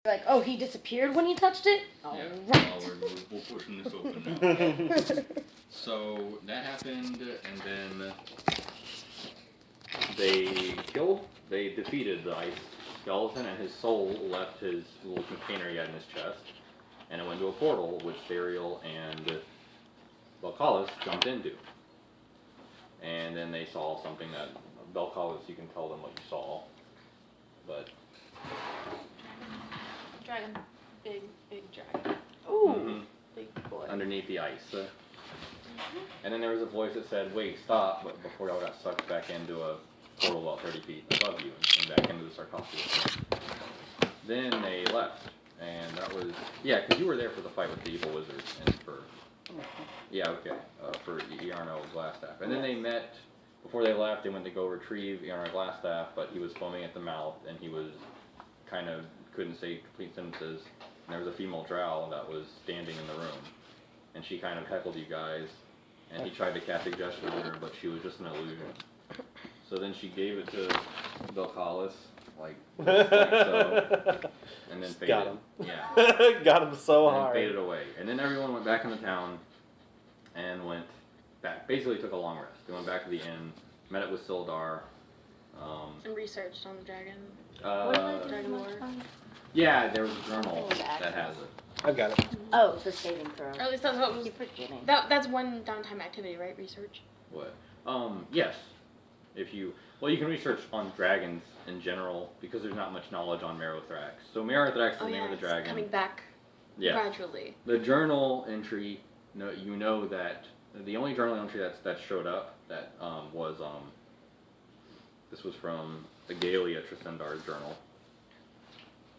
Like, oh, he disappeared when you touched it? All Yeah, right. well, we're pushing this open now. So that happened, and then they defeated the ice skeleton, and his soul left his little container he had in his chest, and it went to a portal which Sariel and Belcalis jumped into. And then they saw something that, Belcalis, you can tell them what you saw, but... Dragon. Big dragon. Ooh. Big boy. underneath the ice. And then there was a voice that said, wait, stop, but before y'all got sucked back into a portal about 30 feet above you and back into the sarcophagus. Then they left, and that was, yeah, because you were there for the fight with the evil wizards and for, yeah, okay, for Iarno Glassstaff. And then they met, before they left, they went to go retrieve Iarno Glassstaff, but he was foaming at the mouth, and he was kind of, couldn't say complete sentences. And there was a female drow that was standing in the room, and she kind of heckled you guys, and he tried to cast a gesture with her, but she was just an illusion. So then she gave it to Belcalis, like so, and then faded. Got him. Yeah. Got him so And hard. faded away. And then everyone went back into town and went back. Basically took a long rest. They went back to the inn, met up with Sildar. And researched on the dragon. Uh, Dragon lore. yeah, there was a journal that has it. I've got it. Oh, the saving throw. Or at least that's what was. Keep forgetting. That's one downtime activity, right? Research. What? Yes. If you, well, you can research on dragons in general because there's not much knowledge on Merothrax. So Merothrax is the name of the it's dragon. coming back Yeah. gradually. The journal entry, no, you know that the only journal entry that showed up that was this was from Agalia Trisendar's journal.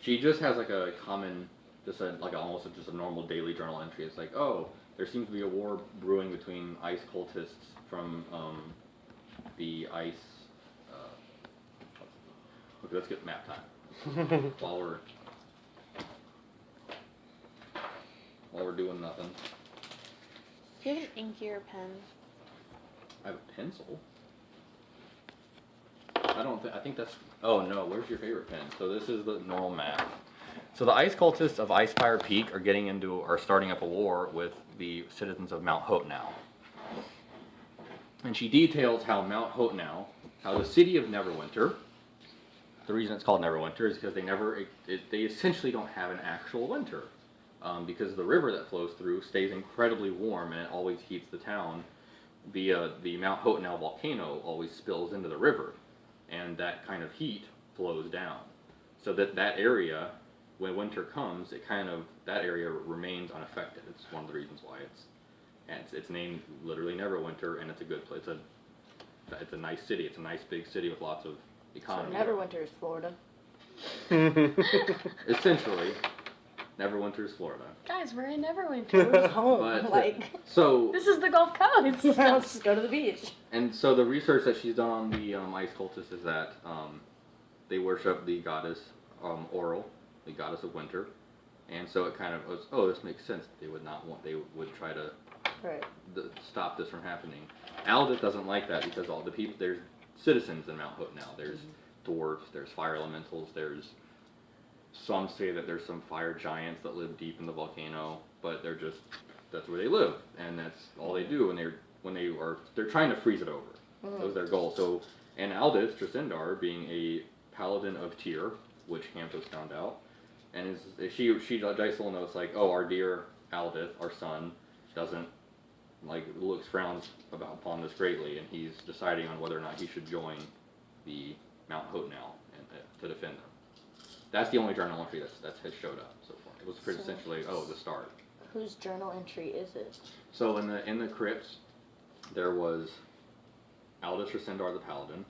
She just has like a common, just a, like almost just a normal daily journal entry. It's like, oh, there seems to be a war brewing between ice cultists from the ice. Okay, let's get map time while we're doing nothing. Do you have an inky or pen? I have a pencil. I think that's, oh no, where's your favorite pen? So this is the normal map. So the ice cultists of Icefire Peak are starting up a war with the citizens of Mount Hotenow. And she details how Mount Hotenow, how the city of Neverwinter, the reason it's called Neverwinter is because they essentially don't have an actual winter. Because the river that flows through stays incredibly warm and it always heats the town via the Mount Hotenow volcano always spills into the river. And that kind of heat flows down. So that area, when winter comes, that area remains unaffected. It's one of the reasons why it's named literally Neverwinter, and it's a good place. It's a nice city. It's a nice big city with lots of economy. So Neverwinter is Florida. Essentially, Neverwinter is Florida. Guys, we're in Neverwinter. Home. But like, so This is the Gulf Coast. let's just go to the beach. and so the research that she's done on the ice cultists is that they worship the goddess Oral, the goddess of winter, and so it kind of was, oh, this makes sense. They would try to Right. stop this from happening. Aldith doesn't like that because all the people, there's citizens in Mount Hope now. There's dwarves, there's fire elementals, some say that there's some fire giants that live deep in the volcano, but that's where they live, and that's all they do, and they're trying to freeze it over. That was their goal. So, and Aldith Trisendar, being a paladin of Tyr, which Campos found out, and she Dysel notes like, oh, our dear Aldith, our son, doesn't frowns upon this greatly, and he's deciding on whether or not he should join the Mount Hotenow to defend them. That's the only journal entry that has showed up so far. It was essentially, the start. Whose journal entry is it? So in the crypts, there was Aldous Trisendar the Paladin.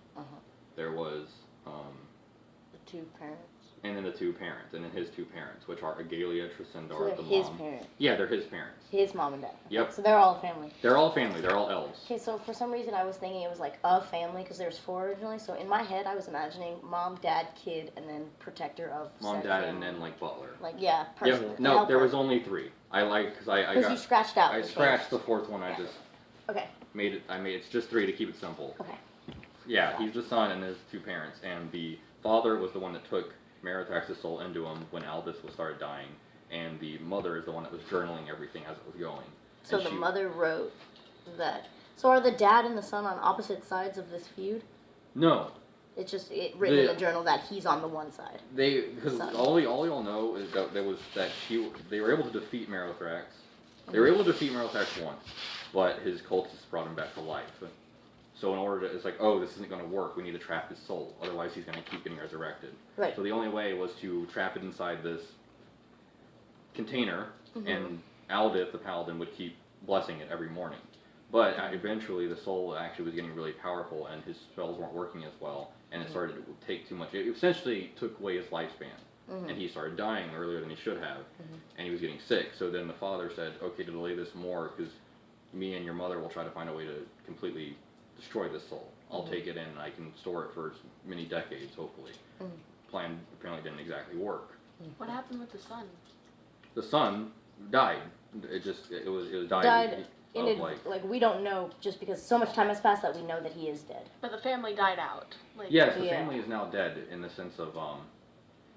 There was The two parents. and then the two parents, and then his two parents, which are Agalia Trisendar, So they're the his mom. parents. Yeah, they're his parents. His mom and dad. Yep. So they're all family. They're all family. They're all elves. Okay, so for some reason I was thinking it was like a family because there was 4 originally. So in my head I was imagining mom, dad, kid, and then protector of Mom, said dad, family. and then butler. Like yeah, person. Yep. No, there was only 3. Because you scratched out. I the scratched the change. 4th one. I just Okay. made it. It's just 3 to keep it simple. Okay. Yeah, he's the son and his 2 parents, and the father was the one that took Maritax's soul into him when Aldous started dying, and the mother is the one that was journaling everything as it was going. So And the she- mother wrote that. So are the dad and the son on opposite sides of this feud? No, It's just written in The- the journal that he's on the one side. because Son. all y'all know is that they were able to defeat Merothrax. They were able to defeat Merothrax once, but his cultists brought him back to life. So in order to, it's like, oh, this isn't going to work. We need to trap his soul, otherwise he's going to keep getting resurrected. Right. So the only way was to trap it inside this container, and Aldith, the paladin, would keep blessing it every morning. But eventually, the soul actually was getting really powerful, and his spells weren't working as well, and it started to take too much. It essentially took away his lifespan, and he started dying earlier than he should have, and he was getting sick. So then the father said, "Okay, to delay this more, because me and your mother will try to find a way to completely destroy this soul. I'll take it in, and I can store it for many decades, hopefully." Plan apparently didn't exactly work. What happened with the son? The son died. It was died. Died of, in like, we don't know just because so much time has passed that we know that he is dead. But the family died out. Like, yes, the Yeah. family is now dead in the sense of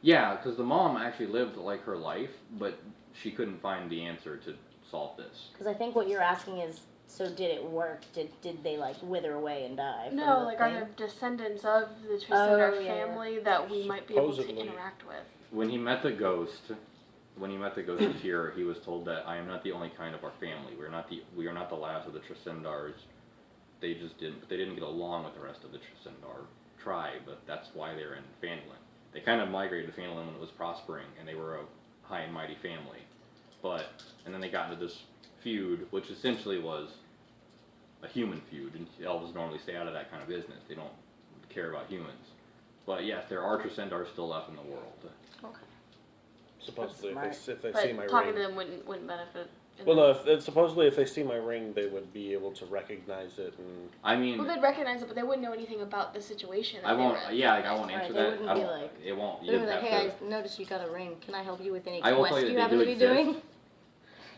yeah, because the mom actually lived like her life, but she couldn't find the answer to solve this. Because I think what you're asking is, so did it work? Did they like wither away and die? from No, the like are thing? there descendants of the Trisandar Oh, yeah. family that we might be able to Supposedly. interact with? When he met the ghost of Tyr, he was told that I am not the only kind of our family. We are not the last of the Trisandars. They didn't get along with the rest of the Trisandar tribe, but that's why they're in Phandalin. They kind of migrated to Phandalin when it was prospering, and they were a high and mighty family. And then they got into this feud, which essentially was a human feud, and elves normally stay out of that kind of business. They don't care about humans. But yes, there are Trisandars still left in the world. Okay. Supposedly, That's if they But see my talking ring. to them wouldn't benefit. in Well, that. no. Supposedly, if they see my ring, they would be able to recognize it. And I mean, Well, they'd recognize it, but they wouldn't know anything about the situation. That I they won't. were in. Yeah, like, I won't Right, answer they that. wouldn't I be don't. like- It won't. They're You gonna be have like, hey, to. I noticed you got a ring. Can I help you with any I will quest tell you you they happen do to be exist. doing?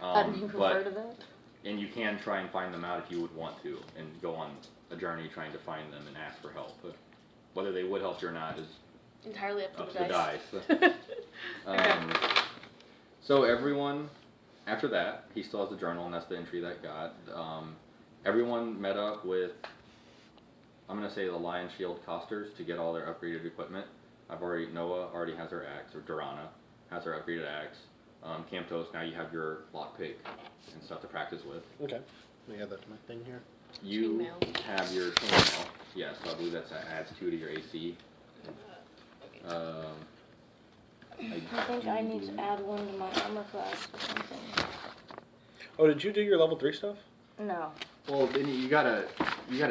Do you prefer But to that? and you can try and find them out if you would want to, and go on a journey trying to find them and ask for help. But whether they would help you or not is Entirely up to up the to the dice. dice. So everyone, after that, he still has the journal, and that's the entry that got. Everyone met up with, I'm gonna say the Lion Shield Costers to get all their upgraded equipment. Noah already has her axe, or Durana has her upgraded axe. Camptos, now you have your lockpick and stuff to practice with. okay, we have that to my thing here. You Chainmail. have your chainmail. Yes, I believe that adds 2 to your AC. I think I need to add one to my armor class or something. Oh, did you do your level 3 stuff? No, Well, then you got a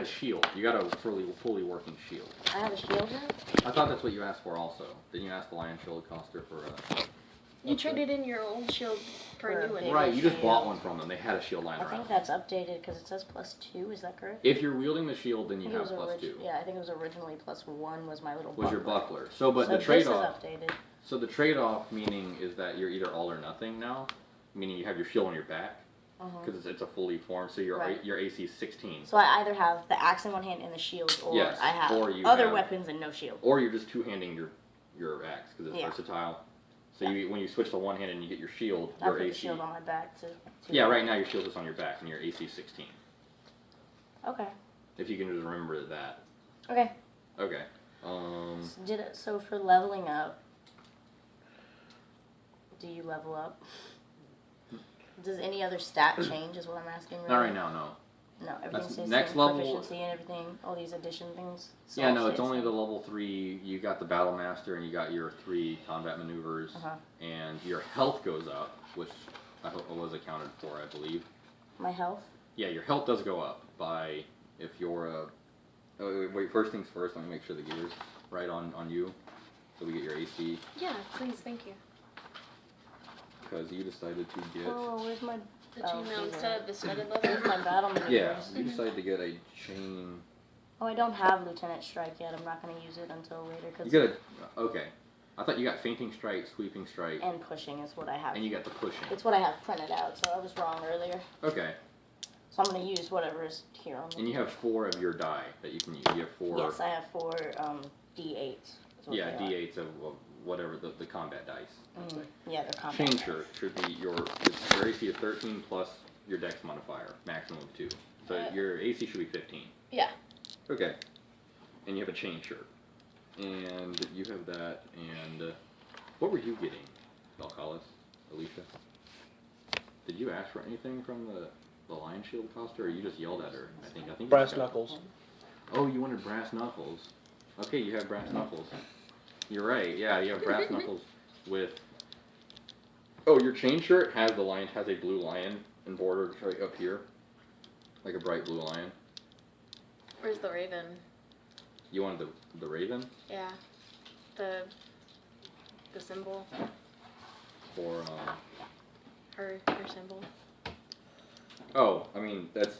shield. You got a fully working shield. I have a shield now. I thought that's what you asked for also. Didn't you ask the Lion Shield Coster for You traded in your old shield for a new one. Big Right, you just shield. bought one from them. They had a shield lying I think around. that's updated because it says +2. Is that correct? If you're wielding the shield, then I you think it have was +2. Yeah, I think it was originally +1 was my little. Was your buckler. buckler. So, but So the this trade-off. is updated. So the trade-off meaning is that you're either all or nothing now, meaning you have your shield on your back because it's a fully formed. So your Right. your AC is 16, So I either have the axe in one hand and the shield, or Yes, I have or you other have- weapons and no shield. or you're just two-handing your axe because it's Yeah. versatile. So when you switch to one hand and you get your shield, I your put the AC. shield on my back to Yeah, right now your shield is on your back and your AC is 16. Okay. If you can just remember that. Okay. Okay. So for leveling up, do you level up? Does any other stat change? Is what I'm asking. Really? Not right now, no. No, everything That's stays the next same. level- Proficiency and everything, all these addition things. Yeah, all no, stay it's only same. the level 3. You got the Battle Master and you got your 3 combat maneuvers, and your health goes up, which I hope was accounted for, I believe. My health. Yeah, your health does go up by if you're a. Oh, wait, first things first. Let me make sure the gear's right on you, so we get your AC Yeah, please, thank you. because you decided to get. Oh, where's my? The Oh, chainmail here. instead of the studded Where's leather. my battle maneuvers? Yeah, you decided to get a chain. Oh, I don't have Lieutenant Strike yet. I'm not going to use it until later. You Cause get a. Okay, I thought you got fainting strike, sweeping strike, and pushing is what I have. and you got the pushing. It's what I have printed out, so I was wrong earlier. Okay, So I'm going to use whatever is here on the. and you have 4 of your die that you can use. You have 4. Yes, I have 4 D8s. is what Yeah, they are. D8s of whatever the combat dice. Yeah, they're combat. Chain shirt should be your AC is 13 plus your dex modifier, maximum of 2. So your AC should be 15. Yeah. Okay. And you have a chain shirt. And you have that, and what were you getting, Valkalis, Alicia? Did you ask for anything from the Lion Shield coster, or you just yelled at her? I think you Brass just got- knuckles. Oh, you wanted brass knuckles. Okay, you have brass knuckles. You're right, yeah, you have brass knuckles with... Oh, your chain shirt has a blue lion embroidered right up here. Like a bright blue lion. Where's the raven? You wanted the raven? Yeah. The symbol. Or, Her symbol. oh, I mean, that's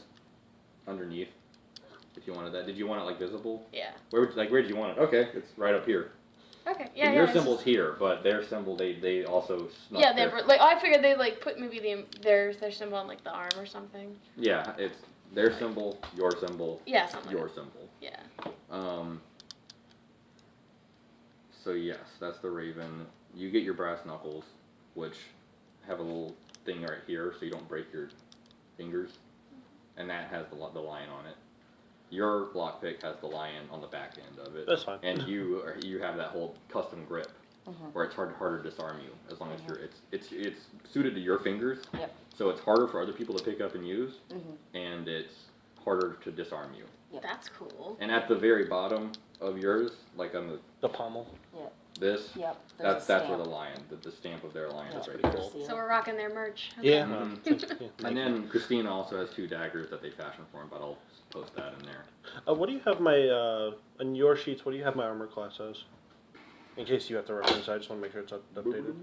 underneath. If you wanted that. Did you want it, like, visible? Yeah. Where did you want it? Okay, it's right up here. Okay. And Yeah. your it's symbol's just- here, but their symbol, they also snuck Yeah, they their- were like. I figured they like put maybe their symbol on like the arm or something. Yeah, it's their symbol, your symbol, Yeah, something. your Like symbol. that. So yes, that's the raven. You get your brass knuckles, which have a little thing right here, so you don't break your fingers, and that has the lion on it. Your lockpick has the lion on the back end of it. That's fine. And you have that whole custom grip, where it's harder to disarm you as long as it's suited to your fingers. Yep. So it's harder for other people to pick up and use, and it's harder to disarm you. That's cool. And at the very bottom of yours, like on The pommel. this, Yep. that's where the lion, the stamp of their lion is right pretty there. cool. So we're rocking their merch. Yeah. Mhm. And then Christina also has 2 daggers that they fashioned for him, but I'll post that in there. What do you have my on your sheets? What do you have my armor class as? In case you have to reference, I just want to make sure it's updated.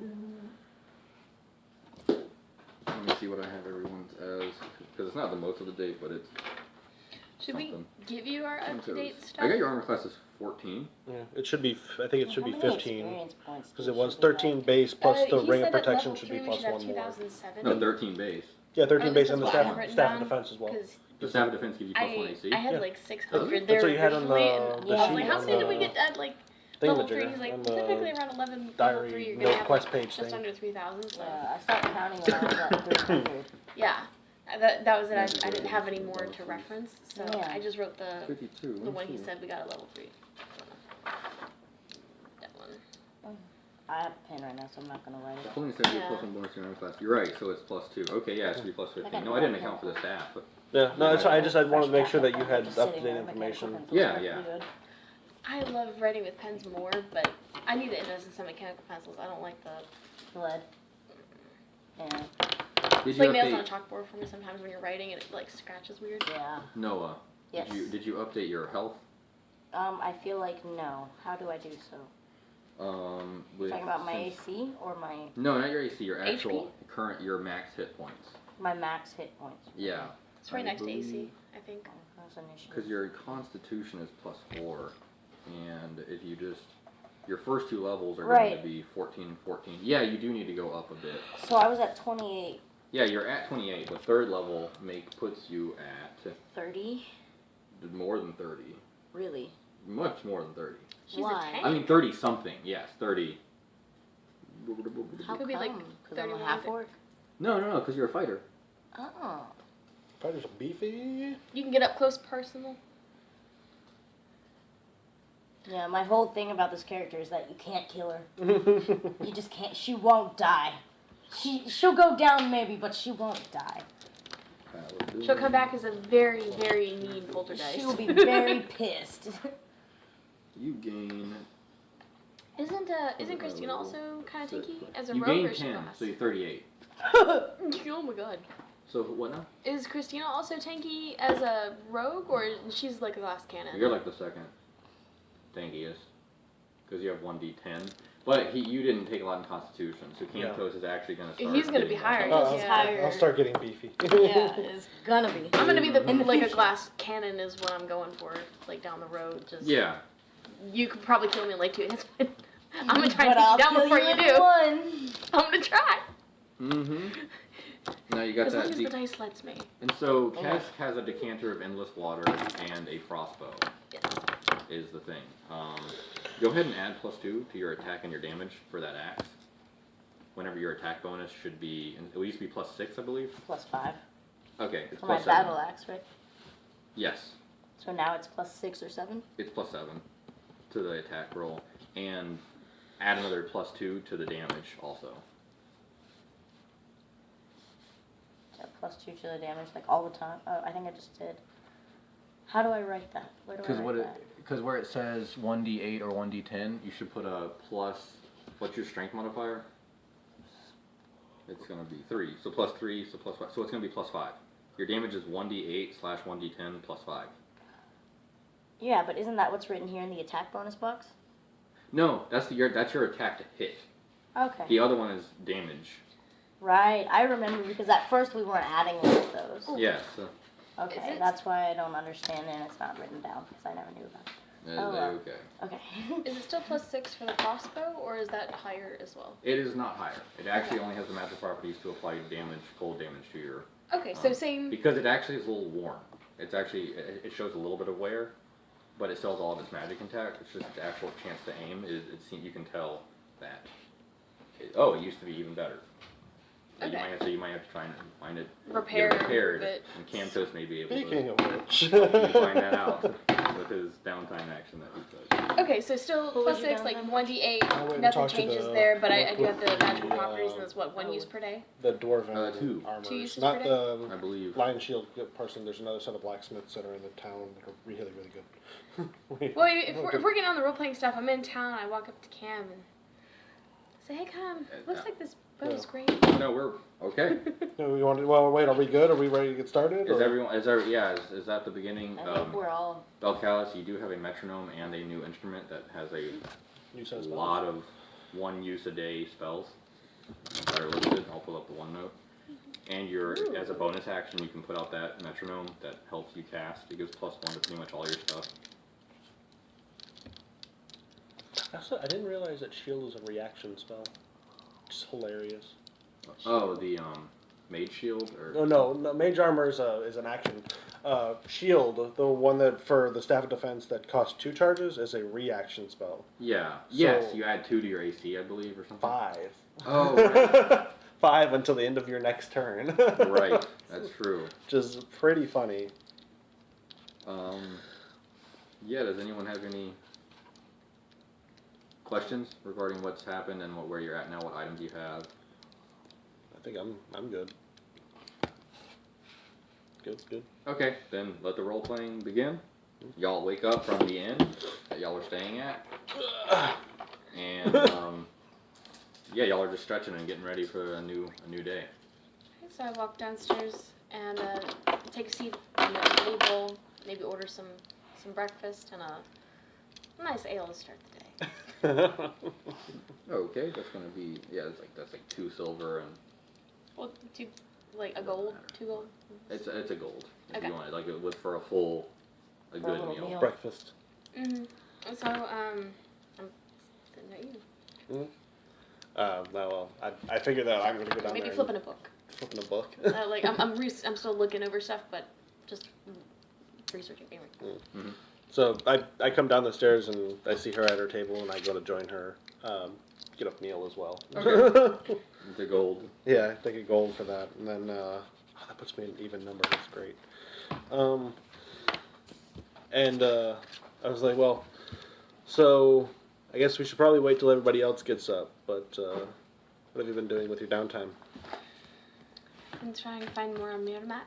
Let me see what I have everyone's as, because it's not the most of the date, but it's Should something. we give you our up to date stuff? I got your armor class as 14. Yeah, it should be. I think it should be How many 15 experience points because do it you was should 13 have? base plus the he ring said of at protection level should 3 be we plus should have 1 more. 2007. No, 13 base. Yeah, Or 13 at base least and the that's what I've staff written staff down, and defense as well. 'cause The staff of defense gives you plus 1 AC. I had Yeah. like Does 600 it? there That's what you had on originally, the and I was like, sheet how on many did the we get at like level 3? Thingamager He's like, on the typically around 11, diary level 3, you're note going to have quest like, page just thing. under 3,000. So. Yeah, I stopped counting when I was at 300. Yeah, that was it. I didn't have any more to reference, so Yeah. I just wrote the 52. one he said we got at level 3. That one. I have a pen right now, so I'm not gonna write it. Pulling says you Yeah. plus 1 bonus to your armor class. You're right, so it's plus 2. Okay, yeah, it should be plus 15. No, I didn't account for the staff. But Yeah, no, that's fine. I wanted to make sure that you had Just sitting up to there, date mechanical information. pencils Yeah, are yeah. pretty good. I love writing with pens more, but I need to invest in some mechanical pencils. I don't like the. Lead. Yeah. did It's you like nails on a update chalkboard for me sometimes when you're writing and it like scratches weird. Yeah. Noah? Yes. Did you update your health? I feel like no. How do I do so? With Talking about my since- AC or my No, not your AC. Your actual HP? your max hit points. my max hit points? Yeah. It's right I next to believe- AC, I think. That's an issue. Because your Constitution is plus 4, and if you just your first 2 levels are going Right. to be 14, 14. Yeah, you do need to go up a bit. So I was at 28, Yeah, you're at 28, but 3rd level puts you at 30. more than 30, Really? much more than 30. She's Why? a tank. I mean 30 something. Yes, 30. How Could be come? like 'Cause I'm a 31, half orc. No, because you're a fighter. Oh. Fighters are beefy. You can get up close personal. Yeah, my whole thing about this character is that you can't kill her. You just can't. She won't die. She'll go down maybe, but she won't die. She'll come back as a very, very mean poltergeist. She will be very pissed. You gain. Isn't Christina also kind of tanky as a You rogue gain or is she 10, class? so you're 38. Oh my god. So what now? Is Christina also tanky as a rogue or she's like the last cannon? You're like the second tankiest, because you have 1d10. But you didn't take a lot in Constitution, so Cantos is actually going to start. He's gonna be getting higher. more Yeah. higher. I'll start getting beefy. Yeah, it's gonna be. I'm gonna be In the like a future. glass cannon is what I'm going for, like down the road. Just Yeah. You could probably kill me in like 2 hits. I'm gonna try and But take I'll you down kill before you you in do. one. I'm gonna try. Mm-hmm. Now you got As long that. as the dice lets me. And so Kesk has a decanter of endless water and a crossbow. Yes. is the thing. Go ahead and add +2 to your attack and your damage for that axe. Whenever your attack bonus should be, it used to be +6, I believe. +5 Okay, it's for my +7. battle axe, right? Yes, So now it's +6 or 7. it's +7 to the attack roll, and add another +2 to the damage also. Yeah, +2 to the damage, like all the time. Oh, I think I just did. How do I write that? Where do I Because write that? because where it says 1d8 or 1d10, you should put a plus. What's your strength modifier? It's gonna be 3. So +3, so +5. So it's gonna be +5. Your damage is 1d8/1d10 +5. Yeah, but isn't that what's written here in the attack bonus box? No, that's your attack to hit. Okay. The other one is damage. Right, I remember because at first we weren't adding one of those. Yes. Okay, Is it- that's why I don't understand it and it's not written down because I never knew about it. Oh, well. Okay. Okay. Is it still +6 for the crossbow, or is that higher as well? It is not higher. It actually only has the magic properties to apply damage, cold damage to your. Okay, so same. Because it actually is a little worn. It's actually it shows a little bit of wear, but it still has all of its magic intact. It's just its actual chance to aim. You can tell that. It used to be even better. Okay. You might have to try and find it. Repair get it repaired, it. and Cantos may be able Speaking to of which, find that out with his downtime action that he does. Okay, so still What was your +6, like downtime? 1d8. I'll wait and Nothing talk to changes the- there, but I work do have with the magical the, properties, and that's what, 1 use per day? the dwarven 2. armors, 2 uses not per day? the I believe. lion shield person. There's another set of blacksmiths that are in the town that are really, really good. Well, if we're getting on the role playing stuff, I'm in town. I walk up to Cam and say, "Hey, Cam, looks like this bow's great." No, we're okay. No, we want to, well, wait, are we good? Are we ready to get started? Is or- everyone? Is that the beginning? I think we're all. Belcalis, you do have a metronome and a new instrument that has a New set of spells? lot of one use a day spells that are listed. I'll pull up the OneNote. And as a bonus action, you can put out that metronome that helps you cast. It gives +1 to pretty much all your stuff. I didn't realize that shield was a reaction spell. Just hilarious. Oh, the mage shield or Oh no, mage armor is an action. Shield, the one that for the staff of defense that costs 2 charges, is a reaction spell. yeah. Yes, So- you add 2 to your AC, I believe, or something. 5. Oh, right. 5 until the end of your next turn. Right, that's true. Which is pretty funny. Yeah, does anyone have any questions regarding what's happened and where you're at now, what items you have? I think I'm good. Good. Okay, then let the role playing begin. Y'all wake up from the inn that y'all are staying at, and yeah, y'all are just stretching and getting ready for a new day. Okay, so I walk downstairs and take a seat on the table, maybe order some breakfast and a nice ale to start the day. Okay, that's gonna be that's like 2 silver and Well, like a gold, 2 gold. it's a gold if Okay. you want it, like with for a full a For a good little meal. meal. Breakfast. Mm-hmm. So I'm sitting at you. Well, I figured that I'm gonna go down Maybe there. flipping a book. Flipping a book. Like I'm still looking over stuff, but just researching. Anyway. So I come down the stairs and I see her at her table and I go to join her. Get a meal as well. Okay. The gold. Yeah, I take a gold for that, and then that puts me in an even number. That's great. And I was like, well, so I guess we should probably wait till everybody else gets up. But what have you been doing with your downtime? I'm trying to find more on Mirathrax.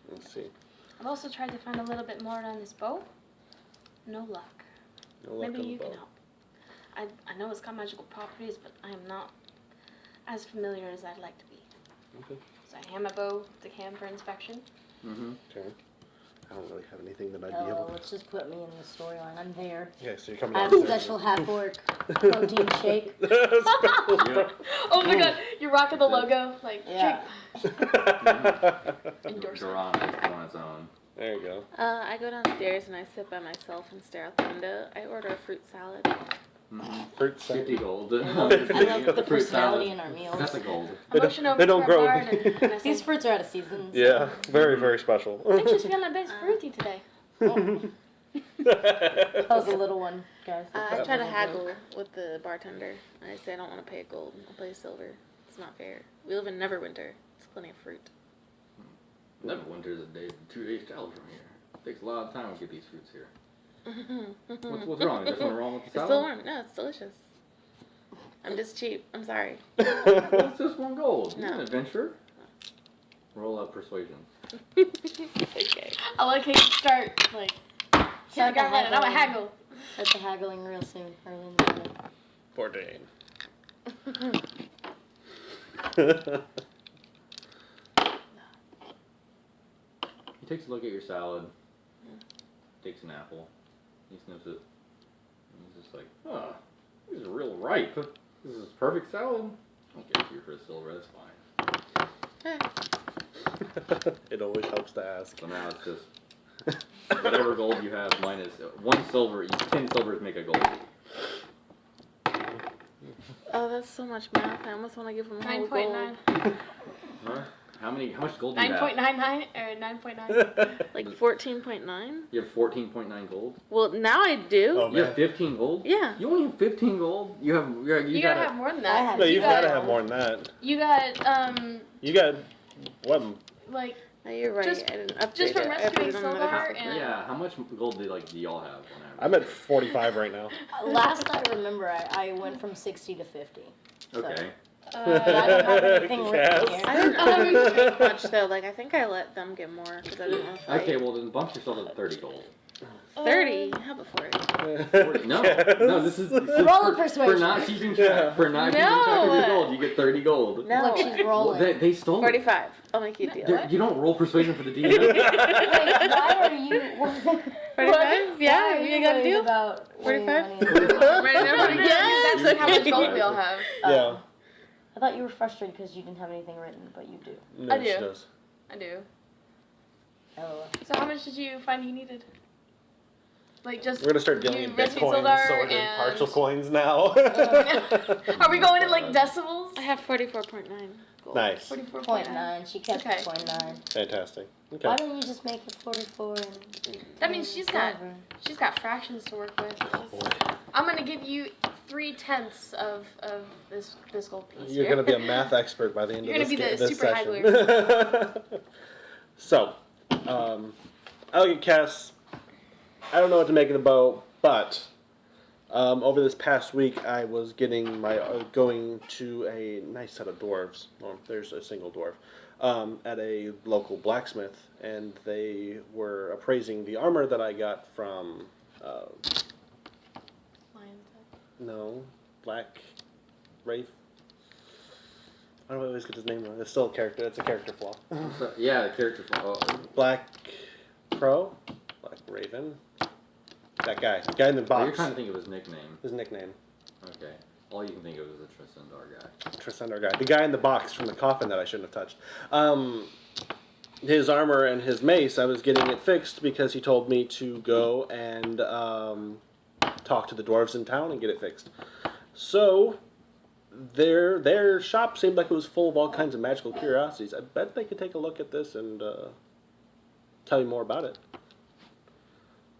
Let's see. I've also tried to find a little bit more on this bow. No luck. No luck Maybe on the you can bow. help. I know it's got magical properties, but I am not as familiar as I'd like to be. Okay. So I hand my bow to Cam for inspection. Mm-hmm. Okay. I don't really have anything that I'd be Oh, able to. let's just put me in the storyline. I'm there. Okay, so you're coming I have downstairs. special half-orc protein shake. Yeah. Oh my god, you're rocking the logo. Like, Yeah. Endorsement. Duran is on its own. There you go. I go downstairs and I sit by myself and stare out the window. I order a fruit salad. Fruit salad. 50 gold. I love the Fruit personality salad. in our meals. That's a gold. I'm motion over they to don't our grow. bard and I say, These fruits are out of season. so- Yeah, very, very special. I just feel a bit fruity today. That was a little one, guys. I try to haggle with the bartender. I say I don't want to pay gold. I'll pay silver. It's not fair. We live in Neverwinter. It's plenty of fruit. Neverwinter's a 2 days travel from here. Takes a lot of time to get these fruits here. What's wrong? Is there something wrong with the It's salad? still warm. No, it's delicious. I'm just cheap. I'm sorry. It's just 1 gold. You're No. an adventurer. Roll up persuasion. Okay. I like how you start like. Start Got the it. I'm a haggling. haggle. Start the haggling real soon. Early in the morning. 14. He takes a look at your salad. Takes an apple. He sniffs it. And he's just like, huh, these are real ripe. This is perfect salad. I'll give it to you for a silver. That's fine. It always helps to ask. So now it's just whatever gold you have minus 1 silver. 10 silvers make a gold. Oh, that's so much math. I almost want to give him a whole 9.9. gold. Huh? How much gold do you have? 9.99 or 9.9. Like 14.9? You have 14.9 gold. Well, now I do. Oh, You man. have 15 gold. Yeah. You only have 15 gold. You have you You gotta have more than that. I have- No, You you've got- got to have more than that. You got You got what? like No, you're right. Just- I didn't update just from it. I rescuing put it on another Sildar house. and- Yeah. How much gold do y'all have on average? I'm at 45 right now. Last I remember, I went from 60 to 50. So, Okay. but I don't have anything written Yes. I here. didn't take much though. Like I think I let them get more because I didn't want to fight. Okay. Well, then bump yourself up to 30 gold. 30. How about 40? 40, no. This is Roll a for persuasion. not keeping track. For not keeping track of your gold, you get 30 gold. No. Look, she's Well, rolling. they stole it. 45. I'll make you a deal. You don't roll persuasion for the DM. Wait, why are you? 45? Yeah, why are you got a worried deal? about winning 45? money? Right now, No, yes. that's how much okay. gold we all have. Yeah. I thought you were frustrated because you didn't have anything written, but you do. No, I she do. does. I do. LOL. So how much did you find you needed? Like just. We're gonna start dealing you in rescued bitcoins, Sildar so we're doing and- partial coins now. Are we going in like decimals? I have 44.9 gold. Nice. 44.9. .9. She kept Okay. .9. Fantastic. Okay. Why don't you just make it 44 and... That means she's got silver? she's got fractions to work with. Boy. I'm gonna give you 3/10 of this gold piece. You're here. gonna be a math expert by the end You're of gonna this, be the this super session. So, Elegant Cass, I don't know what to make it about, but over this past week I was getting my going to a nice set of dwarves. Well, there's a single dwarf at a local blacksmith, and they were appraising the armor that I got from Black Wraith. I don't always get his name wrong. It's still a character. It's a character flaw. So, yeah, the character flaw. Black Crow, Black Raven. That guy, the guy in the You're box. trying to think of his nickname. His nickname, Okay. All you can think of is the Trisandar guy. Trisandar guy. The guy in the box from the coffin that I shouldn't have touched. His armor and his mace. I was getting it fixed because he told me to go and talk to the dwarves in town and get it fixed. So their shop seemed like it was full of all kinds of magical curiosities. I bet they could take a look at this and tell you more about it.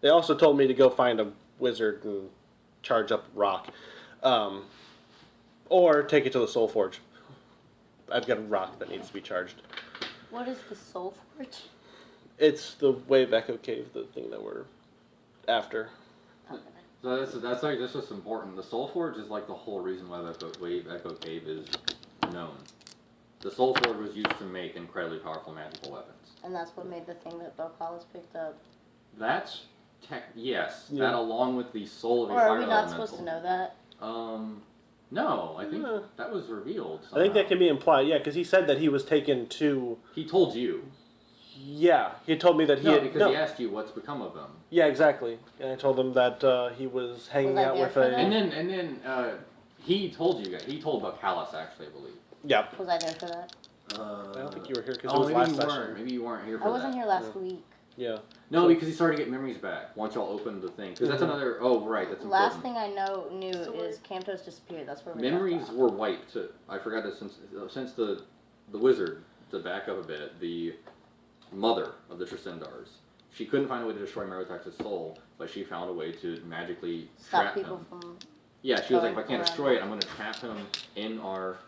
They also told me to go find a wizard and charge up rock. Or take it to the Soul Forge. I've got a rock that needs to be charged. What is the Soul Forge? It's the Wave Echo Cave, the thing that we're after. So that's just important. The Soul Forge is like the whole reason why the Wave Echo Cave is known. The Soul Forge was used to make incredibly powerful magical weapons. And that's what made the thing that Belcalis picked up. That's yes. Yeah. That along with the soul of a Or are fire we not elemental. supposed to know that? No, I think Yeah. that was revealed. I think that somehow. can be implied, yeah, because he said that he was taken to. He told you. Yeah, he told me that he No, had. because he asked you what's become of them. Yeah, exactly. And I told him that he was hanging Was I out there with for a. that? And then he told you. He told about Callus actually, I believe. Yep. Was I there for that? I don't think you were here because Oh, it was maybe last you session. weren't. Maybe you weren't here for I wasn't that. here last week. Yeah. No, So- because he started to get memories back once y'all opened the thing. Because that's Mhm. another. Oh, right. That's Last important. thing I knew So we're- is Camptos disappeared. That's where we Memories left off. were wiped. I forgot that since the wizard, to back up a bit, the mother of the Trisendars she couldn't find a way to destroy Merotax's soul, but she found a way to magically Stop trap people him. from. Yeah, she was like, if I going can't around destroy it. it, I'm gonna trap him in our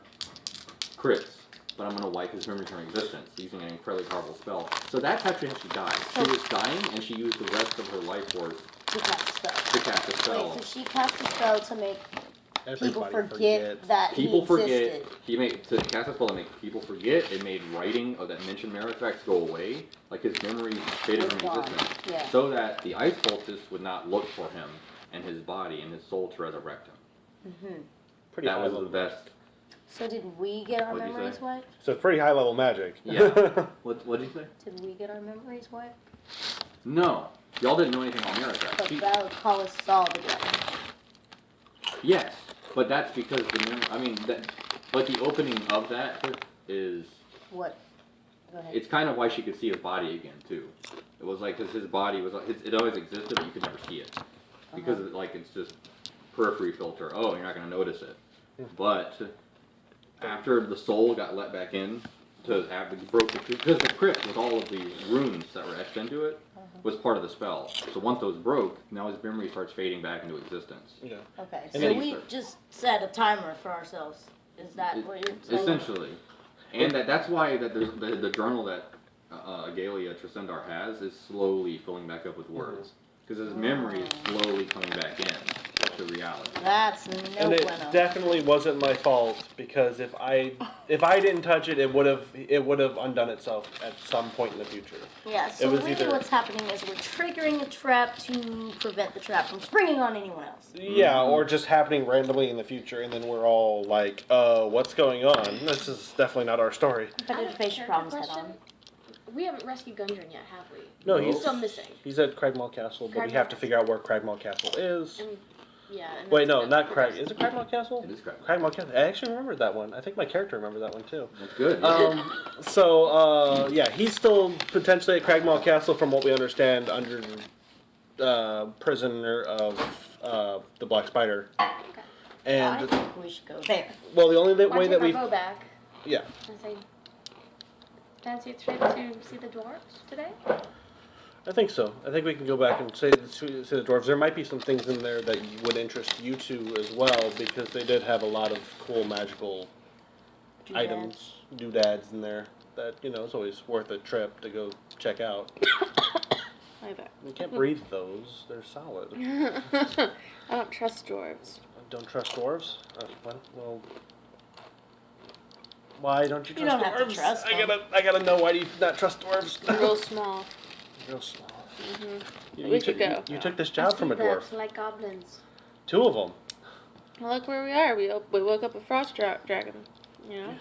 crypts, but I'm gonna wipe his memory from existence using an incredibly powerful spell. So that's actually how she died. She was dying, and she used the rest of her life force To cast a spell. to cast a spell. Wait, so she cast a spell to make people Everybody forget that People he forget. existed. He made to cast a spell to make people forget. It made writing of that mentioned Merotrax go away, like his memory faded Was from gone. existence, Yeah. so that the ice poultice would not look for him and his body and his soul to resurrect him. Hmm. Pretty That high was the level. best. So did we get our What'd you memories say? wiped? So it's pretty high level magic. Yeah. What'd you say? Did we get our memories wiped? No, y'all didn't know anything about Merotrax. But Valacalis saw the dragon. Yes, but that's because but the opening of that is, What? Go ahead. it's kind of why she could see his body again too. It was like, cause his body was, it always existed, but you could never see it. Because it's just periphery filter, oh, you're not gonna notice it. But after the soul got let back in, to have the because the crypt with all of the runes that were etched into it was part of the spell. So once those broke, now his memory starts fading back into existence. Yeah. Okay, And so then you we start- just set a timer for ourselves. Is that what you're saying? Essentially. And that's why that there's the journal that Agalia Trisendar has is slowly filling back up with words. Because his memory is slowly coming back in to reality. That's no And it bueno. definitely wasn't my fault because if I didn't touch it, it would have undone itself at some point in the future. Yeah, so was really either- what's happening is we're triggering a trap to prevent the trap from springing on anyone else. Yeah, or just happening randomly in the future, and then we're all like, what's going on? This is definitely not our story. Better to face your problems head on. We haven't rescued Gundren yet, have we? No, No. He's he's still missing. he's at Cragmaw Castle, but we have to figure out where Cragmaw Castle is. And yeah. And Wait, that's- no, not that's Crag. progressing. Is it Cragmaw Castle? It is correct. Cragmaw Castle. I actually remembered that one. I think my character remembered that one too. That's good. Yeah, he's still potentially at Cragmaw Castle, from what we understand, under prisoner of the Black Spider. I And think we should go there. well, the only Wanna way take that our we bow back yeah. and say, fancy a trip to see the dwarves today? I think so. I think we can go back and say the dwarves. There might be some things in there that would interest you two as well, because they did have a lot of cool magical items, doodads in there that, it's always worth a trip to go check out. Like that. You can't breathe those. They're solid. I don't trust dwarves. Don't trust dwarves? Well, why don't you You trust don't have to dwarves? trust them. I gotta know, why do you not trust dwarves? They're real small. Real small. Mm-hmm. You We took, should go. you took this job from a That's dwarf. like goblins. 2 of them. Well, look where we are. We woke up a frost dragon. You know.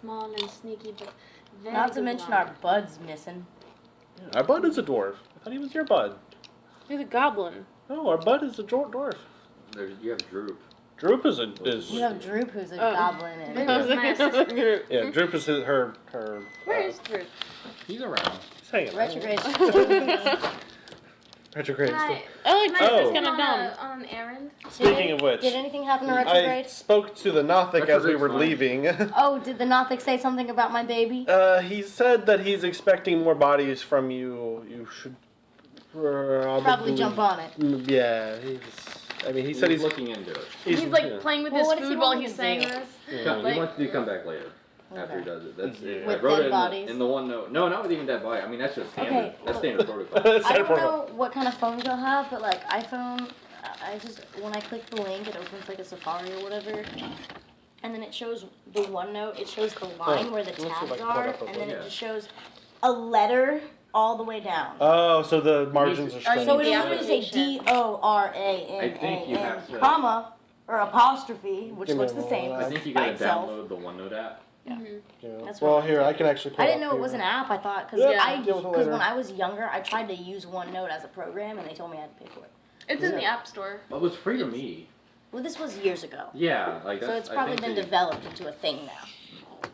Small and sneaky, but very Not to good mention one. our bud's missing. Our bud is a dwarf. I thought he was your bud. He's a goblin. No, our bud is a dwarf. You have Droop. Droop is You have Droop, who's a Oh. goblin, and Maybe it was my assistant. yeah. Droop is her. Where is Drew? He's around. He's hanging out. retrograde. Retrograde. Can I, Oh, like can I Oh. this is assist kind of dumb. on an errand? Speaking of which, Did anything happen to I retrograde? spoke to the Nothic as we were Retrograde's leaving. Oh, did the Nothic say something about my baby? He said that he's expecting more bodies from you. You should Probably jump on it. Yeah, he said he's looking into it. He's like playing with Well, his what does he food while want me he's to saying do? this. He Like- wants to come back later. After he Okay. does it. That's it. With I wrote dead it bodies? in the one note. No, not with even dead body. I mean, that's just standard. Okay, That's well- standard protocol. I don't know what kind of phone you'll have, but like iPhone, when I click the link, it opens like a Safari or whatever, and then it shows the OneNote. It shows the line where the let's see if I tabs can pull are, it up and then Yeah. it just shows a letter all the way down. Oh, so the margins are Oh, strange. So it the literally say application. DORANAN, I think you have to- comma, or apostrophe, which Give me looks a the same moment. I think you by gotta itself. download the OneNote app. Yeah. That's Well, what here I can actually. Pull I didn't up know it here. was an app. I thought because Yeah, deal with it later. when I was younger, I tried to use OneNote as a program, and they told me I had to pay for it. It's in the App Store. Well, it was free to me. Well, this was years ago, Yeah, like that's. so it's I probably think been they- developed into a thing now.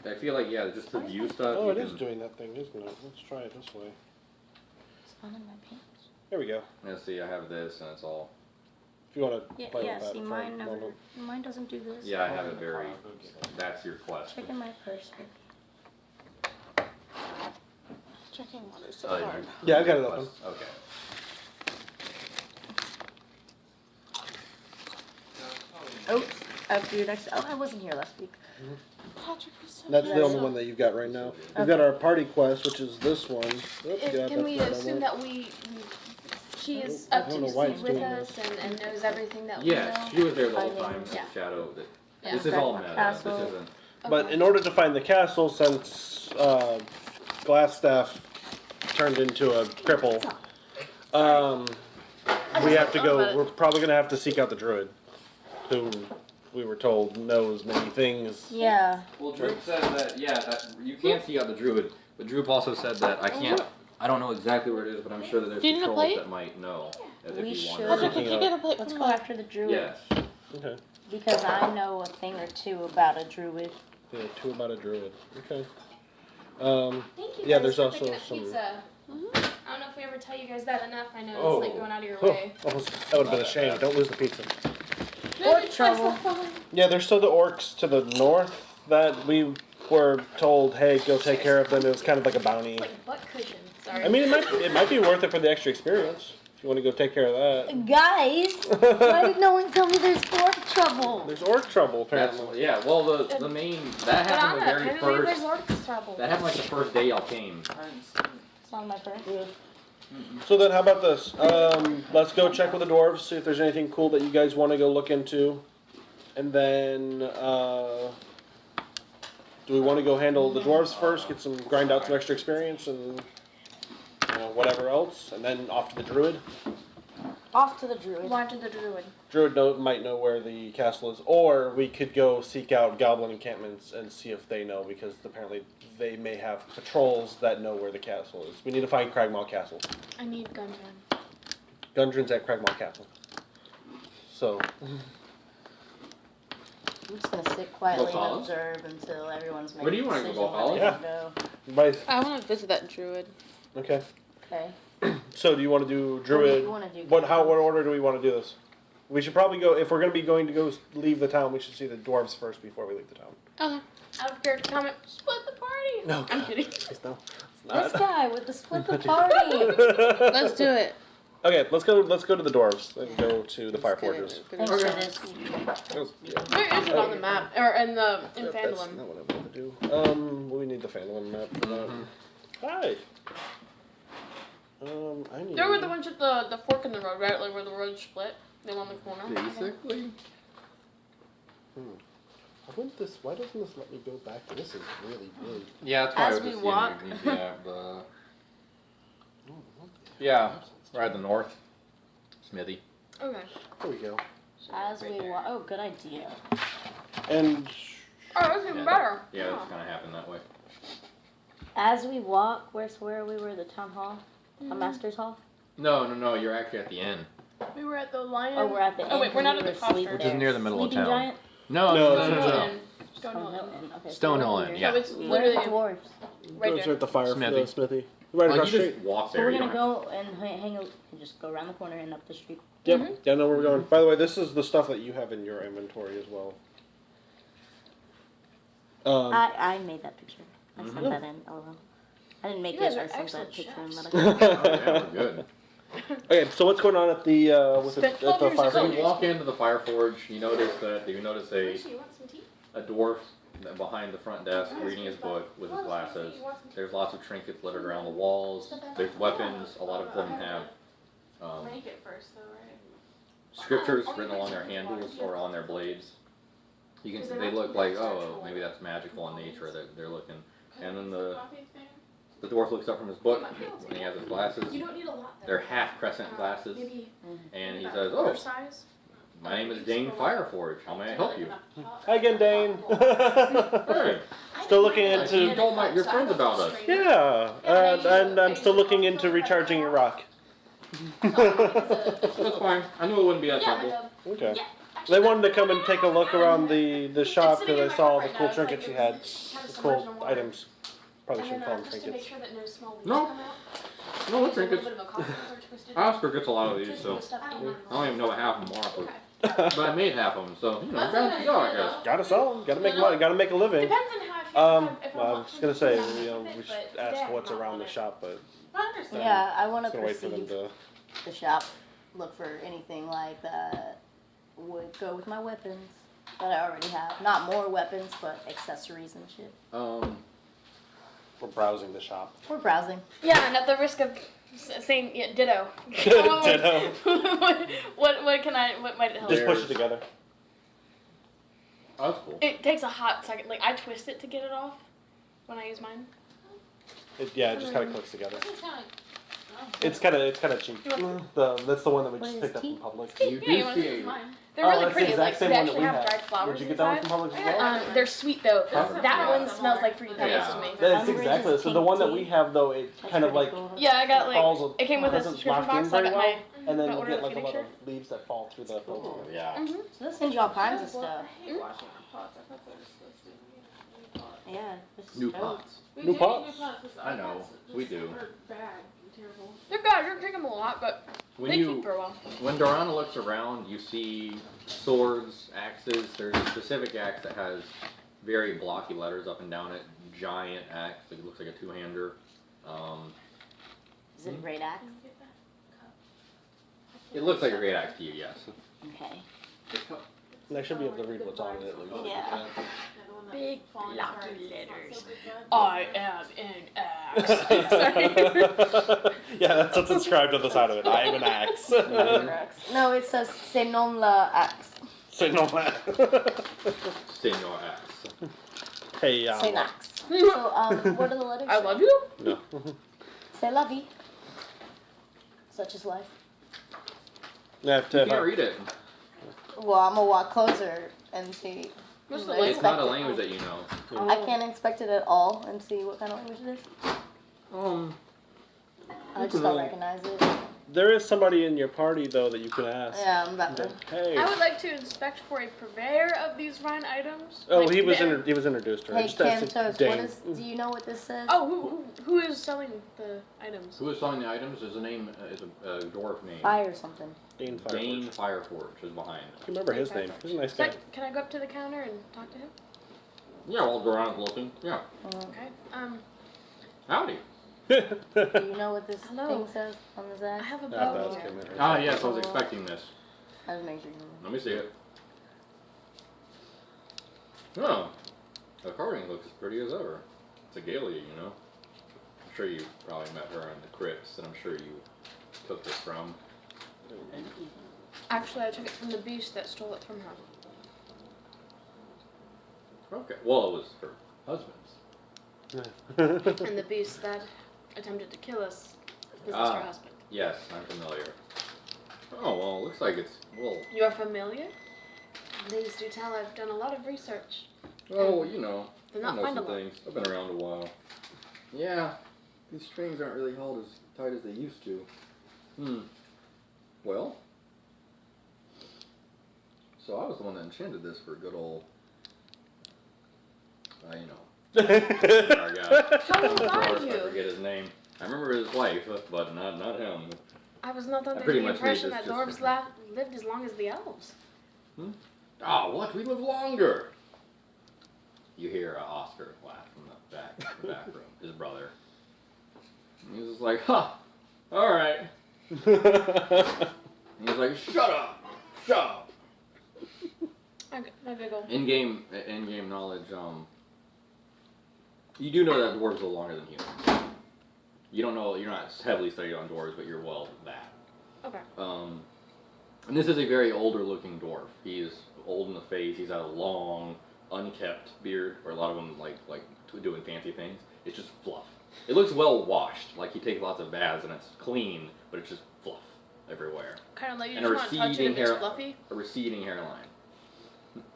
I feel like just to view stuff. Oh, you it is can- doing that thing, isn't it? Let's try it this way. It's not in my pants. There we go. Let's see. I have this, and it's all. If you want to Yeah, play yeah. with that See, for mine a never. moment. Mine doesn't do this. Yeah, I have it very. That's your quest. Check in my purse. Checking water so Oh, hard. Yeah, I got it open. Okay. Oops. After your next. Oh, I wasn't here last week. Patrick, you're so That's the only cute. one that you've got right now. We've got our party quest, which is this one. Oops, yeah, Can we that's not assume on that she is I up don't to know why speed it's with doing us and knows everything that Yeah, we she was there the whole Finding- time. Yeah. Shadow. That Yeah. This is all Crackmore meta. Castle. This isn't. know? But in order to find the castle, since Glassstaff turned into a cripple, we have to go. We're probably gonna have to seek out the druid, who we were told knows many things. Yeah. Well, Droop said that that you can see out the druid, but Droop also said that I don't know exactly where it is, but I'm sure that there's Do you need a patrols plate? that might know if We you should. want. Patrick, could you get a plate Let's from go the- after the druid. Yes. Okay. Because I know a thing or two about a druid. Yeah, 2 about a druid. Okay. Thank you Yeah, guys there's for also picking up some- pizza. I don't know if we ever tell you guys that enough. I know Oh. it's like going out of your Oh, way. almost, that would have been a shame. Don't lose the pizza. Orc trouble. Yeah, there's still the orcs to the north that we were told, hey, go take care of them. It was kind of like a bounty. It's like butt cushion. Sorry. I mean, it might be worth it for the extra experience if you want to go take care of that. Guys, why did no one tell me there's orc trouble? There's orc trouble That's, apparently. yeah. Well, the main that But happened the Anna, very apparently there's first. orc trouble. That happened like the first day y'all came. It's on my phone. So then, how about this? Let's go check with the dwarves, see if there's anything cool that you guys want to go look into, and then do we want to go handle the dwarves first, get some grind out some extra experience, and whatever else, and then off to the druid. Off to the druid. Why to the druid? Druid might know where the castle is, or we could go seek out goblin encampments and see if they know, because apparently they may have patrols that know where the castle is. We need to find Cragmaw Castle. I need Gundren. Gundren's at Cragmaw Castle. So, I'm just gonna sit quietly and Valhalla? observe until everyone's making Where do you a wanna go, decision Valhalla? where they Yeah. wanna everybody, I want to visit that druid. okay. go. Okay. So do you want to do What druid? do you wanna do? What order do we want to do this? We should probably go, if we're going to go leave the town, we should see the dwarves first before we leave the town. Okay. Out of character comment. Split the party. No, I'm kidding. no, This it's guy with the split the party. not. Let's do it. Okay, let's go to the dwarves and go to the Fire Fortress. Thanks for this. Oh, yeah. Where is it on the map? Or in That's Fandolin? not what I want to do. We need the Fandolin map for that. Hi. I need. There were the ones with the fork in the road, right? Like where the road split. They on the corner. Basically. Why doesn't this let me go back? This is really. Yeah, that's why As I was we just walk. Yeah, right at the north. Smithy. Okay. There we go. As we walk. Oh, good idea. And Oh, that's even Yeah, better. Yeah, that's kind of happened that way. As we walk, where's where we were? The town hall, a master's hall. No. You're actually at the inn. We were at the lion. Oh, we're at the inn. Oh wait, we're not at we the were posture. sleeping Which is there. near the middle of Sleeping town. Giant? No, No. Stonehill Stonehill Inn. Okay. Stonehill so Inn, we're yeah. So it's here. Where are the literally dwarves? right those are there. at the fire Smithy. smithy. Right Like across you the street. just walk So there. we're you gonna don't go and hang out and just go around the corner and up the street. Yep. Yeah, I know where we're going. By the way, this is the stuff that you have in your inventory as well. I made that picture. I sent Mhm. that in. LOL. I didn't make You guys it. are I sent excellent that picture in chefs. medical. Oh, yeah, we're good. Okay, so what's going on at the with Spent at 12 the years fire ago. So fortress? you walk into the fire forge. You notice Hershey, you want some tea? a dwarf behind the front desk reading his book with his glasses. There's lots of trinkets littered around the walls. There's weapons. A lot of them have Make it first, though, right? scriptures written along their handles or on their blades. You can they look like, oh, maybe that's magical in nature that they're looking. And then the dwarf looks up from his book and he has his glasses. You don't need a lot. Though. They're half crescent glasses. Maybe And he about says, quarter oh, size. my name is Dane Fireforge. How may I help you? Hi again, Dane. Hey, Still looking I see you into told your friends about us. yeah, and I'm still looking into recharging your rock. That's fine. I knew it wouldn't be that Yeah, simple. Okay. They wanted to come and take a look around the shop because I saw the cool trinkets you had, the cool items. Probably shouldn't call them just to make trinkets. sure that no small leaves No. come out. No, There's a little trinkets. bit of a cocktails are twisted. Oscar gets a lot of these, Just so put stuff in them. I don't even know what half of them are. Okay. But I made half of them, so you know, got I guess. Gotta sell them. Gotta make money. Gotta make a living. Depends on how I If Well, I I'm was gonna say, not you know, with we it, should but ask today I'm what's not around on the it. shop, but I understand. Yeah, I want just to gonna wait for them perceive to. the shop, look for anything like that would go with my weapons that I already have. Not more weapons, but accessories and shit. We're browsing the shop. We're browsing. Yeah, and at the risk of saying yeah, ditto. Ditto. What can I? What might it help? Just push There's- it together. Oh, that's cool. It takes a hot second. Like I twist it to get it off when I use mine. It just kind of clicks together. Oh. It's kind of cheap. That's the one that we What just is picked up tea? from Publix. You Yeah, you do want to see see a- mine? They're Oh, really that's the pretty. exact Like same they one that actually we have have. dried flowers Did you get that one inside. from Publix as well? They're sweet though. Huh? That one smells like fruity pebbles Yeah. to me. That's Umbridge exactly is so. The one that pink we tea. have though, it That's kind of pretty like cool. Yeah, I got falls. like it came with a doesn't subscription lock in box. So I very got well, my. and then my you order get of like the a lot of picture. leaves that fall through the filter. Yeah. Mhm. So they send you all kinds of stuff. Mm-hmm. hate washing our pots. I thought they were supposed to be new pots. Yeah. this is New dope. pots. We New do pots? New pots, but I our know, pots we just do. are bad and terrible. They're bad. You're drinking them a lot, but When they you keep for a while. when Dorana looks around, you see swords, axes. There's a specific axe that has very blocky letters up and down it. Giant axe. It looks like a two-hander. Is it a great axe? It looks like a great axe to you, yes. Okay. And I should be able to read what's on it at least. Yeah. Big falling blocky apart. It's not letters. so good, but- I am an axe. Yeah, that's what's inscribed on the side of it. I am an axe. No, it says c'est non la axe. Say no. Senor axe. Hey, C'est l'axe. So, what are the letters? I love you. No. C'est la vie. Such is life. Yeah, You can't read it. Well, I'm gonna walk closer and see. What's the I language? It's not a inspect it. language that you know. I can't inspect it at all and see what kind of language it is. I just don't recognize it. There is somebody in your party though that you can ask. Yeah, I'm about to. Hey. I would like to inspect for a purveyor of these fine items. Oh, Like, he was the- he was introduced to her. Hey, Just ask Cantos, Dane. what is? Do you know what this says? Oh, who is selling the items? Who is selling the items? Is a name. Is a dwarf name. Fire something. Dane Fireforge. Dane Fireforge is behind. I remember his name. He's a nice guy. Can I go up to the counter and talk to him? Yeah, while Dorana's looking. Yeah. Okay. Howdy. Do you know what this Hello. thing says on the I Zach? have a I have to bow ask here. him. Ah, yes, I was expecting this. I was making sure you know. Let me see it. Oh, the carving looks as pretty as ever. It's a Galia, you know. I'm sure you probably met her in the crypts, and I'm sure you took this from. Actually, I took it from the beast that stole it from her. Okay. Well, it was her husband's. And the beast that attempted to kill us possessed Ah. her husband. Yes, I'm familiar. Oh well, it looks like it's well. You are familiar? Please do tell. I've done a lot of research. Oh, you know. Did I not know find a some lot. things. I've been around a while. Yeah, these strings aren't really held as tight as they used to. Well, so I was the one that enchanted this for good old. You know. Our guy. How old are I you? forget his name. I remember his wife, but not him. I was not I under pretty the much impression made that this just dwarves for- lived as long as the elves. Oh, what? We live longer. You hear Oscar laugh from the back room. His brother. And he's just like, "Huh, all right." And he's like, "Shut up, shut up." I giggle. In-game knowledge. You do know that dwarves live longer than humans. You don't know. You're not heavily studied on dwarves, but you're well that. Okay. And this is a very older-looking dwarf. He is old in the face. He's got a long, unkept beard, where a lot of them like doing fancy things. It's just fluff. It looks well washed, like he takes lots of baths and it's clean, but it's just fluff everywhere. Kind of like you And a just want to touch it receding if it's hair- fluffy. A receding hairline.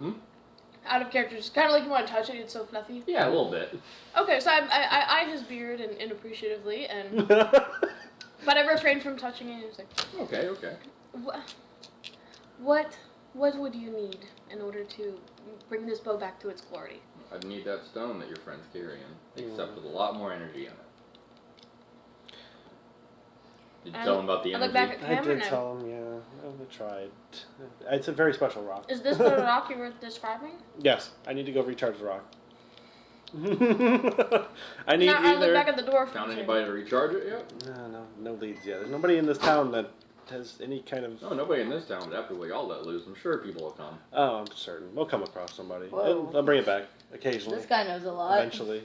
Hmm? Out of character, just kind of like you want to touch it. It's so fluffy. Yeah, a little bit. Okay, so I eyed his beard and inappreciatively, and but I refrained from touching it. And he was like, Okay. What would you need in order to bring this bow back to its glory? I'd need that stone that your friend's carrying, except with a lot more energy in it. Did you I tell him about the I look energy? back at I him did and tell him, yeah. I tried. It's a very special rock. is this the rock you were describing? Yes, I need to go recharge the rock. I need I look either. back at the door. Found feature. anybody to recharge it yet? No leads yet. There's nobody in this town that has any kind of. No, nobody in this town. But after we all let loose, I'm sure people will come. Oh, I'm certain we'll come across somebody. Whoa. I'll bring it back occasionally. This guy knows a lot. Eventually,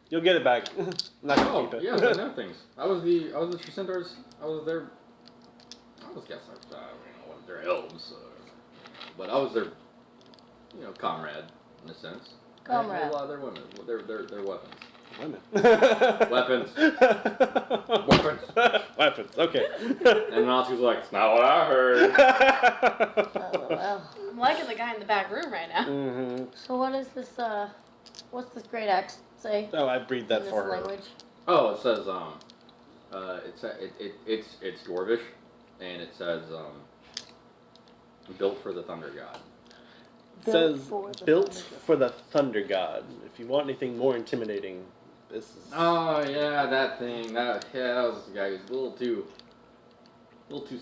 you'll get it back. I'm not gonna Oh, keep it. yes, I know things. I was the Tracentars. I was their. I was guessing they're elves, but I was their, comrade in a sense. I had Comrade. a lot of their women, their weapons. Women. Weapons. Weapons. Weapons. Okay. And Natsu's like, it's not what I heard. Oh, well. I'm liking the guy in the back room right now. Mm-hmm. So what is this, what's this great axe say Oh, I breed in that this for her. language? Oh, it says it's dwarvish, and it says built for the thunder god. It says for the built thunder for the thunder god. If you want anything more intimidating, this is. Oh yeah, that thing. That was the guy who's a little too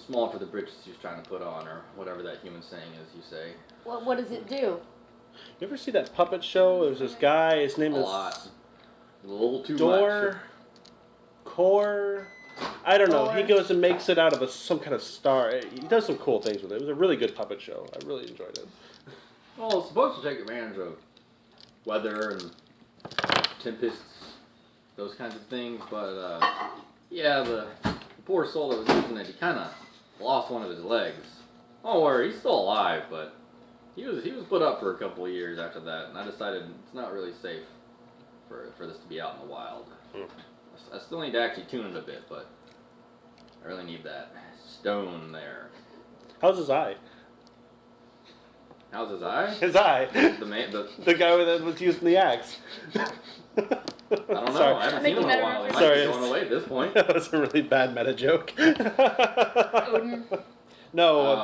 small for the britches he was trying to put on, or whatever that human saying is. You say What does it do? You ever see that puppet show? There's this guy. His name a is lot, a little too Dor. much. Core. I don't know. He Dor. goes and makes it out of some kind of star. He does some cool things with it. It was a really good puppet show. I really enjoyed it. Well, it's supposed to take advantage of weather and tempests, those kinds of things, but yeah, the poor soul that was using it, he kind of lost one of his legs. Don't worry, he's still alive, but he was put up for a couple of years after that, and I decided it's not really safe for this to be out in the wild. I still need to actually tune it a bit, but I really need that stone there. How's his eye? How's his eye? His eye. The guy that was using the axe. I don't know. Sorry. I haven't Make seen him in you a better while. He might Sorry. be going away at this point. That was a really bad meta joke. Odin. No, Or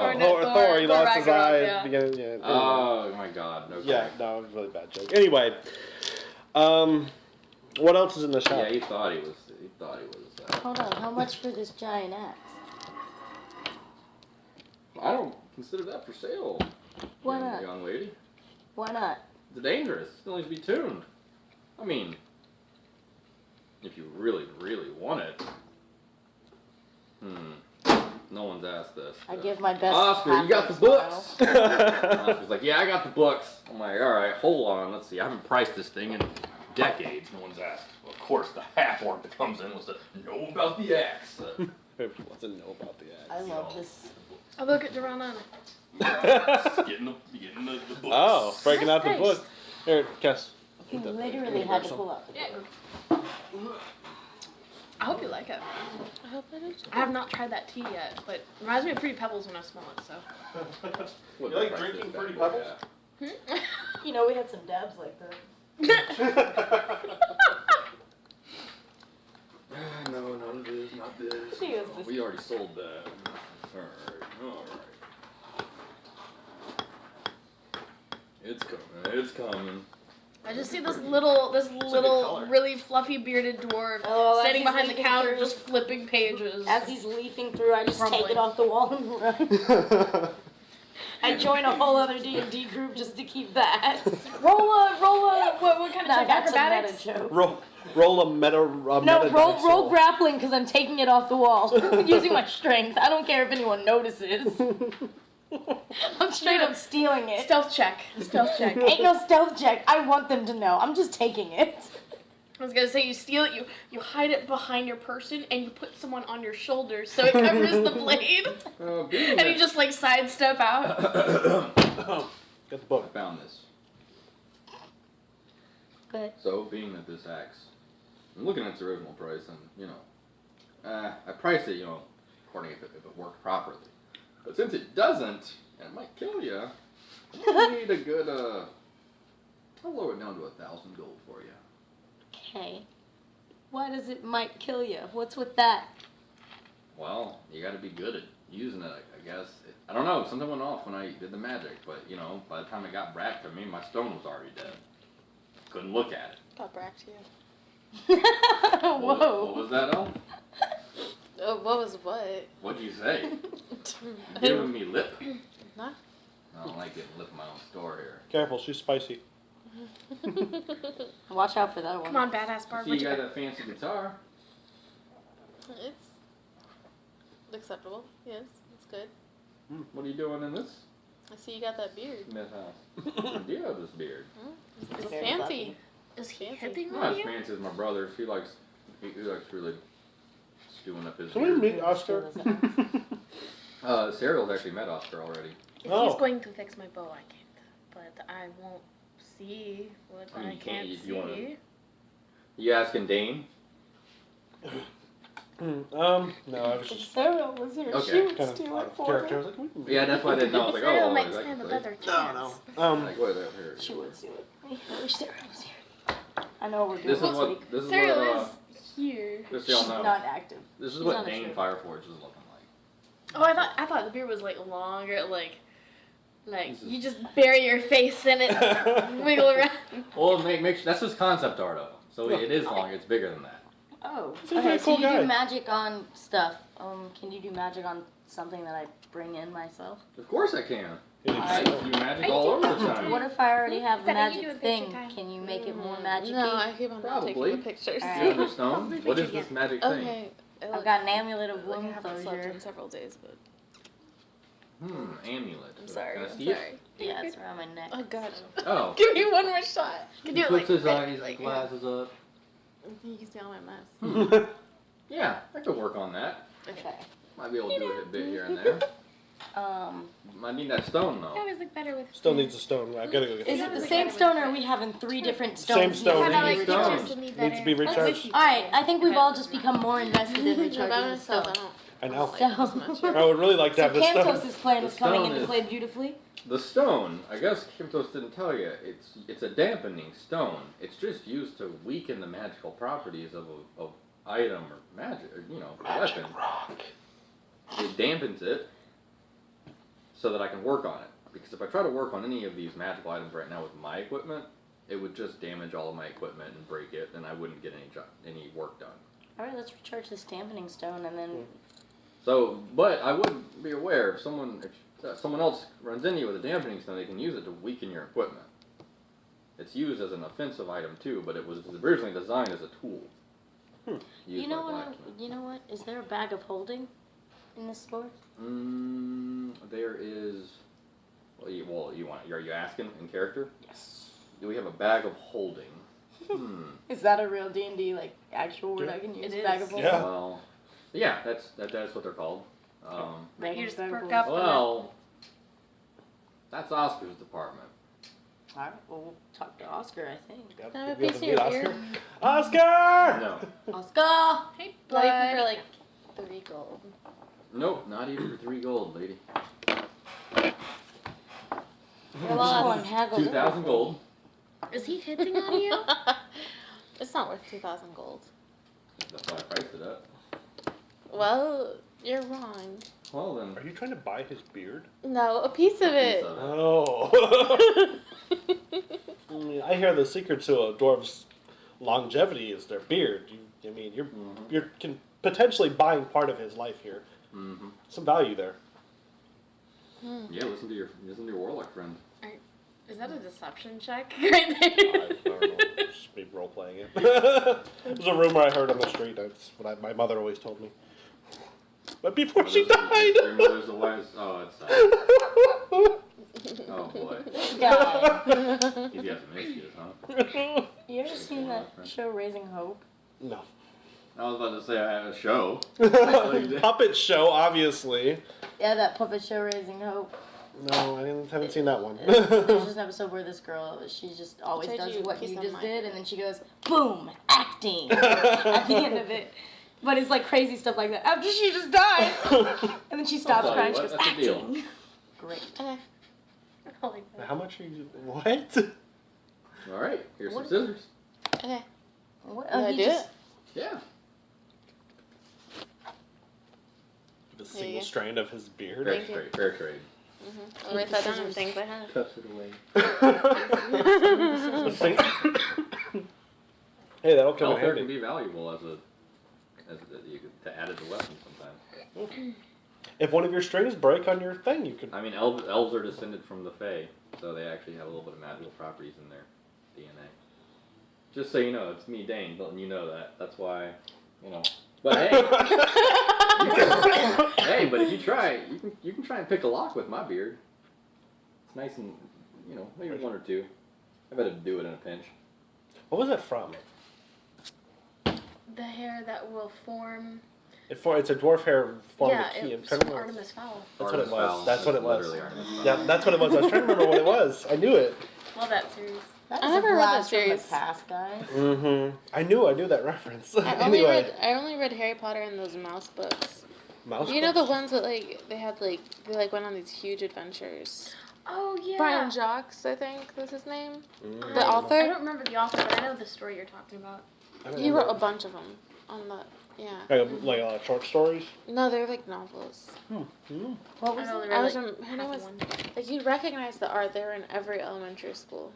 Thor. He Thor lost his eye Ragnarok, at the beginning. Yeah. Oh my god. Okay. Yeah, no, it was a really bad joke. Anyway, what else is in the shop? Yeah, he thought he was. Hold on, how much for this giant axe? I don't consider that for sale. Why not? young lady? Why not? It's dangerous. It still needs to be tuned. I mean, if you really, really want it. No one's asked this. I give my best. Oscar, you got the half-inch books? smile. Oscar's like, yeah, I got the books. I'm like, all right, hold on. Let's see. I haven't priced this thing in decades. No one's asked. Well, of course, the half-orc that comes in wants to know about the axe. Everyone wants to know about the I axe. love this. I look at Durana. getting the books. Oh, breaking out the Nice. book. Here, Cass. You literally had to pull out the Yeah. book. I hope you like it. I hope I do. I have not tried that tea yet, but it reminds me of Fruity Pebbles when I smell it, so. What You like price drinking is that? Fruity Pebbles? Yeah. You know, we had some dabs like that. No, not this, not this. She is No, this- we already sold that. Alright. It's coming. I just see this little, color. really fluffy bearded dwarf Oh, as standing he's behind the leafing counter, through. just flipping pages. As he's leafing through, I just take Crumbling. it off the wall and run. I join a whole other D&D group just to keep that. roll a, what kind of Nah, check? that's a Acrobatics? meta joke. roll a meta. No, meta roll dice roll grappling because I'm taking it off the wall using my strength. I don't care if anyone notices. I'm straight up stealing it. Stealth check. Stealth check. Ain't no stealth check. I want them to know. I'm just taking it. I was gonna say you steal it, you hide it behind your person, and you put someone on your shoulder so it covers the blade, Being and you just like sidestep out. Got the I book. found this. Good. So, being that this axe, I'm looking at its original price, and I priced it, according if it worked properly. But since it doesn't, and it might kill you, I need a good I'll lower it down to 1,000 gold for you. Okay. Why does it might kill you? What's with that? Well, you got to be good at using it, I guess. I don't know. Something went off when I did the magic, but by the time it got back to me, my stone was already dead. Couldn't look at it. Got back to you. Whoa. What was that, El? What was what? What'd you say? Giving me lip? Nah. I don't like getting lip in my own store here. Careful, she's spicy. Watch out for that one. Come on, badass Barb. See, you got that fancy guitar. It's acceptable. Yes, it's good. What are you doing in this I see you got that beard. myth house? You have this beard. It's very fancy. Is he Fancy. hitting Not on as you? fancy as my brother's. He likes really stewing up his Can we beard. meet Oscar? Cyril's actually met Oscar already. If Oh. he's going to fix my bow, I can't. But I won't see what I mean, I you can't- can't you see. wanna- You asking Dane? No, I was just Sarah was here. Okay. She would kind of steal out it of for character. I me. was like, we can meet. Yeah, that's why I didn't know. I was like, Sarah oh, might is that stand a right? better No, chance. no. Like, what is that here? She would steal it for me. I wish Sarah was here. I know what we're doing This is next what week. this is Sarah what is here. just so y'all She's know. not active. This is she's what on a Dane trip. Fireforge is looking like. Oh, I thought the beard was like longer, like This is- you just bury your face in it, wiggle around. Well, make that's his concept art of him. So it is long. It's bigger than that. Oh, He's a okay. very So cool you guy. do magic on stuff. Can you do magic on something that I bring in myself? Of course I can. I Alright. do magic all over the time. What if I already have the Is that how you magic do it thing? picture time? Can you make it more magic-y? No, I keep on not Probably. taking the pictures. Alright. You have the stone? Probably What is picture this magic thing? Okay. I've got an amulet of Like, I womb haven't slept closure. in several days, but Amulet. I'm sorry. Can I I'm see it? sorry. Yeah, it's around my neck. Oh god. Oh. Give me one more shot. You can He do it puts like his eyes like, and glasses up. You can see all my mess. Yeah, I could work on that. Okay. Might be able to do a bit here and there. I need that stone I though. always look better with. Still needs a stone. I gotta go get Is it. it the same stone, or are we having 3 different stones? Same stone. How about like Same pictures stone. of me Needs better? to be recharged. Alright, I think we've all just become more invested in No, by recharging the myself, stone. I I know. don't like it as much. So, I would really like to so have this stone. Cantos' plan is The coming stone into is- play beautifully. The stone, I guess Kimtos didn't tell you, it's a dampening stone. It's just used to weaken the magical properties of a item or magic, or, weapon. rock. It dampens it so that I can work on it. Because if I try to work on any of these magical items right now with my equipment, it would just damage all of my equipment and break it, and I wouldn't get any work done. Alright, let's recharge this dampening stone and then. So, but I would be aware if someone else runs into you with a dampening stone, they can use it to weaken your equipment. It's used as an offensive item too, but it was originally designed as a tool. Used You know by what? blacksmiths. You know what? Is there a bag of holding in this store? There is. Are you asking in character? Yes. Do we have a bag of holding? Is that a real D&D like actual word Yeah. I can use? It Bag is. of holding. Yeah. Well, yeah, that's what they're called. Like you just Bag of perk holding. up. Well, that's Oscar's department. Alright, well, we'll talk to Oscar, I think. Yep, Have a you'll be able piece to of meet your Oscar. Oscar! No, Oscar! Hey, Not even for bud. like 3 gold. nope, not even for 3 gold, lady. You're lost. 2,000 gold. Is he hitting on you? It's not worth 2,000 gold. That's why I priced it up. Well, you're wrong. Well then. Are you trying to buy his beard? No, a piece of it. Oh. I hear the secret to a dwarf's longevity is their beard. You're can potentially buying part of his life here. Mm-hmm. Some value there. Yeah, listen to your warlock friend. Is that a deception check right there? I don't know. Just be role playing it. It was a rumor I heard on the street. That's what my mother always told me. But before she died. Your mother's the wise. Oh, it's sad. Oh boy. This guy. He's got some issues, huh? You ever seen that show Raising Hope? No. I was about to say I have a show. Puppet show, obviously. Yeah, that puppet show Raising Hope. No, I haven't seen that one. There's just an episode where this girl, she just always Trade does you what peace you of just mind. did, and then she goes, boom, acting, at the end of it. But it's like crazy stuff like that. After she just died. And then she stops tell crying, you she goes, what, that's a deal. acting. Great. Okay. I like that. How much are you? What? All right, here's some What? scissors. Okay. What? Did I he do just- it? Yeah. The you single go. strand of his beard. Fair Thank you. trade. Fair trade. I'll write that down in things I have. Tucks it away. The sing- Hey, that'll come in Elf hair can handy. be valuable to add as a weapon sometimes. If one of your strings break on your thing, you could. I mean, elves are descended from the Fae, so they actually have a little bit of magical properties in there. DNA. Just so you know, it's me, Dane, letting you know that. That's why, you know. But hey, hey, but if you try, you can try and pick a lock with my beard. It's nice and, you know, maybe one or two. I better do it in a pinch. What was that from? The hair that will form. It's a dwarf hair formed Yeah, a key. I'm it's trying to remember. Artemis Fowl. That's what it Artemis was. Fowl. That's what it was. Literally Artemis Fowl. Yeah, that's what it was. I was trying to remember what it was. I knew it. Love that series. That I was a never read that blast from the series. past, guys. Mm-hmm. I knew that reference. I only Anyway, read Harry Potter and those mouse books. mouse. You know the books? ones that they went on these huge adventures. Oh yeah. Brian Jacques, I think was his name. Mm. The I author. don't remember the author, but I know the story you're talking about. I don't He wrote a remember. bunch of them on the. Yeah. Like a lot of short stories. No, they're like novels. Mm. What I was only it? read, I was like, her name half was one. like you'd recognize the art. They were in every elementary school.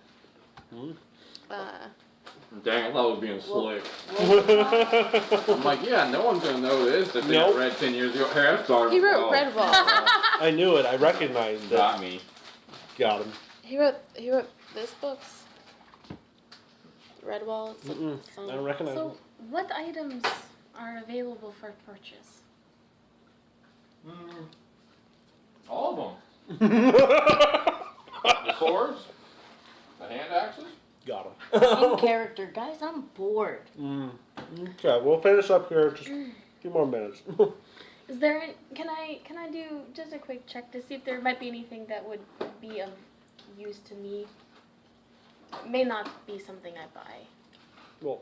Mm. Dang, I thought I was being slick. What was it? I'm like, yeah, no one's gonna know this if they Nope. read 10 years ago. Hey, I'm sorry. He wrote Oh, Redwall. I knew it. I recognized it. Got me. Got him. He wrote this books. Redwall. It's like Mm-mm. some- I don't recognize So, what items are available for purchase? All of them. him. The swords, the hand axes. Got In him. character, guys, I'm bored. Okay, we'll finish up here. Just a few more minutes. Is there? Can I do just a quick check to see if there might be anything that would be of use to me? May not be something I buy. Well,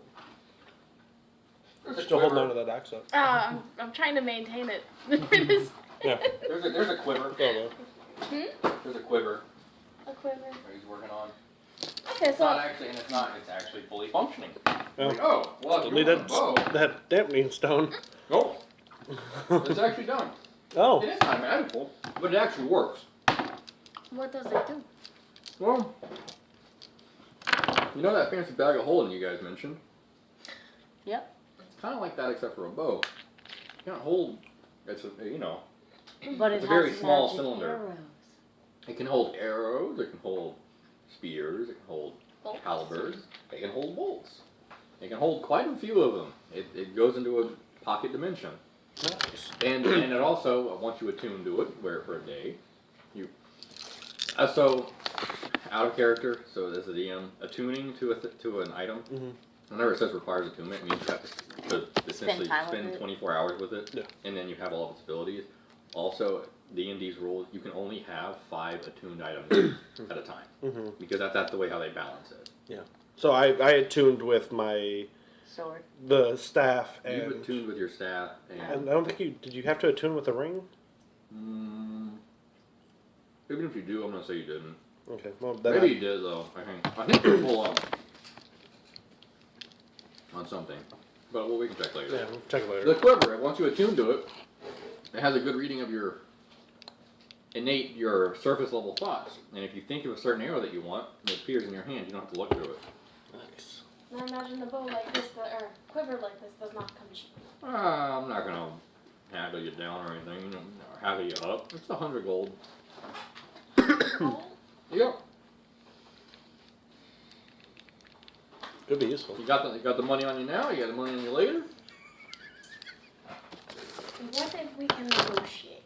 There's a still holding quiver. on to that accent. I'm trying to maintain it for this. Yeah. There's a quiver. Oh, There's a quiver A quiver. that he's working on. Okay, It's so not actually, and it's actually fully functioning. Oh. Like, oh, well, if Still you need want a bow. that dampening stone. Oh, it's actually done. It Oh. is not magical, but it actually works. what does it do? Well, you know that fancy bag of holding you guys mentioned? Yep. It's kind of like that except for a bow. You can't hold, it's a, you know, But It's it a very has small magic cylinder. arrows. it can hold arrows, it can hold spears, it can hold Bolts. halberds, it can hold bolts. It can hold quite a few of them. It goes into a pocket dimension. Nice. And it also, once you attune to it, wear it for a day, you, so, out of character, so as a DM, attuning to an item, Mhm. whenever it says requires attunement, it means you have to essentially time with spend it. 24 hours with it, Yeah. and then you have all of its abilities. Also, D&D's rules, you can only have 5 attuned items at a time, Mm-hmm. because that's the way how they balance it. So I attuned with Sword. the staff You've and attuned with your staff, and I don't think did you have to attune with the ring? Even if you do, I'm gonna say you didn't. Okay, well then Maybe you did though. I think you're full up on something, but we can check later. yeah, we'll check it The later. quiver, once you attune to it, it has a good reading of your surface level thoughts. And if you think of a certain arrow that you want, it appears in your hand. You don't have to look through it. Nice. Now imagine a bow like this, or quiver like this, does not come cheap. I'm not gonna haggle you down or anything, or haggle you up. It's 100 gold. Yep. Could be useful. You got the money on you now. You got the money on you later. What if we can negotiate?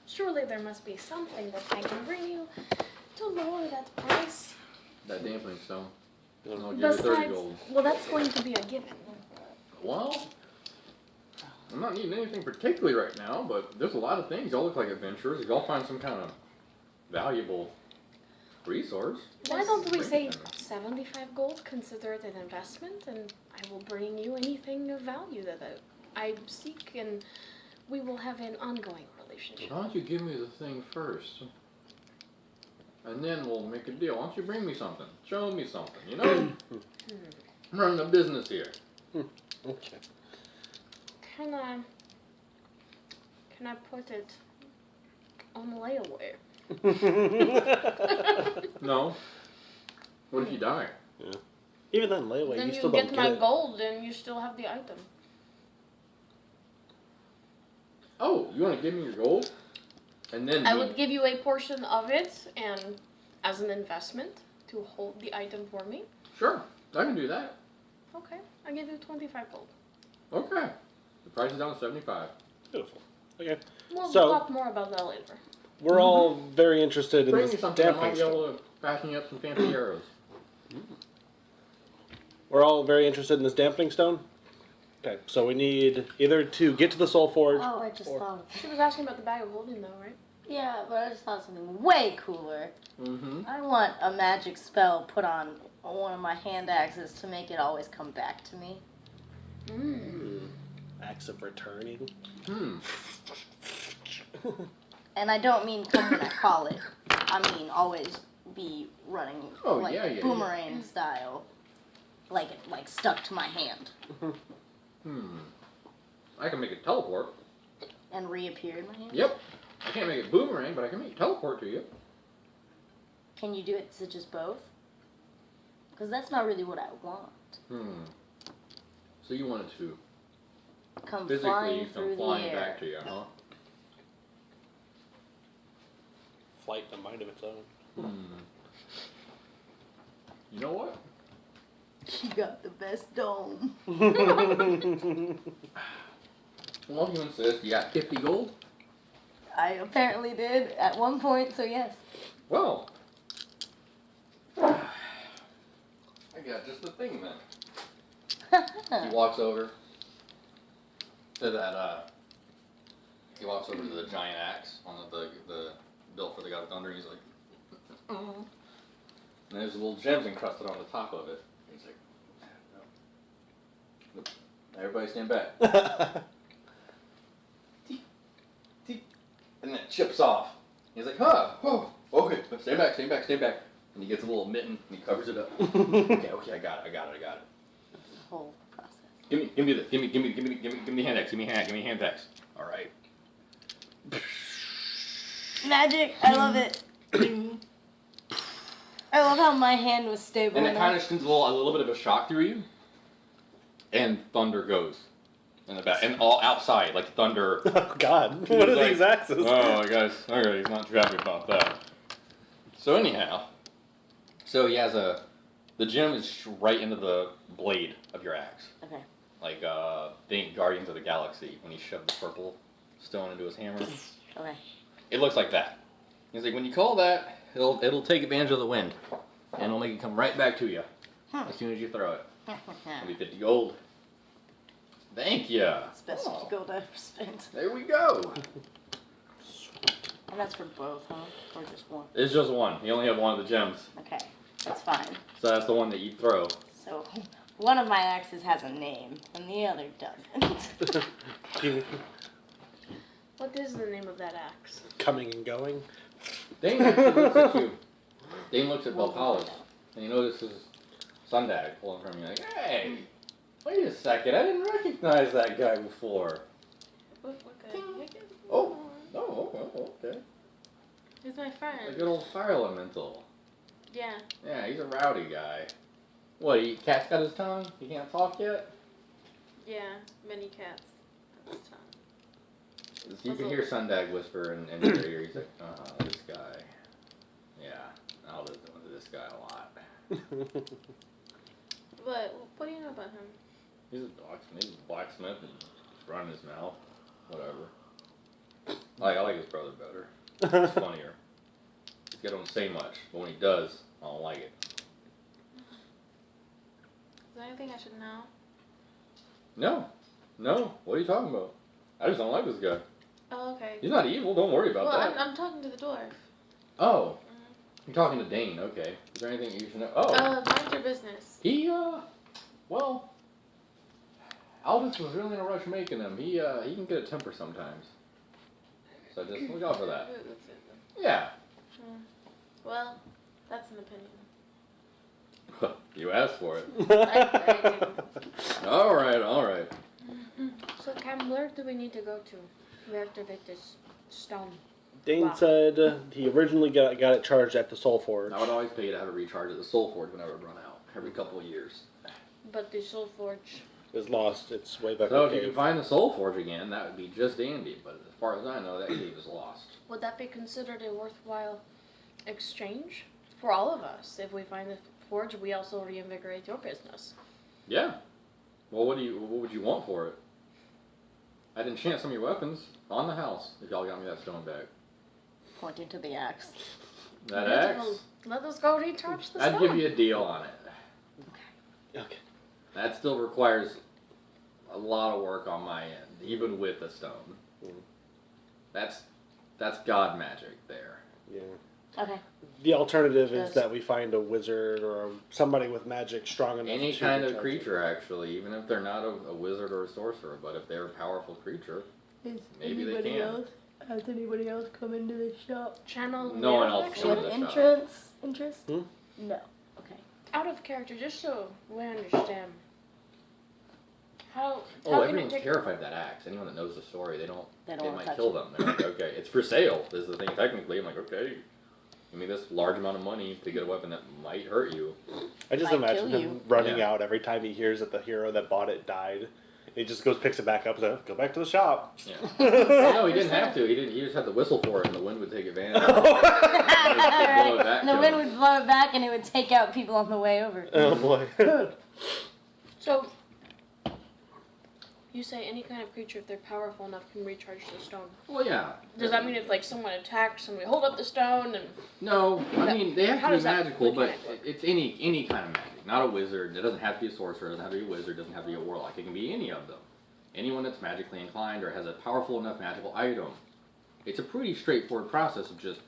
Surely there must be something that I can bring you to lower that price. That dampening stone. I'll give you 30 Besides, gold. well, that's going to be a given. Well, I'm not needing anything particularly right now, but there's a lot of things. Y'all look like adventurers. If y'all find some kind of valuable resource, Why don't we bring say it. 75 gold, consider it an investment, and I will bring you anything of value that I seek, and we will have an ongoing relationship. Why don't you give me the thing first? And then we'll make a deal. Why don't you bring me something? Show me something, you know? I'm running a business here. Okay. Can I put it on layaway? No. What if you die? Even then, layaway, Then you you still get don't my get it. gold, and you still have the item. Oh, you want to give me your gold? And then I we- would give you a portion of it, and as an investment to hold the item for me. Sure, I can do that. Okay, I'll give you 25 gold. Okay. The price is down to 75. Beautiful. Okay. We'll So- talk more about that later. We're all very interested in Bring me this something I damping might be stone. able to fashion up some fancy arrows. We're all very interested in this dampening stone. Okay, so we need either to get to the Soul Forge. Oh, I just Or- thought of She was asking about the bag of holding, though, right? Yeah, but I just thought of something way cooler. Mm-hmm. I want a magic spell put on one of my hand axes to make it always come back to me. Acts of returning. Hmm. And I don't mean come when I call it. I mean always be running Oh, like yeah, yeah, boomerang style. Like stuck to my hand Hmm. I can make it teleport. and reappear in my hand. Yep. I can't make it boomerang, but I can make it teleport to you. Can you do it to just both? Because that's not really what I want. Hmm. So you want it to Come physically flying through come the flying air. back to you, huh? Flight, a mind of its own. Hmm. You know what? She got the best dome. Well, you insist. You got 50 gold? I apparently did at one point, so yes. Well, I got just the thing then. He walks over to that, he walks over to the giant axe on the built for the God of Thunder, and he's like, and there's little gems encrusted on the top of it. He's like, no. Everybody stand back. And then it chips off. He's like, huh, oh, okay, stand back. And he gets a little mitten and he covers it up. Okay, I got it. Whole process. Give me this. Give me hand X. Give me hand X. All right. Magic! I love it. I love how my hand was stable And it enough. kind of sends a little bit of a shock through you. And thunder goes in the back, and all outside, like thunder. Oh God! He's What are like, these axes? Oh, guys, okay, he's not too happy about that. So anyhow, he has the gem is right into the blade of your axe. Okay. Like think Guardians of the Galaxy when he shoved the purple stone into his hammer. Okay. It looks like that. He's like, when you call that, it'll take advantage of the wind, and it'll make it come right back to you as soon as you throw it. It'll be 50 gold. Thank you. It's best if you go to spent. There we go. And that's for both, huh? Or just one? It's just one. You only have one of the gems, Okay. That's fine. so that's the one that you throw. So, one of my axes has a name, and the other doesn't. What is the name of that axe? Coming and going. Dane actually looks at you. Dane looks at We'll Belcalis, find out. and he notices Sundag pulling from you. Like, hey, wait a second, I didn't recognize that guy before. What guy? Oh, okay. He's my A friend. good old fire elemental. Yeah. Yeah, he's a rowdy guy. What, cat's got his tongue? He can't talk yet? Yeah. Many cats at this time. You can hear Sundag whisper in your ear. He's like, this guy. Yeah, I'll listen to this guy a lot. What do you know about him? He's a blacksmith and running his mouth. Whatever. I like his brother better. He's funnier. He don't say much, but when he does, I don't like it. Is there anything I should know? No. What are you talking about? I just don't like this guy. Oh, okay. He's not evil. Don't worry about Well, that. I'm talking to the dwarf. Oh, you're talking to Dane. Okay. Is there anything you should know? Oh, Mind your business. he well, Aldous was really in a rush making him. He can get a temper sometimes. So just look out for that. Yeah. Well, that's an opinion. You asked for it. I didn't. All right. So, Cam, where do we need to go to reactivate this stone? Dane Wow. said he originally got it charged at the Soul Forge. I would always pay to have it recharge at the Soul Forge whenever it run out, every couple of years. But the Soul Forge. It's lost. It's way back So in if the you can cave. find the Soul Forge again, that would be just dandy. But as far as I know, that cave is lost. Would that be considered a worthwhile exchange for all of us if we find Forge, we also reinvigorate your business. Yeah. Well, what would you want for it? I'd enchant some of your weapons on the house if y'all got me that stone back. Pointing to the axe. That axe? Let us go recharge the I'd stone. give you a deal on it. Okay. That still requires a lot of work on my end, even with the stone. Mm. That's god magic there. Yeah. Okay. The alternative is Yes. that we find a wizard or somebody with magic strong enough. Any to kind of recharge it. creature, actually, even if they're not a wizard or a sorcerer, but if they're a powerful creature, maybe they can. Has anybody else come into the shop? Channel No one mirror else action? will. With the shop. interest? Hmm? No. Okay. Out of character, just so we understand. How Oh, can everyone's it take terrified of that axe. Anyone that knows the story, They don't it wanna might touch kill it. them. They're like, okay, it's for sale. This is the thing. Technically, I'm like, okay, give me this large amount of money to get a weapon that might hurt you. I just Might imagine kill him you. running Yeah. out every time he hears that the hero that bought it died. He just goes, picks it back up, and says, "Go back to the shop." Yeah. No, he didn't have to. He didn't. He just had to whistle for it, and the wind would take advantage. Blow it back And the to wind him. would blow it back and it would take out people on the way over. Oh boy. So, you say any kind of creature, if they're powerful enough, can recharge the stone. Well, yeah. Does that mean if like someone attacks and we hold up the stone and No, I mean they How have to be does that magical, but mechanic work? it's any kind of magic. Not a wizard. It doesn't have to be a sorcerer. It doesn't have to be a wizard. It doesn't have to be a warlock. It can be any of them. Anyone that's magically inclined or has a powerful enough magical item. It's a pretty straightforward process of just.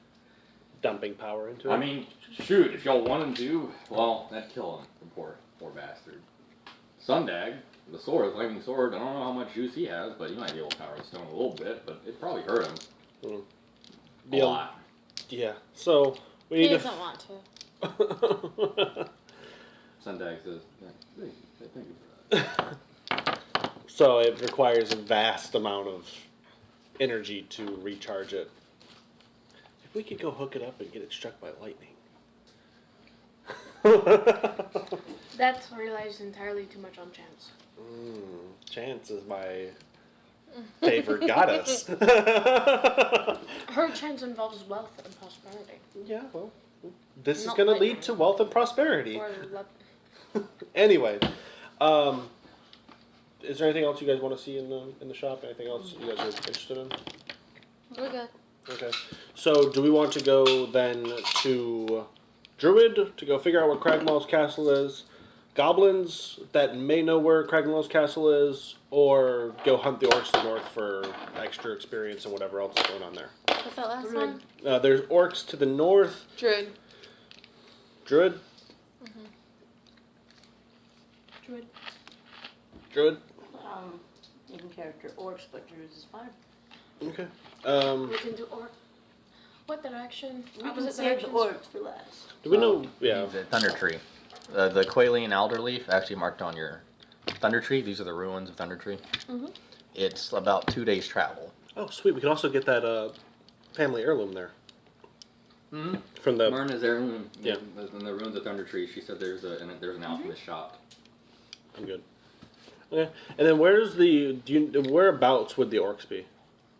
Dumping power into it. I mean, shoot, if y'all want him to, well, that'd kill him, the poor bastard. Sundag, the sword, the flaming sword, I don't know how much juice he has, but he might be able to power the stone a little bit, but it'd probably hurt him. Be A a- lot. Yeah. So we He need doesn't want to. Sundag says, yeah, thank you for that. So it requires a vast amount of energy to recharge it. If we could go hook it up and get it struck by lightning. that relies entirely too much on chance. Chance is my favorite goddess. Her chance involves wealth and prosperity. Yeah, well, this is Not going to lightning. lead to wealth and prosperity. Or Anyway, is there anything else you guys want to see in the shop? Anything else you guys are interested in? We're good. Okay. So, do we want to go then to Druid to go figure out what Cragmaul's castle is? Goblins that may know where Cragmaul's castle is, or go hunt the orcs to the north for extra experience and whatever else is going on there? What's that last one? There's orcs to the north. Druid. Druid? Druid. Druid? In character orcs, but druids is fine. Okay. We can do orc. What direction? We can Opposite save the directions? orcs for last. Do we know? Yeah. The Thunder Tree. The Quailian Alder Leaf actually marked on your Thunder Tree. These are the ruins of Thunder Tree. Mhm. It's about 2 days travel. Oh, sweet. We can also get that family heirloom there. Mm-hmm. From the. Myrna's heirloom. Yeah. In the ruins of Thunder Tree, she said there's an alchemist shop. I'm good. Okay. And then where's the. Whereabouts would the orcs be?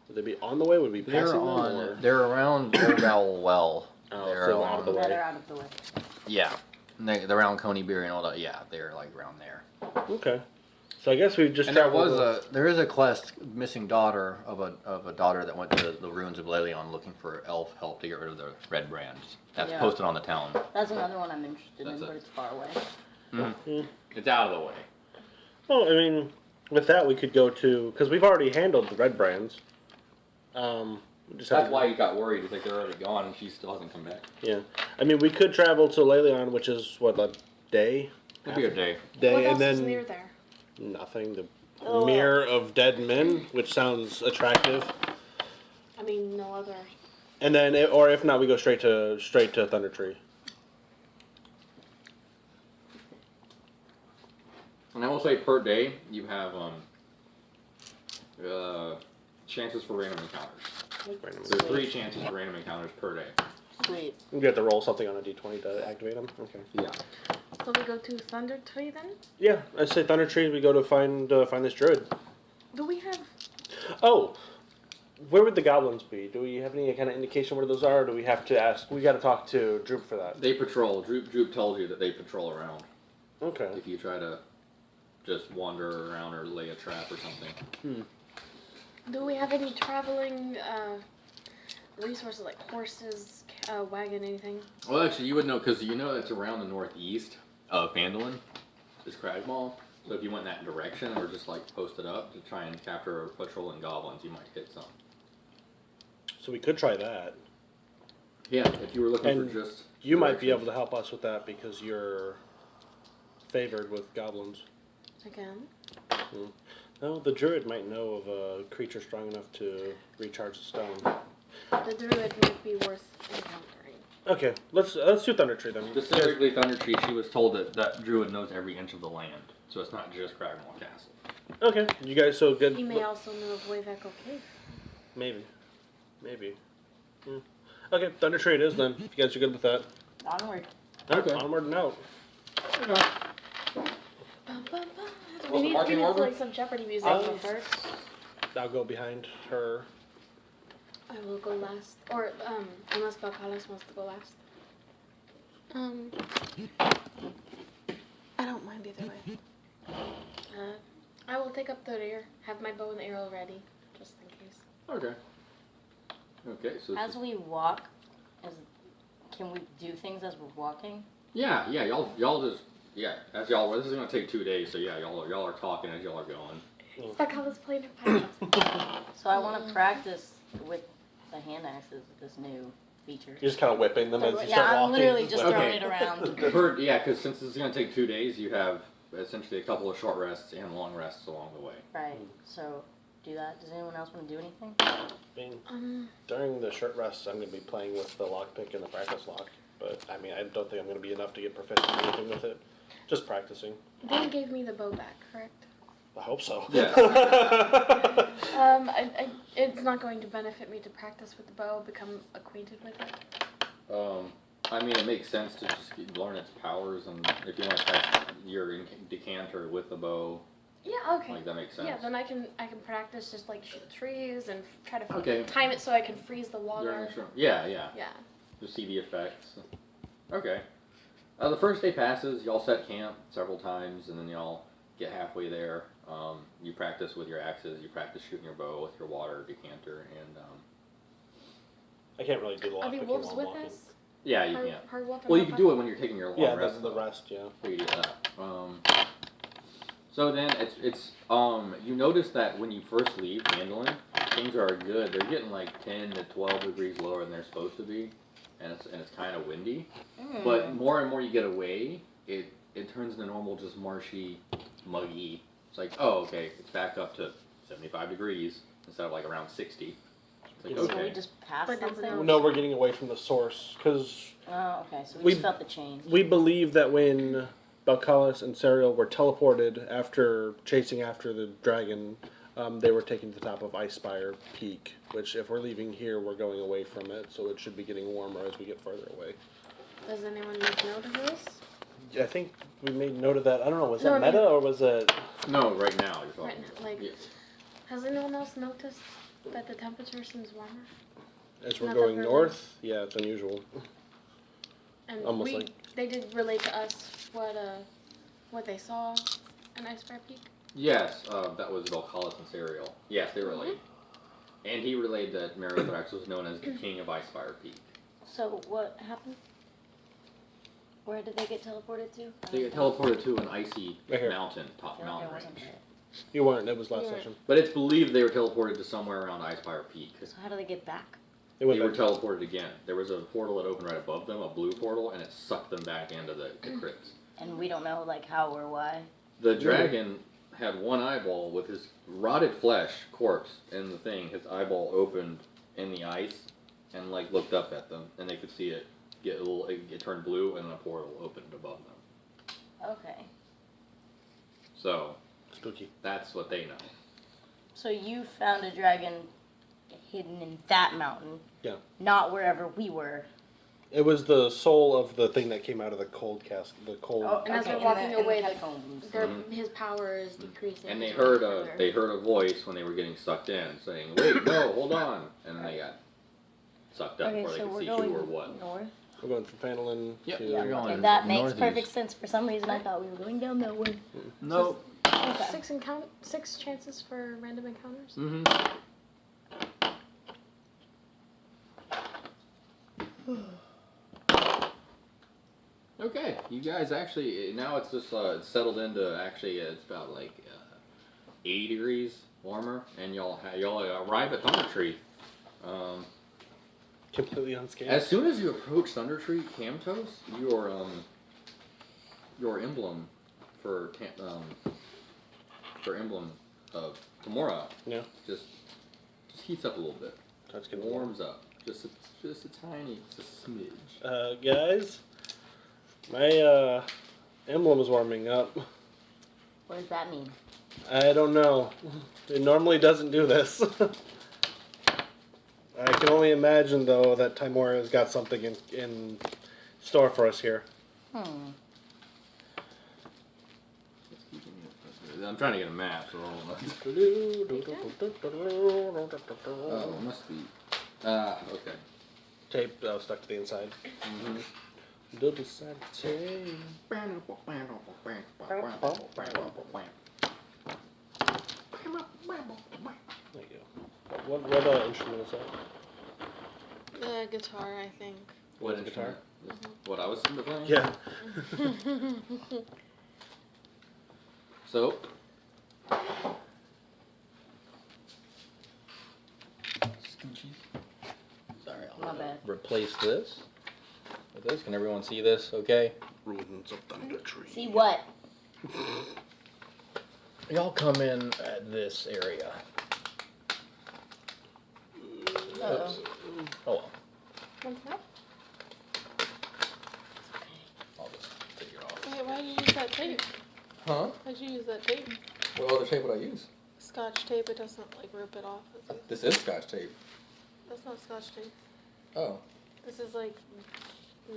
Would they be on the way? Would we be passing them? Or? They're around Orbal Well. Oh, They're so out of the way. That are out of the way. Yeah. They're around Coneybury and all that. Yeah, they're like around there. Okay. So I guess we just And there traveled. there is a quest missing daughter of a daughter that went to the ruins of Lelion looking for elf help to get rid of the red brands. That's Yeah. posted on the town. That's another one I'm interested That's in, it. but it's far away. It's out of the way. Well, I mean, with that we could go to because we've already handled the red brands. We just have That's to- why he got worried. He's like, they're already gone, and she still hasn't come back. Yeah. I mean, we could travel to Lelion, which is what, a day? It'd be a day. Day, What else and then is near there? nothing. The Oh, Mirror of Dead Men, which sounds attractive. I mean, no other. And then, or if not, we go straight to Thunder Tree. And I will say, per day, you have chances for random encounters. There's 3 chances for random encounters per day. Sweet. We have to roll something on a d20 to activate them. Okay. Yeah. So we go to Thunder Tree then? Yeah, I say Thunder Tree. We go to find this druid. Do we have? Oh, Where would the goblins be? Do we have any kind of indication where those are? Or do we have to ask? We got to talk to Droop for that. They patrol. Droop tells you that they patrol around. Okay. If you try to just wander around or lay a trap or something. Do we have any traveling resources like horses, wagon, anything? Well, actually, you would know because you know that's around the northeast of Phandalin is Cragmaw. So if you went that direction or just like posted up to try and capture patrolling goblins, you might hit some. So we could try that. Yeah, if you were looking And for just. You might be able directions. to help us with that because you're favored with goblins. Again? No, the druid might know of a creature strong enough to recharge the stone. The druid might be worth encountering. Okay, let's do Thunder Tree then. Specifically, Thunder Tree, she was told that Druid knows every inch of the land. So it's not just Cragmaw Castle. Okay, you guys so good. He may also know of Wave Echo Cave. Maybe. Okay, Thunder Tree it is then. If you guys are good with that. Onward. Okay. Onward and out. Bum, bum, bum. the marching we need order? like some Jeopardy music. I'll go first. I'll go behind her. I will go last. Or, unless Balkalis wants to go last. I don't mind either way. I will take up the rear. Have my bow and arrow ready, just in case. Okay. Okay, so. As we walk, can we do things as we're walking? Yeah, y'all just. Yeah, as y'all. This is gonna take 2 days, so yeah, y'all are talking as y'all are going. Balkalis playing her podcast. So I want to practice with the hand axes with this new feature. You're just kind of whipping them as you Yeah, start I'm walking. literally just Okay. throwing it around. Yeah, because since this is gonna take 2 days, you have essentially a couple of short rests and long rests along the way. Right. So do that. Does anyone else want to do anything? I mean, during the short rests, I'm going to be playing with the lockpick and the practice lock. But, I mean, I don't think I'm going to be enough to get proficient in anything with it. Just practicing. They gave me the bow back, correct? I hope so. Yeah. It's not going to benefit me to practice with the bow, become acquainted with it. I mean, it makes sense to just learn its powers, and if you want to test your decanter with the bow, Yeah, okay. like that makes sense. Yeah, then I can practice just like shoot trees and try to Okay. time it so I can freeze the water. During the short- Yeah. Yeah. To see the effects. Okay. The first day passes. Y'all set camp several times, and then y'all get halfway there. You practice with your axes. You practice shooting your bow with your water decanter, and I can't really do the Are the lockpicking wolves while with walking. us? yeah, you Her, can. her wolf and Well, you her can do it puppy? when you're taking your long Yeah, rest. that's the though. rest, yeah. So you do that. So then it's you notice that when you first leave Mandolin, things are good. They're getting like 10 to 12 degrees lower than they're supposed to be, and it's kind of windy. But more and more you get away, it turns into normal, just marshy, muggy. It's like, oh, okay, it's back up to 75 degrees instead of like around 60. It's like, So we okay. just passed But that's something? No, we're getting away from the source. Because Oh, okay. So we We- just felt the change. we believe that when Balkalis and Serial were teleported after chasing after the dragon, they were taken to the top of Icespire Peak, which if we're leaving here, we're going away from it, so it should be getting warmer as we get farther away. Does anyone make note of this? I think we made note of that. I don't know, was No, that I mean- meta or was it... No, right now you're talking. Right now, like, Yes. has anyone else noticed that the temperature seems warmer? As we're Not going that early. north? Yeah, it's unusual. And Almost like- they did relate to us what they saw in Icebreaker Peak. Yes, that was Volcalis and Serial. Yes, they relayed. And he relayed that Merothrax was known as the king of Icespire Peak. So what happened? Where did they get teleported to? They get teleported to an icy Right here. mountain, I top feel like I mountain wasn't range. there. You weren't, it was last You weren't. session. But it's believed they were teleported to somewhere around Icespire Peak. So how do they get back? It went They were back- teleported again. There was a portal that opened right above them, a blue portal, and it sucked them back into the crypts. And we don't know like how or why. The dragon had one eyeball with his rotted flesh corpse in the thing. His eyeball opened in the ice and like looked up at them, and they could see it get a little. It turned blue, and then a portal opened above them. Okay. So Spooky. that's what they know. So you found a dragon hidden in that mountain. Yeah. Not wherever we were. It was the soul of the thing that came out of the cold cask. The cold. Oh, And as okay, we're walking in the away, catacombs. his power is decreasing. And they as heard we're a further. they heard a voice when they were getting sucked in, saying, "Wait, no, hold on," and then they got sucked up Okay, before they so could we're see going who or what. north. We're going from Phandalin Yep. to. Yeah, Okay, going that makes northeast. perfect sense. For some reason, I thought we were going down that way. No. Okay. 6 chances for random encounters. Mm-hmm. Okay, you guys actually now it's just it's settled into actually it's about like 80 degrees warmer, and y'all arrive at Thunder Tree. Completely unscathed. As soon as you approach Thunder Tree, Camtos, your emblem for emblem of Tamora Yeah. just heats up a little bit, That's getting warm. warms up, just a tiny, just a smidge. Guys, my emblem is warming up. What does that mean? I don't know. It normally doesn't do this. I can only imagine, though, that Timora has got something in store for us here. Hmm. I'm trying to get a map, so oh, it must be. Okay. Tape stuck to the inside. Double side tape. There you go. What instrument is that? The guitar, I think. What The guitar? instrument? What I was playing? Yeah. So. Sorry, My I'll bad. replace this with this. Can everyone see this? Okay. Ruins of Thunder Tree. See what? Y'all come in at this area. Uh-oh. Oh well. One more? I'll just take it off. Wait, why did you use that tape? Huh? Why'd you use that tape? What other tape would I use? Scotch tape, it doesn't like rip it off. This is Scotch tape. That's not Scotch tape. Oh. This is like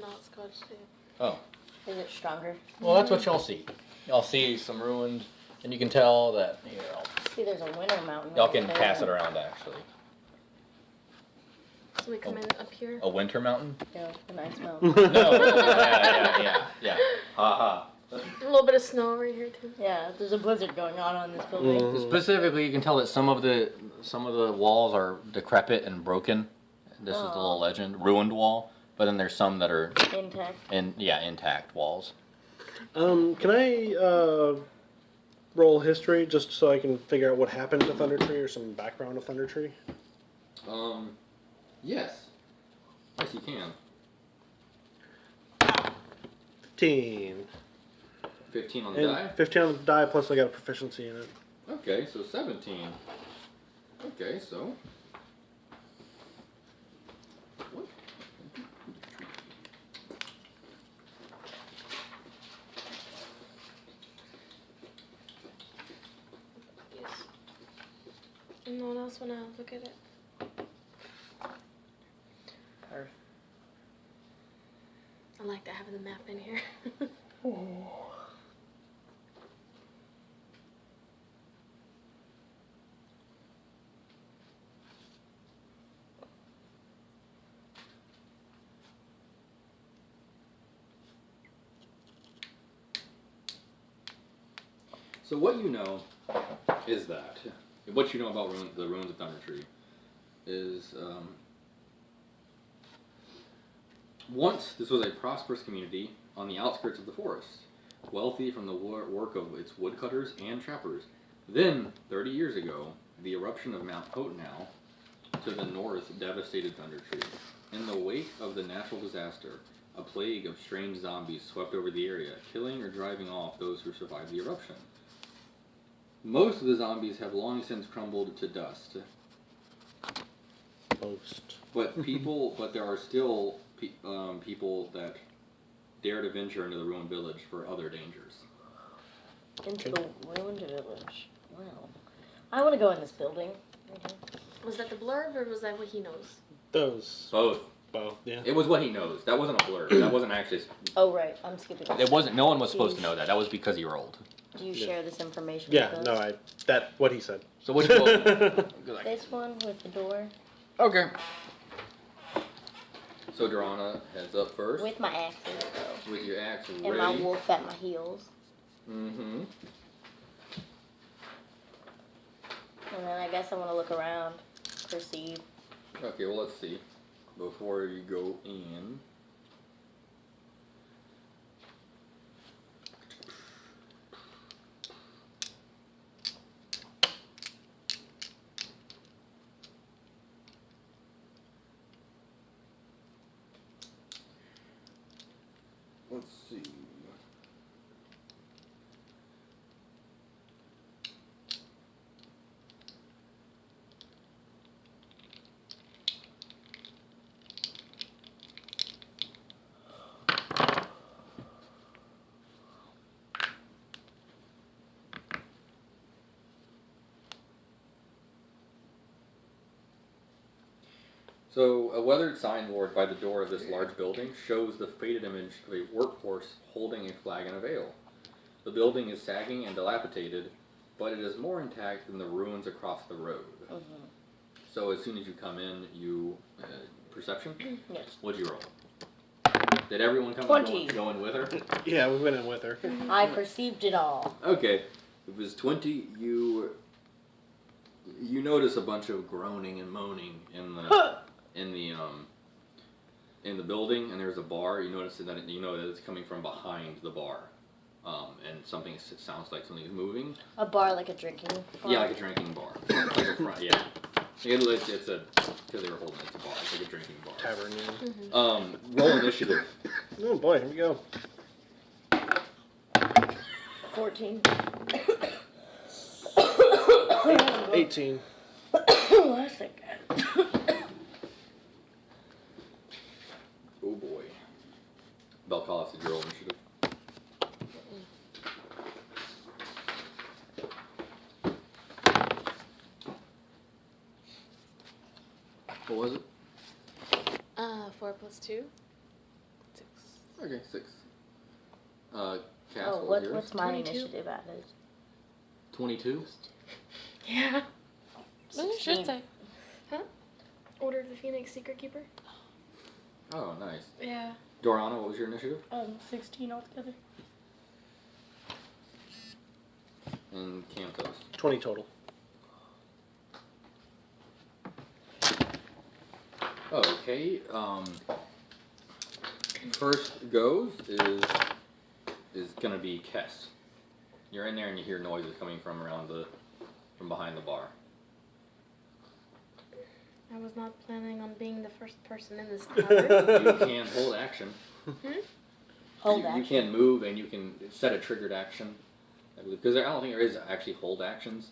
not Scotch tape. Oh. Is it stronger? Well, that's what y'all see. Y'all see some ruined, and you can tell that, you know, See, there's a winter mountain. y'all right can there. pass it around actually. So we come in up here. A winter mountain? Yeah, a nice mountain. No. Yeah. Ha A little bit of snow over here too. Yeah, there's a blizzard going on this building. ha. Specifically, you can tell that some of the walls are decrepit and broken. This is the little legend, ruined wall. But then there's some that are Intact. intact walls. Can I roll history just so I can figure out what happened to Thunder Tree or some background of Thunder Tree? Yes. Yes, you can. 15. 15 on the And die. 15 on the die, plus I got a proficiency in it. Okay, so 17. Okay, so. What? Yes. And no one else wanna look at it? Perfect. I like to have the map in here. So what you know is that what you know about the ruins of Thunder Tree is once this was a prosperous community on the outskirts of the forest, wealthy from the work of its woodcutters and trappers. Then, 30 years ago, the eruption of Mount Hotenau to the north devastated Thunder Tree. In the wake of the natural disaster, a plague of strange zombies swept over the area, killing or driving off those who survived the eruption. Most of the zombies have long since crumbled to dust, Most. but there are still people that dare to venture into the ruined village for other dangers. Into the ruined village. Wow. I want to go in this building. Was that the blurb or was that what he knows? Those. Both. Oh, yeah. It was what he knows. That wasn't a blur. That wasn't actually. Oh, right. I'm skipping. It wasn't. No one was supposed to know that. That was because you were old. Do you share this information Yeah, with us? no, that what he said. So what? You This one with the door. Okay. So Durana heads up first With my axes, though. with your axe ready. And my wolf at my heels. Mm-hmm. And then I guess I want to look around, perceive. Okay, well, let's see. Before you go in. Let's see. So, a weathered signboard by the door of this large building shows the faded image of a workhorse holding a flag and a veil. The building is sagging and dilapidated, but it is more intact than the ruins across the road. Mm-hmm. So, as soon as you come in, you. Perception? Yes. What'd you roll? Did everyone come 20. go in with her? Yeah, we went in with her. I perceived it all. Okay. It was 20. You notice a bunch of groaning and moaning in the building, and there's a bar. You notice that it's coming from behind the bar, and something sounds like something is moving. A bar like a drinking bar? Yeah, like a drinking bar. Like a front, yeah. It's a because they were holding it's a bar. It's like a drinking bar. Tavern, yeah. Roll initiative. Oh boy, here we go. 14. 18. That's like Oh boy. Belcalis, did you roll initiative? What was it? 4 plus 2. 6. Okay, 6. Cass, Oh, what was yours? what's my 22? initiative at? 22? Yeah. What does yours say? Order of the Phoenix Secret Keeper. Oh, nice. Yeah. Dorana, what was your initiative? 16 altogether. And Cantos. 20 total. Okay, first goes is gonna be Kess. You're in there and you hear noises coming from behind the bar. I was not planning on being the first person in this tower. You can hold action. Hold you action. can move and you can set a triggered action. I believe, because I don't think there is actually hold actions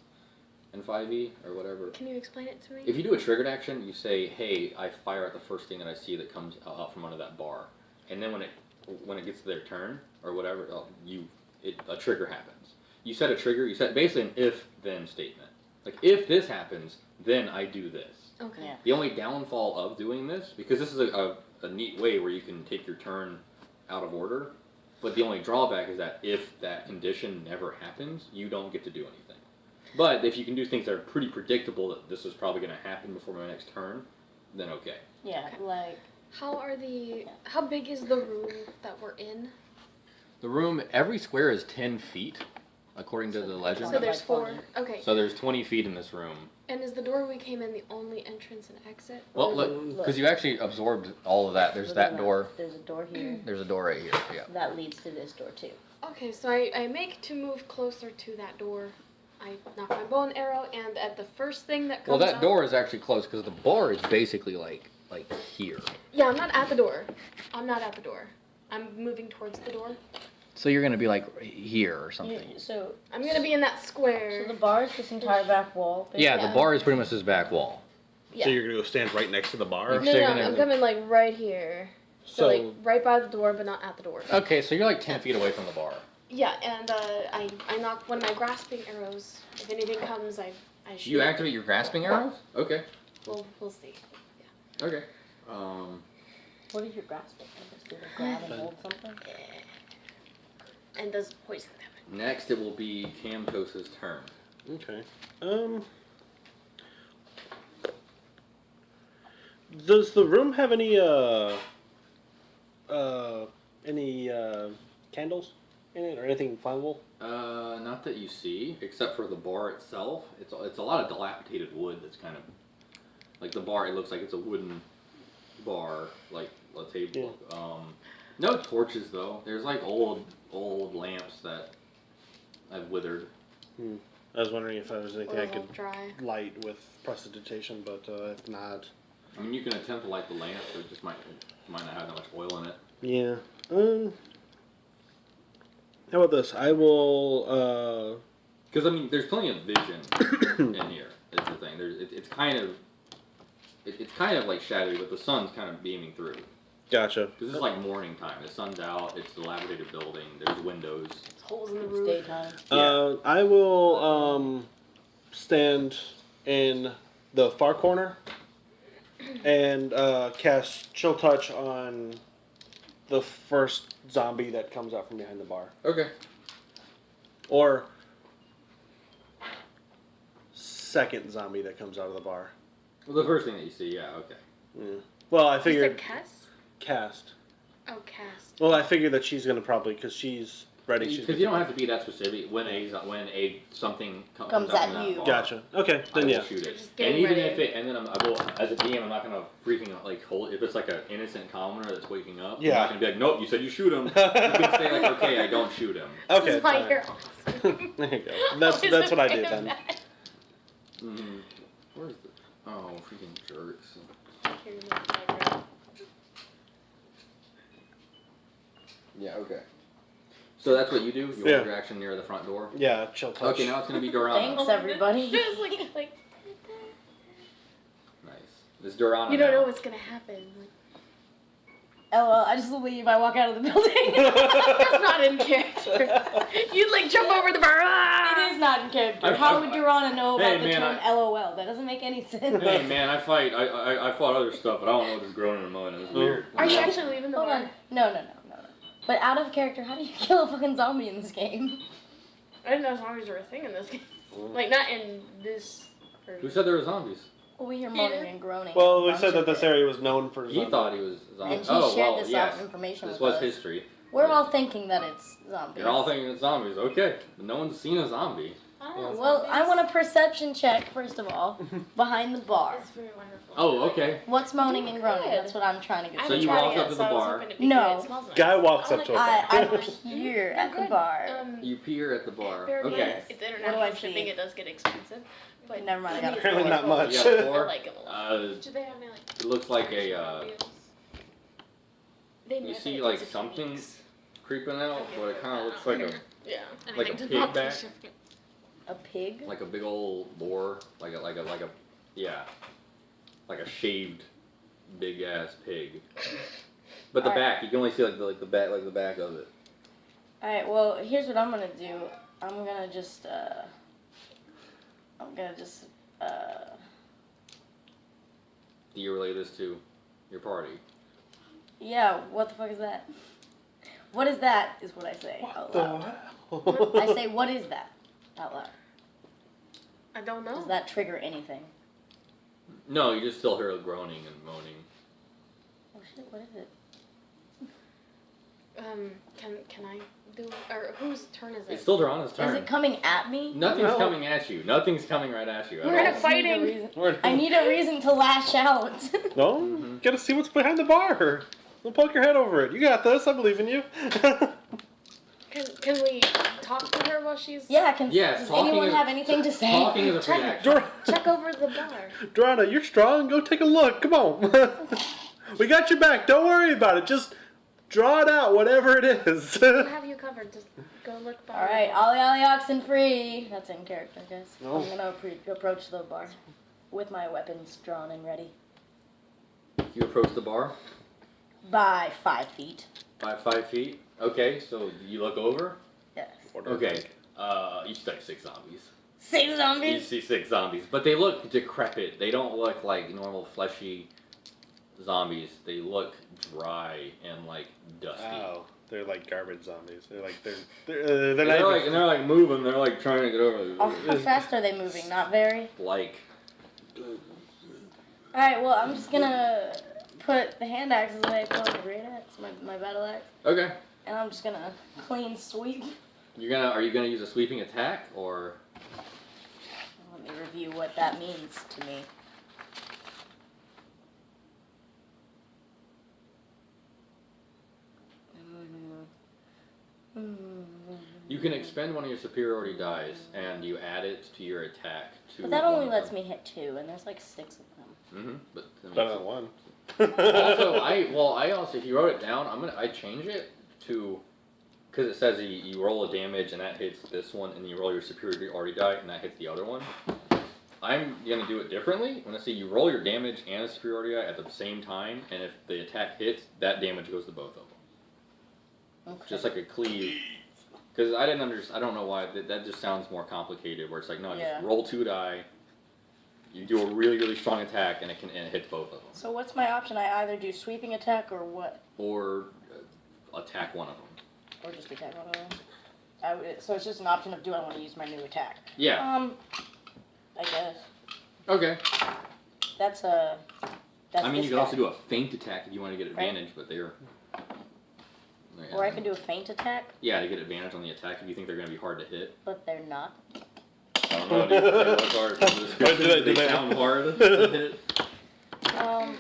in 5e or whatever. Can you explain it to me? If you do a triggered action, you say, "Hey, I fire at the first thing that I see that comes out from under that bar," and then when it gets to their turn or whatever, a trigger happens. You set a trigger. You set basically an if-then statement. Like, if this happens, then I do this. Okay. Yeah. The only downfall of doing this, because this is a neat way where you can take your turn out of order, but the only drawback is that if that condition never happens, you don't get to do anything. But if you can do things that are pretty predictable that this is probably going to happen before my next turn, then okay. Yeah, Okay. like How big is the room that we're in? The room, every square is 10 feet, according to the legend. So there's Like 4. 20. Okay. So there's 20 feet in this room. And is the door we came in the only entrance and exit? Well, Look. because you actually absorbed all of that. There's look that at door. There's a door here. There's a door right here. Yeah. That leads to this door too. Okay, so I make to move closer to that door. I knock my bow and arrow, and at the first thing that Well, comes that out- door is actually closed because the bar is basically like here. Yeah, I'm not at the door. I'm not at the door. I'm moving towards the door. So you're gonna be like here or So I'm gonna be in that square. the bar is this entire back wall. Yeah, Yeah. the bar is pretty much this back wall. Yeah. So you're gonna go stand right next to the bar? Like, No, So no, you're no, gonna- I'm coming like right here. So, like right by the door, but not at the door. Okay, so you're like 10 feet away from the bar. Yeah, and I knock one of my grasping arrows. If anything comes, I shoot. You activate your grasping arrows? Okay. We'll see. Okay. What is your grasping? Do they grab and hold something? And does poison damage. Next, it will be Camtos's turn. Okay. Does the room have any candles in it or anything flammable? Not that you see, except for the bar itself. It's a lot of dilapidated wood that's kind of like the bar. It looks like it's a wooden bar, like a table. No torches though. There's like old lamps that have withered. I was wondering if there was anything I could dry. light with prestidigitation, but if not, I mean, you can attempt to light the lamp, but it just might not have that much oil in it. yeah. How about this? I will. Because I mean, there's plenty of vision in here. It's the thing. It's kind of like shadowy, but the sun's kind of beaming through. Gotcha. Because it's like morning time. The sun's out. It's a dilapidated building. There's windows. There's holes in the It's roof. daytime. I will stand in the far corner and cast Chill Touch on the first zombie that comes out from behind the bar. Okay. Or second zombie that comes out of the bar. Well, the first thing that you see, yeah, okay. Well, I You figured said cast? cast. Oh, cast. Well, I figured that she's gonna probably, because she's ready. She's Because you don't have to be that specific. When something Comes out at from that you. bar, Gotcha. Okay, I then will yeah. shoot it. Just And getting even ready. if it, and then I will, as a DM, I'm not gonna freaking like hold. If it's like an innocent commoner that's waking up, I'm Yeah. not gonna be like, nope, you said you shoot him. You can say like, okay, I don't shoot him. Okay. This is why fine. you're awesome. There you go. That's what I did then. Mm-hmm. Where's the? Oh, freaking jerks. Yeah. Okay. So that's what you do. You Yeah. hold your action near the front door. Yeah, Chill Touch. Okay, now it's gonna be Dorana. Thanks, everybody. Just like Nice. It's Dorana. you don't now. know what's gonna happen. Like, LOL, I just leave. I walk out of the building. that's not in character. You'd like jump over the bar. It is not in character. I've- How I've- would Durana know Hey, about the man, term LOL? That doesn't make any sense. Hey man, I fought other stuff, but I don't know what is growing in mine. It was weird. Are you actually leaving the Hold bar? on. No. But out of character, how do you kill a fucking zombie in this game? I didn't know zombies were a thing in this game. Like not in this. Who said there were zombies? Well, we hear moaning and groaning. Well, a we bunch said that of this it. area was known for He zombies. thought he was zombie. And he Oh shared well, this yes. information This with was us. history. We're all thinking that it's zombies. You're all thinking it's zombies. Okay, but no one's seen a zombie. Well, I want a perception check, first of all, behind the bar. It's very wonderful. Oh, okay. What's moaning and groaning? Good. That's what I'm trying to get I to. So haven't you tried walk it up yet, to so the I was bar. hoping it would be No. good. It smells nice. Guy walks I'll up to let it. I peer at the bar. You peer at the bar. Very Okay. good. It's What do international I shipping. see? It does get expensive. But Never mind, I got it. Apparently not much. You got I four. like them a lot. Do they have any like? It looks like a. They You make see it like into something techniques. creeping out, but it kind of looks like a Yeah. like a pig back, A pig? like a big old boar, like a yeah, like a shaved big ass pig. But the Alright. back, you can only see like the back of it. Alright, well, here's what I'm gonna do. I'm gonna just, Do you relay this to your party? yeah, what the fuck is that? What is that, is what I say out loud. I say, what is that? Out loud. I don't know. Does that trigger anything? No, you just still hear groaning and moaning. Oh shit, what is it? Can I do? Or whose turn is it? It's still Dorana's turn. Is it coming at me? Nothing's No. coming at you. Nothing's coming right at you. at We're in all. a fighting. I need a reason to lash out. No, Mhm. gotta see what's behind the bar. Don't poke your head over it. You got this. I believe in you. Can we talk to her while she's? Yeah, Yes, does talking anyone is- have anything to say? Talking is a free Check. action. Dor- Check over the bar. Dorana, you're strong. Go take a look. Come on. We got your back. Don't worry about it. Just draw it out, whatever it is. We'll have you covered. Just go look by. Alright, ollie ollie oxen free. That's in character, guys. No. I'm gonna approach the bar with my weapons drawn and ready. You approach the bar By 5 feet. by 5 feet. Okay, so you look over. Yes. Okay, you see like 6 zombies. 6 You zombies? see 6 zombies, but they look decrepit. They don't look like normal fleshy zombies, they look dry and like dusty. Oh, they're like garbage zombies. They're like they're And not they're even- like and they're like moving. They're like trying to get over. Oh, how fast are they moving? Not very. Like Alright, well, I'm just gonna put the hand axes away, put on the great axe, my battle axe, okay. and I'm just gonna clean sweep. Are you gonna use a sweeping attack or? Let me review what that means to me. You can expend one of your superiority dice and you add it to your attack. But that only lets me hit 2, and there's like 6 of them. But I mean, better than one. also, I also, if you wrote it down, I change it to, because it says you roll a damage and that hits this one, and you roll your superiority die and that hits the other one. I'm gonna do it differently. I'm gonna say you roll your damage and a superiority die at the same time, and if the attack hits, that damage goes to both of them. Okay. Just like a cleave. Because I didn't understand. I don't know why that just sounds more complicated. Where it's like, no, Yeah. just roll 2 die. You do a really, really strong attack, and it hits both of them. So what's my option? I either do sweeping attack or what? Or attack one of them. Or just attack one of them? So it's just an option of do I want to use my new attack? Yeah. I guess. Okay. That's a... That's I mean, this you could guy. also do a feint attack if you want to get advantage, but they're. Or I can do a feint attack, Yeah, to get advantage on the attack if you think they're going to be hard to hit. but they're not. I don't know. They look hard. The description, do they they- sound hard to hit.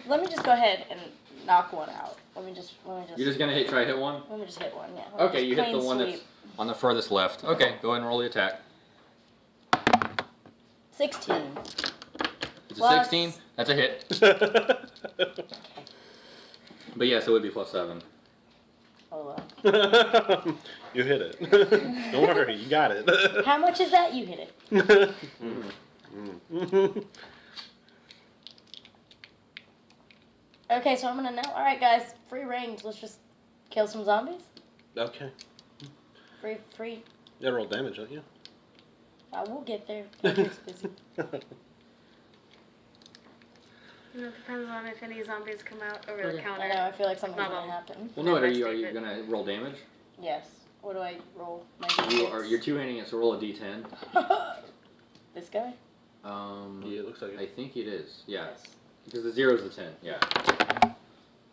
Let me just go ahead and knock one out. Let me just. You're just going to try to hit one? Let me just hit one. Yeah. Let me Okay, just you hit the clean one sweep. that's on the furthest left. Okay, go ahead and roll the attack. 16. It's a Plus- 16. That's a hit. But yeah, so it would be +7. Oh, You hit it. Don't worry, you got it. how much is that? You hit it. Okay, so I'm gonna know. All right, guys, free range. Let's just kill some zombies. Okay. Free. You gotta roll damage, don't you? We'll get there. Patrick's busy. You know, it depends on if any zombies come out over the Okay. counter. I know. I feel like something's Not gonna all. happen. Well, no, are Never you save it. gonna roll damage? Yes. What do I roll? My You're two-handing it, so roll a d10. This guy. Yeah, it looks like I it. think it is. Yeah, Yes. because the 0 is the 10. Yeah.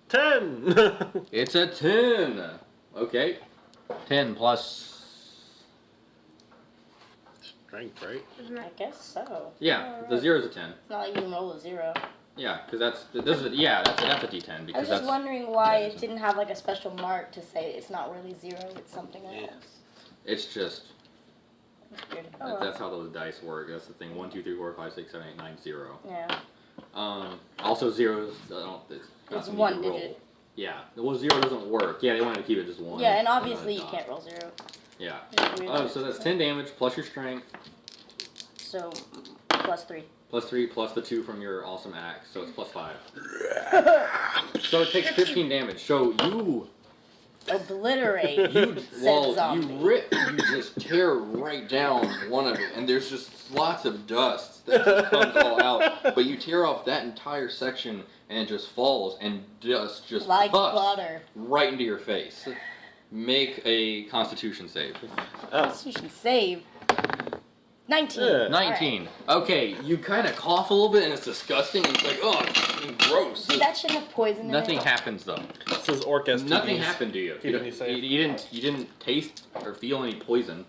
10! It's a 10. Okay. 10 plus. Strength, right? Isn't I that guess so. Yeah, the Alright. 0 is a 10. It's not like you can roll a 0. Yeah, because that's a d10 I because was just that's wondering why yeah, it didn't have like a special mark to say it's not really 0, it's something else. Yeah. it's just That's weird. Oh, well. that's how those dice work. That's the thing. 1, 2, 3, 4, 5, 6, 7, 8, 9, 0. Yeah. Also zeros. It's not It's something one you roll. digit. Yeah. Well, 0 doesn't work. Yeah, they wanted to keep it just 1. Yeah, and not obviously a you dot. can't roll 0. Yeah. It's weird that So it's that's 10 damage plus your strength. So plus 3. Plus 3 plus the 2 from your awesome axe, so it's plus 5. So it takes 15 damage. So you Obliterate said well, zombie. you just tear right down one of it, and there's just lots of dust that just comes all out. But you tear off that entire section, and it just falls, and dust just Like puffs butter. right into your face. Make a Constitution save. Constitution save. 19. Yeah. 19. Okay, you kind of cough a little bit, and it's disgusting. And it's like, oh, it's gross. Did that shit have poison in Nothing it? happens though. This is Orc STDs. Nothing happened to you. Keeping you safe. You didn't taste or feel any poison.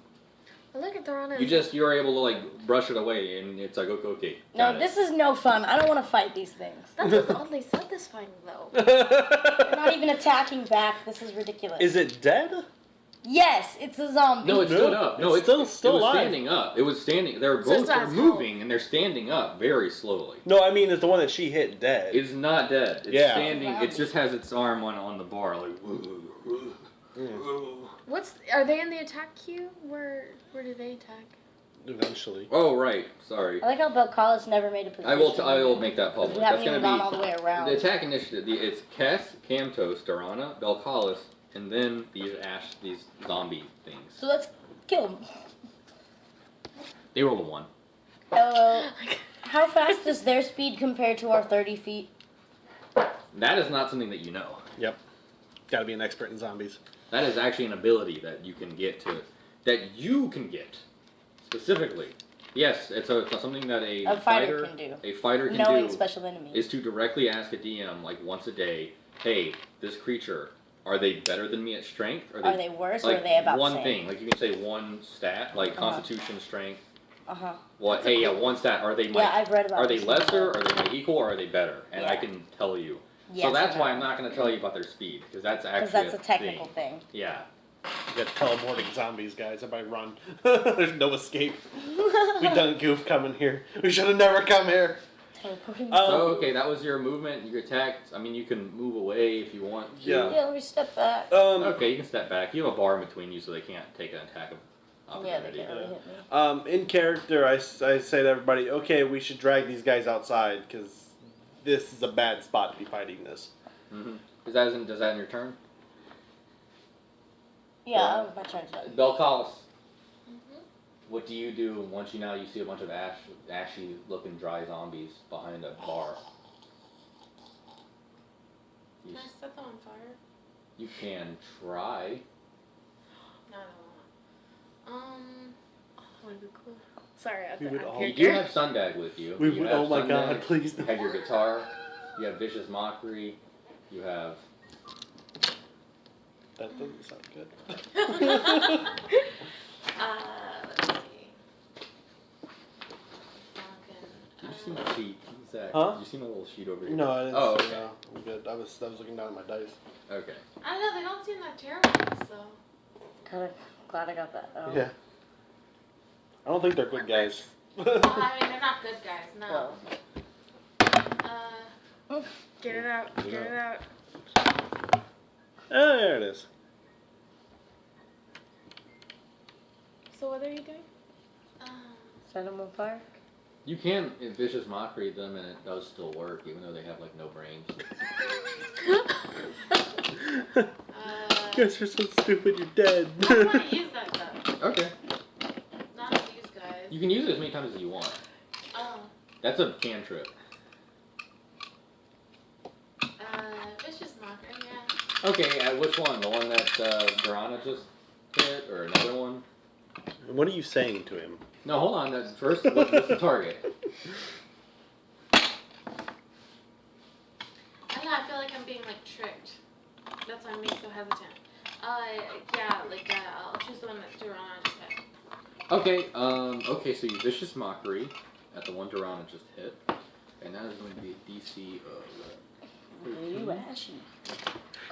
Look at the run. You were able to like brush it away, and it's like okay. No, got it. this is no fun. I don't want to fight these things. That is oddly satisfying, though. They're not even attacking back. This is ridiculous. Is it dead? Yes, it's a zombie. No, it stood up. No, It's it's still it was alive. standing up. It was standing. They're So both it's not they're as moving, and they're standing up very slowly. No, I mean, is the one that she hit dead? It's not dead. It's Yeah. standing. It Zombie. just has its arm on the bar, like. Are they in the attack queue? Where do they attack? Eventually. Oh right, sorry. I like how Belcalis never made a position. I will make that public. We That's haven't gonna even gone be all the way around. the attack initiative. It's Kess, Camtos, Darana, Belcalis, and then these zombie things. So let's kill him. They rolled a 1. How fast does their speed compare to our 30 feet? That is not something that you know. Yep. Got to be an expert in zombies. That is actually an ability that you can get specifically. Yes, it's something that A fighter can do. A fighter can Knowing do special enemies. is to directly ask a DM like once a day, hey, this creature, are they better than me at strength? Are they worse like or are they about one the same? thing? Like you can say one stat, like Constitution, Strength. Uh-huh. What? Hey, yeah, one stat. Are they Yeah, I've read about are they this lesser? before. Are they my equal? Or are they better? And I Yeah. can tell you. Yes, So that's I why know. I'm not going to tell you about their speed because that's Because actually that's a technical thing. Yeah. You got teleporting zombies, guys. Everybody run. There's no escape. We done goof coming here. We should have never come here. Teleporting. So okay, that was your movement. You attacked. I mean, you can move away if you want to. Yeah. Yeah, let me step back. Okay, you can step back. You have a bar in between you, so they can't take an attack of Yeah, they opportunity. can't really hit me. In character, I say to everybody, okay, we should drag these guys outside because this is a bad spot to be fighting this. Mm-hmm. Does that in your turn? Yeah, my turn's done. Belcalis, Mm-hmm. what do you do once you see a bunch of ashy looking dry zombies behind a bar? You, Can I set them on fire? you can try. No, I don't want. Oh, that would be cool. Sorry, We would all- You do have Sundag with you. We You would, have oh my god, Sundag, please You no. have your guitar. You have Vicious Mockery. You have. That doesn't sound good. Let's see. Did you see my sheet? Zach, Huh? Did you see my little sheet over here? No, I didn't Oh, see okay. no. I'm good. I was looking down at my dice. Okay. I don't know, they don't seem that terrible, so. Kind of glad I got that. Oh. Yeah. I don't think they're good guys. Well, I mean, they're not good guys, no. Well. Get it out. Get it out. Oh, there it is. So what are you doing? Set them on fire. You can Vicious Mockery them and it does still work, even though they have like no brains. You guys are so stupid, you're dead. I don't want to use that though. Okay. Not these guys. You can use it as many times as you want. Oh. That's a cantrip. Vicious Mockery, yeah. Okay, which one? The one that Durana just hit, or another one? What are you saying to him? No, hold on. First, what's the target? I don't know, I feel like I'm being like tricked. That's why I'm being so hesitant. I'll choose the one that Durana just hit. Okay, so you Vicious Mockery at the one Durana just hit, and that is going to be a DC of... You ashy.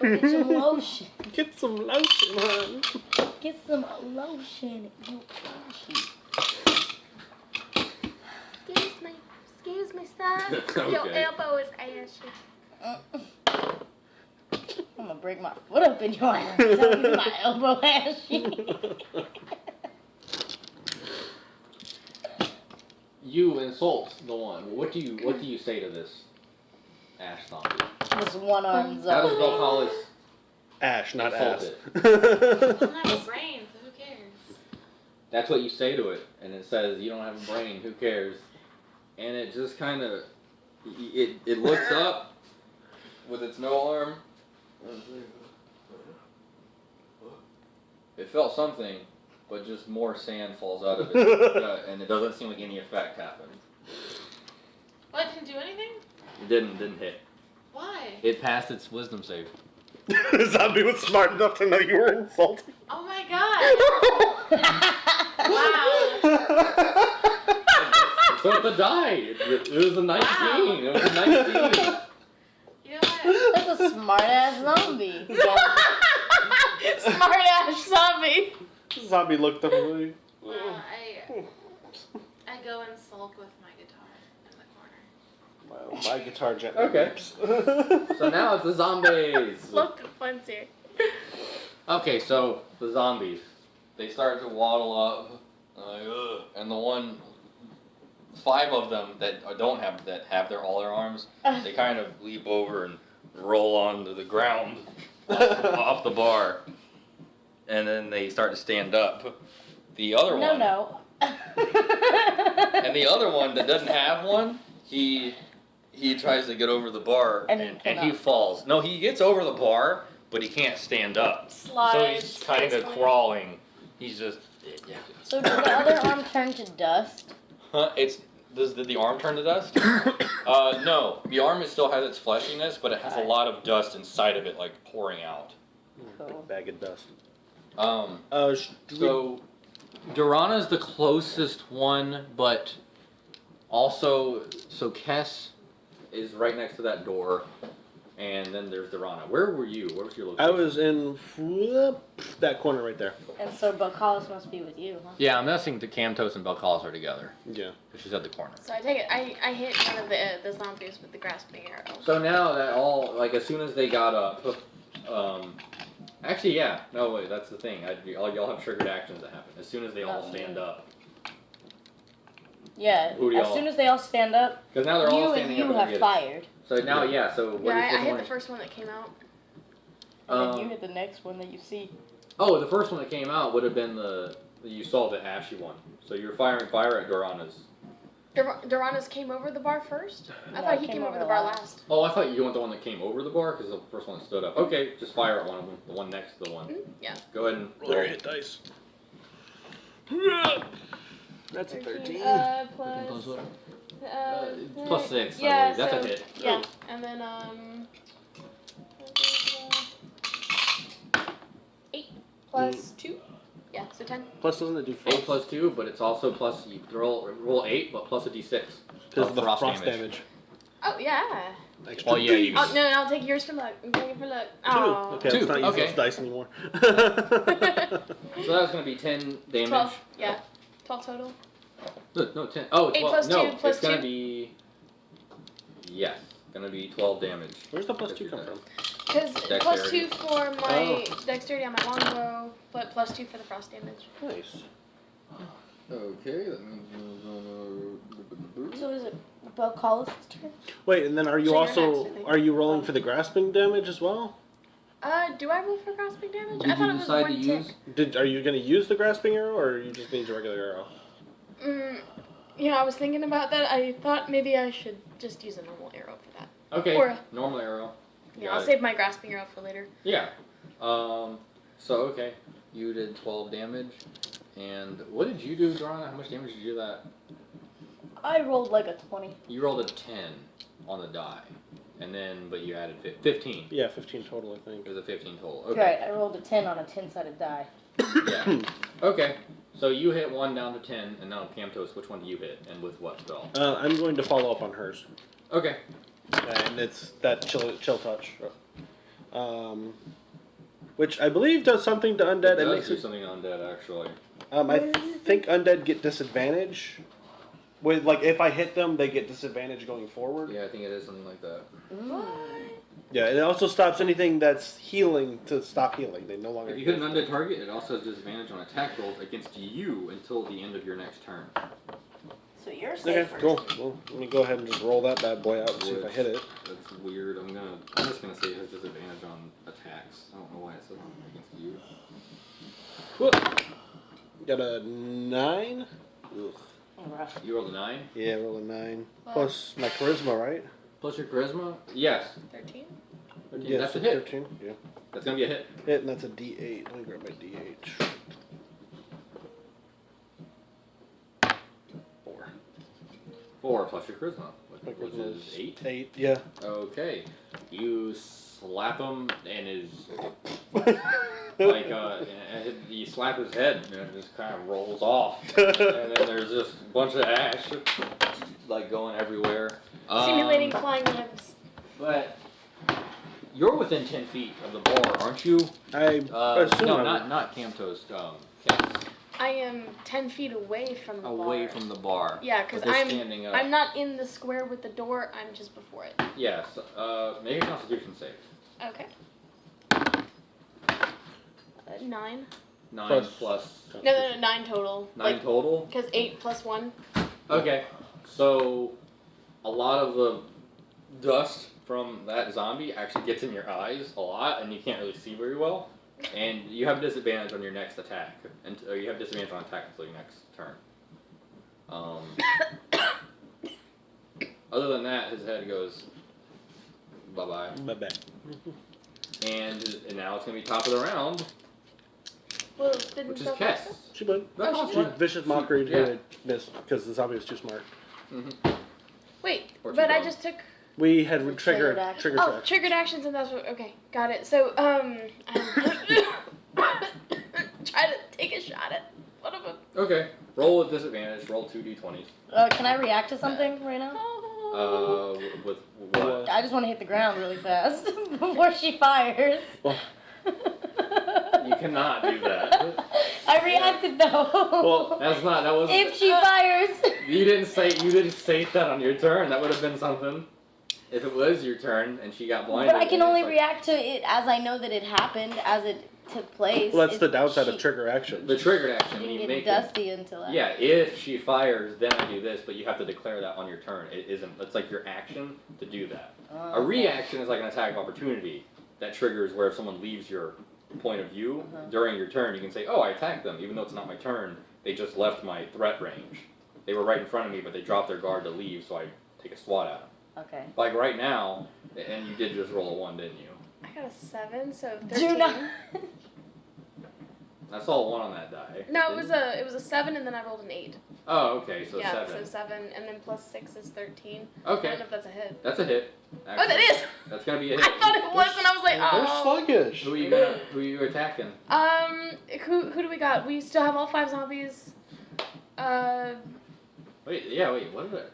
Go get some lotion. Get some lotion, hon. Get some lotion. You ashy. Excuse me, son. Your Okay. elbow is ashy. I'm gonna break my foot up in your ass. Tell me my elbow ashy. You insult the one. What do you say to this ash zombie? This one armed How does zombie. Belcalis Ash, not insult ass. it? I don't have a brain, so who cares? That's what you say to it, and it says, you don't have a brain, who cares? And it just kind of, it looks up with its no arm. It felt something, but just more sand falls out of it, and it doesn't seem like any effect happened. What, didn't do anything? It didn't hit. Why? It passed its wisdom save. The zombie was smart enough to know you were insulting. Oh my god! Wow. So the die. It was a 19. Wow. It was a 19. You know what? That's a smart ass zombie. Smart ass zombie. The zombie looked up at me. I go and sulk with my guitar in the corner. My guitar gently Okay. weeps. So now it's the zombies. Look, fun's here. Okay, so the zombies, they start to waddle up, like, ugh, and 5 of them that have all their arms, they kind of leap over and roll onto the ground off the bar, and then they start to stand up. The other one, No. and the other one that doesn't have one, he he tries to get over the bar And and, he he cannot. falls. No, he gets over the bar, but he can't stand up. So Slides. he's kind of faceplant. crawling. He's just. So did the other arm turn to dust? Huh? Does the arm turn to dust? No. The arm still has its fleshiness, but it has a lot of dust inside of it, like pouring out. Cool. Bag of dust. So, Durana's the closest one, but also, so Kess is right next to that door, and then there's Durana. Where were you? Where was your location? I was in that corner right there. And so Bocalis must be with you, huh? Yeah, I'm guessing the Camtos and Belcalis are together, Yeah. because she's at the corner. So I take it. I hit one of the zombies with the grasping arrow. So now that all, like, as soon as they got up, actually, yeah, no, wait, that's the thing. Y'all have triggered actions that happen. As soon as they all stand up. Yeah. Who do As y'all- soon as they all stand up, Because now they're all you and standing you up. have and fired. So now, yeah, so what Yeah, is I hit one? the first one that came out. And then you hit the next one that you see. Oh, the first one that came out would have been you saw the ashy one. So you're firing fire at Dorana's. Durana's came over the bar first? I No, thought it he came came over over the bar last. last. Oh, I thought you went the one that came over the bar because the first one that stood up. Okay, just fire at one of them, the one next to the one. Yeah. Go ahead and Roll your hit dice. That's a 13. Plus plus 6. Yeah, that's so, a hit. Yeah, and then 8 plus 2. Yeah, so 10. Plus, doesn't it do 8 frost? plus 2, but it's also plus you roll 8, but plus a d6. Because of the frost frost damage. damage. Oh yeah. Extra. Well, yeah, you. Oh no, I'll take yours for luck. I'm taking it for luck. Two. Oh. Okay, Two, let's not use okay. those dice anymore. So that's gonna be 10 damage. 12. Yeah. 12 total. No, 10. Oh, 8 12. plus no, 2 plus it's gonna 2. be. Yes, gonna be 12 damage. Where's the plus 2 come from? Because Dexterity. plus 2 for my Oh. dexterity on my longbow, but plus 2 for the frost damage. Nice. Okay, that means. So is it Bocalis' turn? Wait, and then are you So you're also next, I think. are you rolling for the grasping damage as well? Do I roll for grasping damage? Did I thought you it was decide one to tick. use? Are you going to use the grasping arrow, or you just need your regular arrow? Yeah, I was thinking about that. I thought maybe I should just use a normal arrow for that. Okay, Or- normal arrow. Yeah, Got I'll it. save my grasping arrow for later. Yeah. So okay, you did 12 damage, and what did you do, Dorana? How much damage did you do that? I rolled like a 20. You rolled a 10 on the die, and then but you added 15. Yeah, 15 total, I think. It was a 15 total. Okay. Right, I rolled a 10 on a 10-sided die. Yeah. Okay. So you hit one down to 10, and now Camtos, which one do you hit, and with what spell? I'm going to follow up on hers, Okay. and it's that chill touch, which I believe does something to undead. It It does makes do it. something undead, actually. I think undead get disadvantage. With like, if I hit them, they get disadvantage going forward. Yeah, I think it is something like that. Yeah, and it also stops anything that's healing to stop healing. They no longer. If you hit an undead target, it also has disadvantage on attack rolls against you until the end of your next turn. So you're Okay, safe. cool. Well, let me go ahead and just roll that bad boy out and see if I hit it. That's weird. I'm just gonna say it has disadvantage on attacks. I don't know why it says on against you. Whoop. Got a 9. Ugh. Rough. You rolled a 9 Yeah, roll a 9 plus my charisma, right? plus your charisma. Yes. 13. 13. Yes, That's a hit. 13. Yeah, That's gonna be a hit. hit, and that's a D8. Let me grab my D8. 4. 4 plus your charisma, My which charisma is 8. 8. Yeah. Okay. You slap him and his like you slap his head and it just kind of rolls off, and then there's just a bunch of ash like going everywhere. Simulating flying limbs. But you're within 10 feet of the bar, aren't you? I assume No, I'm- not Camtos. Cass. I am 10 feet away from the bar. Away from the bar. Yeah, because But they're standing up. I'm not in the square with the door. I'm just before it. Yes. Make a Constitution save. Okay. 9. 9 plus No, 9 total. 9 total. Because 8 plus 1. Okay, so a lot of the dust from that zombie actually gets in your eyes a lot, and you can't really see very well. And you have disadvantage on your next attack, and you have disadvantage on attack until your next turn. Other than that, his head goes bye-bye. Bye-bye. And now it's going to be top of the round, Well, didn't which is Bill Kess. go? She went. That's Oh, all she She right. vicious mockery Yeah. to miss because the zombie was too smart. Wait, Or but I two just took. We had The triggered triggered action. trigger Oh, track. triggered actions, and that's what. Okay, got it. So, try to take a shot at one of them. Okay. Roll with disadvantage. Roll 2d20s. Can I react to something right now? With what? I just want to hit the ground really fast before she fires. Well- You cannot do that. I reacted though. Well, That wasn't. if she fires. You didn't say that on your turn. That would have been something. If it was your turn and she got blinded. But I can and only it's like- react to it as I know that it happened, as it took place. well, that's If the downside she of trigger action. The triggered action when didn't you get make it. dusty until after. Yeah, if she fires, then I do this, but you have to declare that on your turn. It isn't. It's like your action to do that. A reaction is like an attack of opportunity that triggers where if someone leaves your point of view during your turn, you can say, "Oh, I attacked them, even though it's not my turn. They just left my threat range. They were right in front of me, but they dropped their guard to leave, so I take a swat at them." Okay. Like right now, and you did just roll a 1, didn't you? I got a 7, so 13. Do not. I saw a 1 on that die. No, didn't it was a 7, and then I rolled an 8. Oh, okay, so yeah, 7. so 7, and then plus 6 is 13. I Okay, don't know if that's a hit. that's a hit. Oh, that is. That's gonna be a I hit. thought it was, and I was like, They're oh. sluggish. Who are you attacking? Who do we got? We still have all 5 zombies. Wait,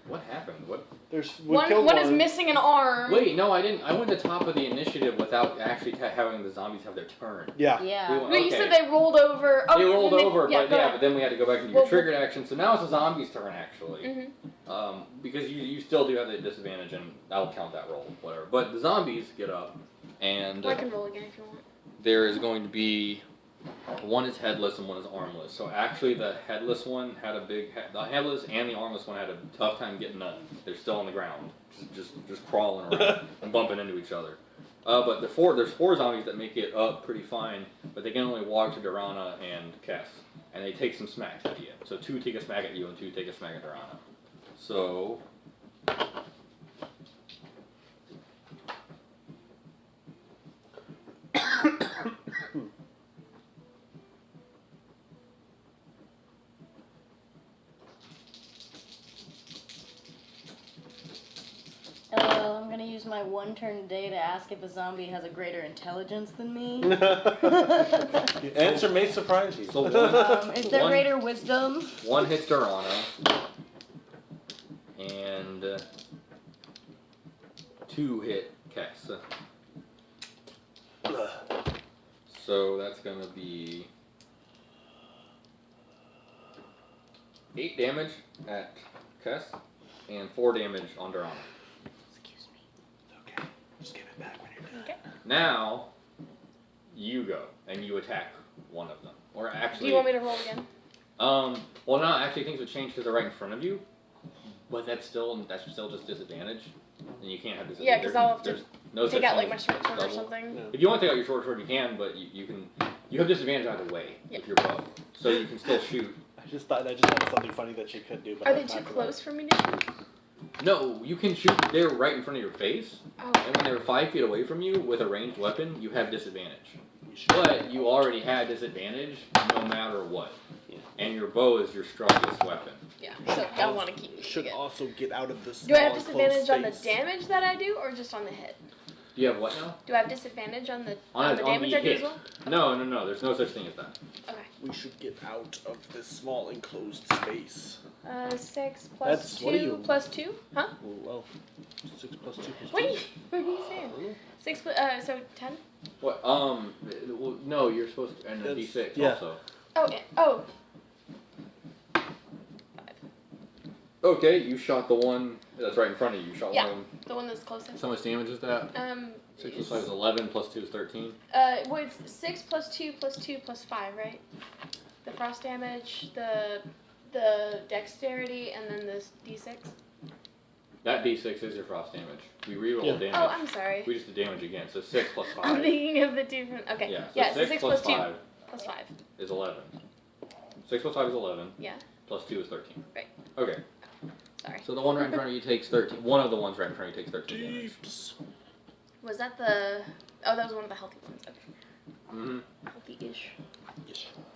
what happened? What? We killed One is missing an arm. Wait, no, I didn't. I went to top of the initiative without actually having the zombies have their turn. Yeah. Yeah. We went- No, you okay. said they rolled over. Oh, They rolled and over, yeah, but go yeah, ahead. but then we had to go back and do your Well, triggered action. So now it's the zombies' turn actually, Mhm. because you still do have the disadvantage, and I'll count that roll, whatever. But the zombies get up, and I can roll again if you want. there is going to be one is headless and one is armless. So actually, the headless one had the headless and the armless one had a tough time getting up. They're still on the ground, just crawling around and bumping into each other. But there's 4 zombies that make it up pretty fine, but they can only walk to Durana and Kess, and they take some smacks at you. So 2 take a smack at you and 2 take a smack at Durana. So. I'm gonna use my 1 turn today to ask if a zombie has a greater intelligence than me. The answer may surprise you. So one, Is there One- greater wisdom? 1 hits Durana, and 2 hit Kess. So that's gonna be 8 damage at Kess and 4 damage on Durana. Excuse me. Okay. Just give it back when you're done. Now you go and you attack one of them, or Do actually. you want me to roll again? Well, no, actually things would change because they're right in front of you, but that's still just disadvantage, and you can't have disadvantage. Yeah, 'cause I'll have to There's no Take such out like thing my as short sword or double. something. Yeah. If you want to take out your short sword, you can, but you have disadvantage either way Yeah. with your bow, so you can still shoot. I just thought had something funny that she could do. But Are I they have too time for close for me to shoot? No, you can shoot. They're right in front of your face, Oh. and when they're 5 feet away from you with a ranged weapon, you have disadvantage. that. We should- But you already had disadvantage no matter what, Yeah. and your bow is your strongest weapon. Yeah, so I want to keep Should using it. also get out of this. Do I have small, disadvantage closed on the space. damage that I do, or just on the hit? Do you have what now? Do I have disadvantage on the On the the damage I do hit. as well? No. There's no such thing as that. Okay. We should get out of this small enclosed space. 6 plus That's- 2 what are you- plus 2? Huh? Oh, well, 6 plus 2 plus 2. What are you saying? 6 plus, so 10? What? Well, no, you're supposed to, and a That's- D6 yeah. also. Oh, yeah. Oh. Okay, you shot the one that's right in front of you. You shot Yeah. one of them. The one that's closest. So much damage is that? 6 plus 5 is 11, plus 2 is 13. Well, it's 6 plus 2 plus 2 plus 5, right? The frost damage, the dexterity, and then this d6. That D6 is your frost damage. We reroll Yeah. damage. Oh, I'm sorry. We just did damage again, so 6 plus 5. I'm thinking of the different. Okay. Yeah, so 6 6 plus plus 2 5 plus 5. is 11. 6 plus 5 is 11, Yeah. plus 2 is 13. Right. Okay. Sorry. So the one right in front of you takes 13. One of the ones right in front of you takes 13 damage. Deeps. Was that the? Oh, that was one of the healthy ones. Okay. Mm-hmm. Healthy-ish.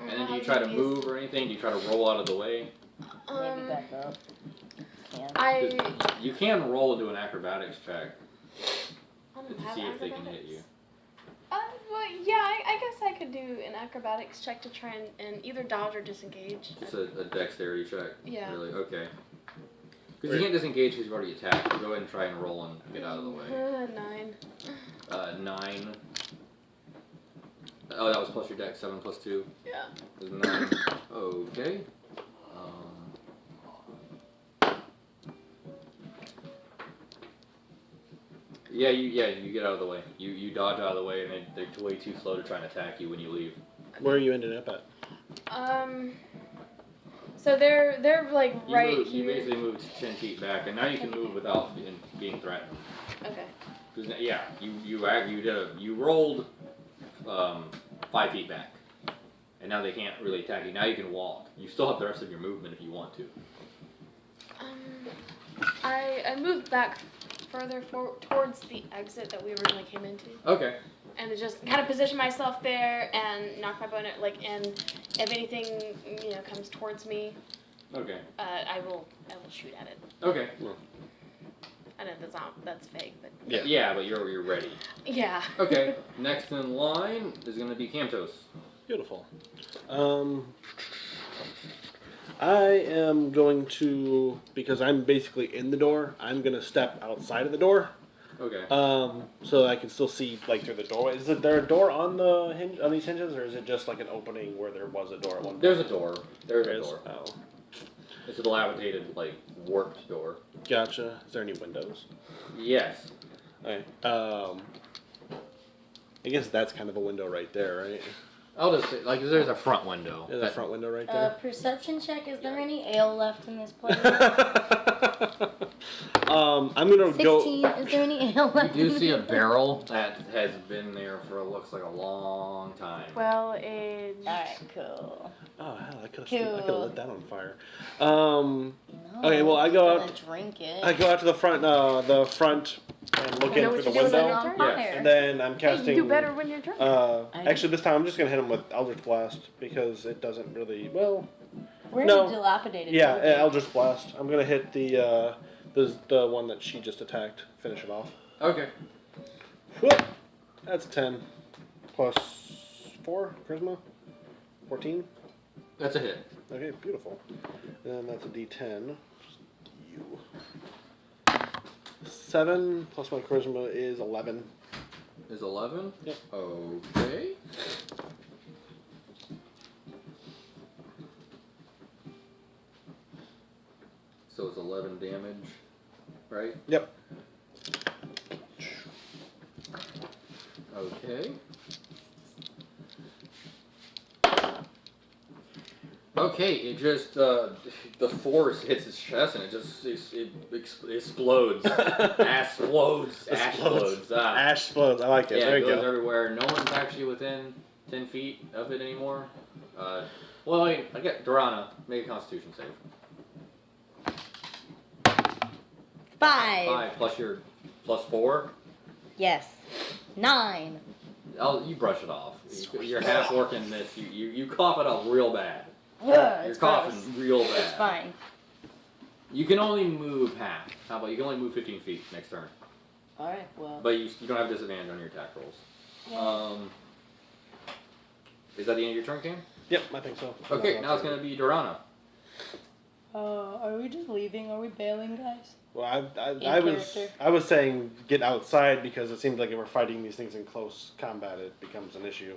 And then do you try to move or anything? Do you try to roll out of the way? Maybe back up. Can. I You can roll and do an acrobatics check don't to have see if they can hit acrobatics. you. Well, yeah, I guess I could do an acrobatics check to try and either dodge or disengage. Just a dexterity check. Yeah. Really? Okay. Because you can't disengage because you've already attacked. So go ahead and try and roll and get out of the way. 9. 9. Oh, that was plus your dex. 7 plus 2 Yeah. is 9. Okay. You get out of the way. You dodge out of the way, and they're way too slow to try and attack you when you leave. Where are you ending up at? So they're like You right move, here. You basically moved 10 feet back, and now you can move without being threatened. Okay. 'Cause yeah, you rolled 5 feet back, and now they can't really attack you. Now you can walk. You still have the rest of your movement if you want to. I moved back further towards the exit that we originally came into, Okay. and just kind of position myself there and knock my bow and if anything comes towards me, Okay. I will shoot at it. Okay. I know that's vague, but Yeah. Yeah, but you're ready. yeah. Okay. Next in line is gonna be Cantos. Beautiful. I am going to, because I'm basically in the door, I'm going to step outside of the door, Okay. so I can still see, like, through the doorway. Is there a door on the hinge, on these hinges, or is it just like an opening where there was a door at one point? There's a door. There's There a is? door. Oh, It's a dilapidated, like, warped door. gotcha. Is there any windows? Yes. Okay. I guess that's kind of a window right there, right? I'll just say, like, there's a front window. There's a front window right Perception check. Is there any ale left in this place? there. I'm gonna 16. go. Is there any ale left? You do in see a this? barrel that has been there for looks like a long time. Well, aged. Alright, cool. Oh hell, I could Cool. have lit that on fire. No, Okay, well, I go I'm out- gonna drink it. I go out to the front and look You know in what through the you do with window. it? on Yes. fire. And then I'm Hey, casting. you do better when you're drunk. Actually, this time I'm just gonna hit him with Eldritch Blast because it doesn't really. Well, We're no. in a dilapidated yeah, building. Eldritch Blast. I'm gonna hit the one that she just attacked. Finish it off. Okay. Whoop. That's 10 plus 4 charisma. 14. That's a hit. Okay, beautiful. And then that's a D10. You. 7 plus my charisma is 11. Is 11? Yep. Okay. So it's 11 damage, right? Yep. Okay. Okay, it just the force hits his chest and it just explodes. Explodes. Explodes. Ah. Ash explodes. I like it. Yeah, there it you goes go. everywhere. No one's actually within 10 feet of it anymore. Well, I get Durana. Make a Constitution save. 5. 5 plus your plus 4. Yes. 9. You brush it off. You're half working this. You cough it up real bad. Ugh, You're it's coughing gross. real bad. It's fine. You can only move half. How about you can only move 15 feet next turn. Alright, well. But you don't have disadvantage on your attack rolls. Yeah. Is that the end of your turn, Cam? Yep, I think so. Okay, now it's going to be Durana. Are we just leaving? Are we bailing, guys? Well, In character. I was saying get outside because it seems like if we're fighting these things in close combat, it becomes an issue.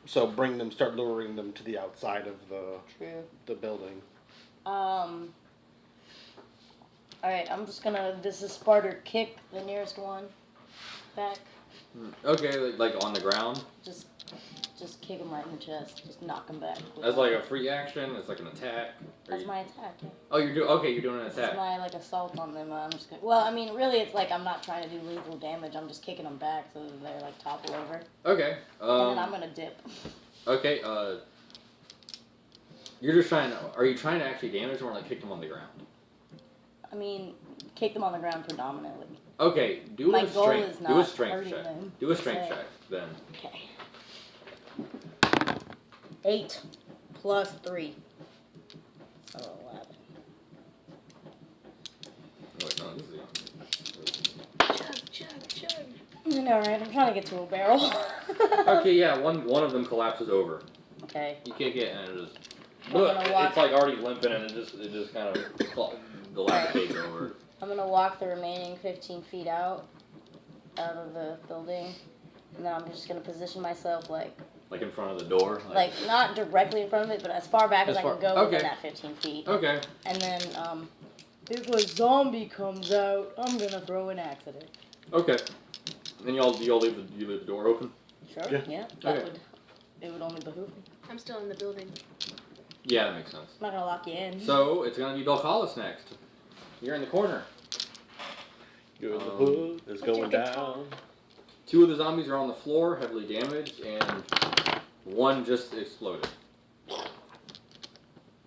So start luring them to the outside of True. the building. Alright, I'm just gonna, this is Sparta, kick the nearest one back. Okay, like on the ground. Just kick him right in the chest. Just knock him back. That's like a free action. It's like an attack. That's my attack, yeah. Oh, you're doing an This is attack. my, like, assault on them. I'm just gonna, well, I mean, really, it's like I'm not trying to do lethal damage. I'm just kicking them back so that they're, like, topple over. Okay. And then I'm gonna dip. Okay. You're just trying to. Are you trying to actually damage them or like kick them on the ground? I mean, kick them on the ground predominantly. Okay, do My a goal strength. is Do a not strength hurting check. them. Do a strength So- check then. Okay. 8 plus 3. So 11. Wait, no, this is Chug, chug, chug. I know, right? I'm trying to get to a barrel. Okay, yeah, one of them collapses over. Okay. You kick it and it just. I'm gonna walk. It's like already limping and it just kind of dilapidates over. I'm gonna walk the remaining 15 feet out of the building, and then I'm just gonna position myself like Like in front of the door. not directly in front of it, but as far back as As I can far- go okay. within that 15 feet. Okay. And then if a zombie comes out, I'm gonna throw an axe at it. Okay. Then y'all leave the door open. Sure. Yeah. Yeah. That Okay. it would only behoove me. I'm still in the building. Yeah, that makes sense. I'm not gonna lock you in. So it's gonna be Belcalis next. You're in the corner. Good. The hood is What's your going big down. 2 of the zombies are on the floor, heavily damaged, and 1 just exploded.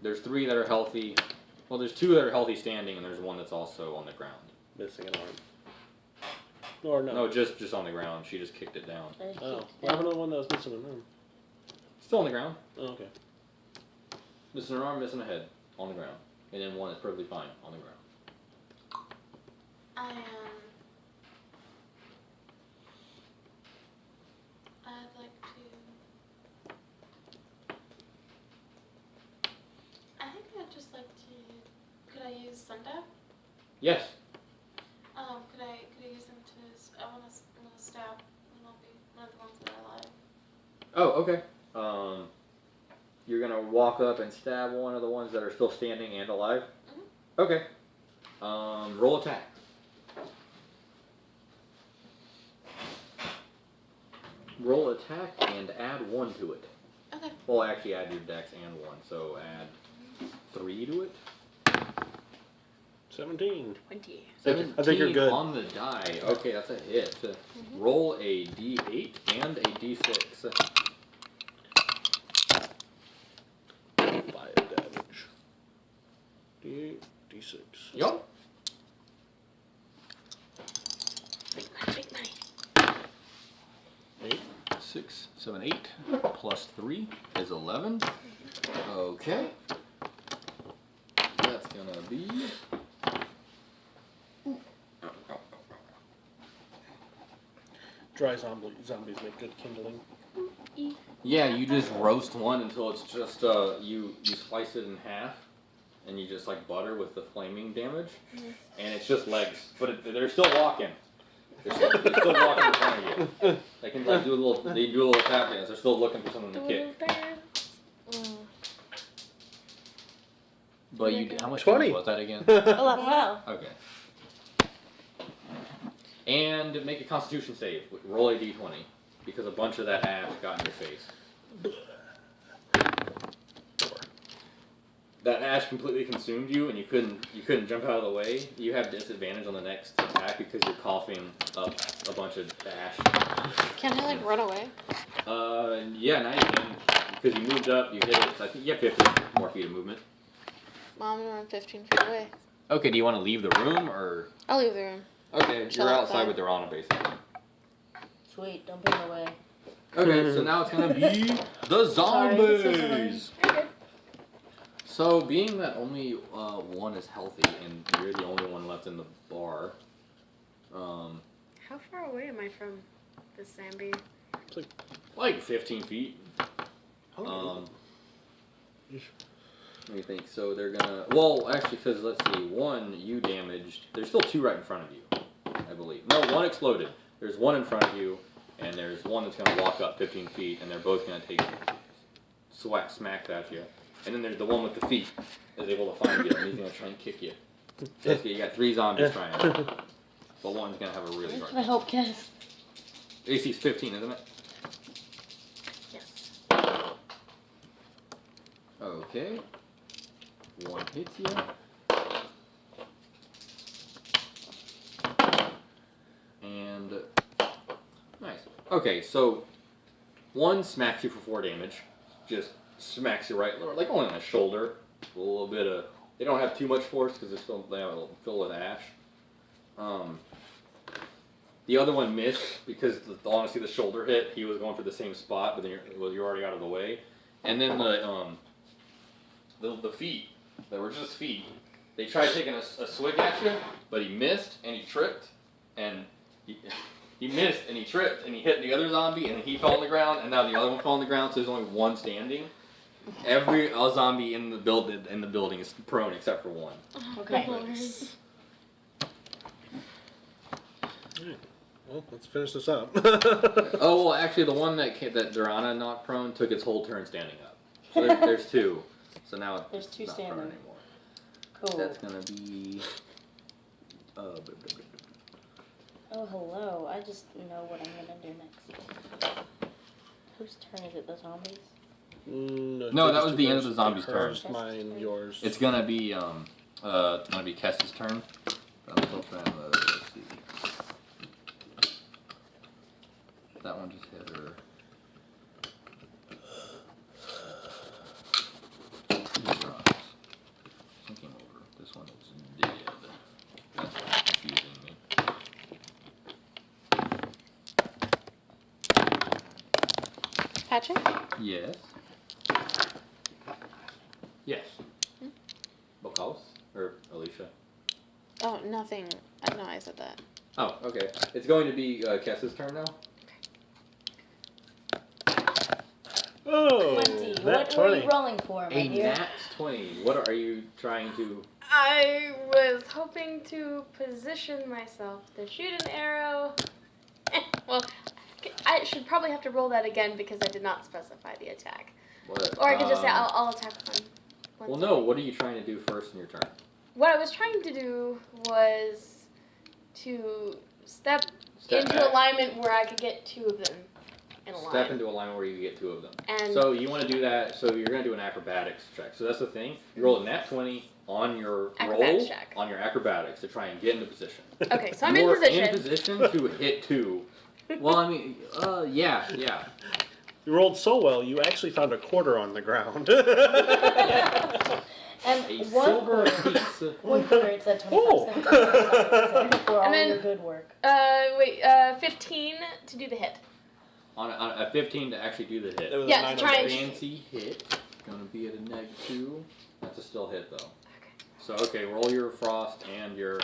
There's 3 that are healthy. Well, there's 2 that are healthy standing, and there's 1 that's also on the ground. Missing an arm. Or no. No, just on the ground. She just kicked it down. I just Oh, kicked what happened down. to the one that was missing an arm? Still on the ground. Oh, okay. Missing an arm, missing a head. On the ground. And then 1 is perfectly fine on the ground. I'd like to. I think I'd just like to. Could I use Sundap? Yes. Could I use him to? I want to stab. And I'll be one of the ones that are alive. Oh, okay. You're gonna walk up and stab one of the ones that are still standing and alive? Mhm. Okay. Roll attack. Roll attack and add 1 to it. Okay. Well, actually add your dex and 1, so add 3 to it. 17. 20. I think you're good. On the die. Okay, that's a hit. Roll a d8 and a d6. 5 damage. D8, D6. Yup. Big money, big money. 8. 6, 7, 8 plus 3 is 11. Okay. That's gonna be. Dry zombies make good kindling. Yeah, you just roast one until it's just you slice it in half, and you just like butter with the flaming damage, and it's just legs, but they're still walking. They're still walking in front of you. They can like do a little tap dance. They're still looking for something to kick. But how much 20. damage was that again? 11. Wow. Okay. And make a Constitution save. Roll a d20 because a bunch of that ash got in your face. That ash completely consumed you, and you couldn't jump out of the way. You have disadvantage on the next attack because you're coughing up a bunch of ash. Can I like run away? Yeah, now you can because you moved up. You hit it. So I think you have 50 more feet of movement. Mom, I'm gonna run 15 feet away. Okay. Do you want to leave the room or? I'll leave the room. Okay, Chill you're outside. outside with Durana basically. Sweet. Don't put it away. Okay, so now it's gonna be the Sorry, so sorry. zombies. So, being that only 1 is healthy and you're the only one left in the bar, How far away am I from the zombie? like 15 feet. How long Let me think. So they're gonna. Well, actually, because let's see, 1 you damaged. There's still 2 right in front of you, I believe. No, 1 exploded. There's 1 in front of you, and there's 1 that's gonna walk up 15 feet, and they're both gonna take smacks at you. And then there's the one with the feet is able to find you, and he's gonna try and kick you. So you got 3 zombies trying, but 1's gonna have a really Where's hard my time. help, Cass? AC's 15, isn't it? Yes. Okay. 1 hits you. And nice. Okay, so 1 smacks you for 4 damage. Just smacks you right, like only on the shoulder. A little bit of They don't have too much force because they have a fill with ash. The other one missed because honestly the shoulder hit. He was going for the same spot, but then you're already out of the way. And then the feet that were just feet. They tried taking a swig at you, but he missed and he tripped, and he missed and he tripped and he hit the other zombie and he fell on the ground, and now the other one fell on the ground. So there's only one standing. Every zombie in the building is prone except for one. Okay. Well, let's finish this up. Oh well, actually, the one that Durana knocked prone took its whole turn standing up. So there's two. So now There's it's two not standing. prone anymore. Cool. That's gonna be. Oh, hello. I just know what I'm gonna do next. Whose turn is it? The zombies? No, that was the end of the zombie's turn. Hers, mine, yours. It's gonna be Kess's turn. I'm still trying to let's see. That one just hit her. Thinking over. This one is dead. That's what's confusing me. Patrick? Yes. Yes. Bocalis? Or Alicia? Oh, nothing. I know I said that. Oh, okay. It's going to be Kess's turn now. Oh, 20. that What were 20. you rolling for, my A dear? nat 20. What are you trying to... I was hoping to position myself to shoot an arrow. Well, I should probably have to roll that again because I did not specify the attack. What? Or I could just say I'll attack one. Well, no. What are you trying to do first in your turn? What I was trying to do was to step Step into back. alignment where I could get two of them in a line. Step into a line where you get two of them. And So you want to do that. So you're going to do an acrobatics check. So that's the thing. You roll a nat 20 on your Acrobatics roll check. on your acrobatics to try and get into position. okay, so I'm in You're position. in position to hit two. Well, I mean, yeah. You rolled so well, you actually found a quarter on the ground. And A one silver quarter, piece. one quarter, it's at 25 Oh. cents. For all And then- your good work. 15 to do the hit. On a 15 to actually do the hit. There was a Yeah, to 9 on try the and- base. Fancy hit. Gonna be at a -2. That's a still hit though. Okay. So okay, roll your frost and your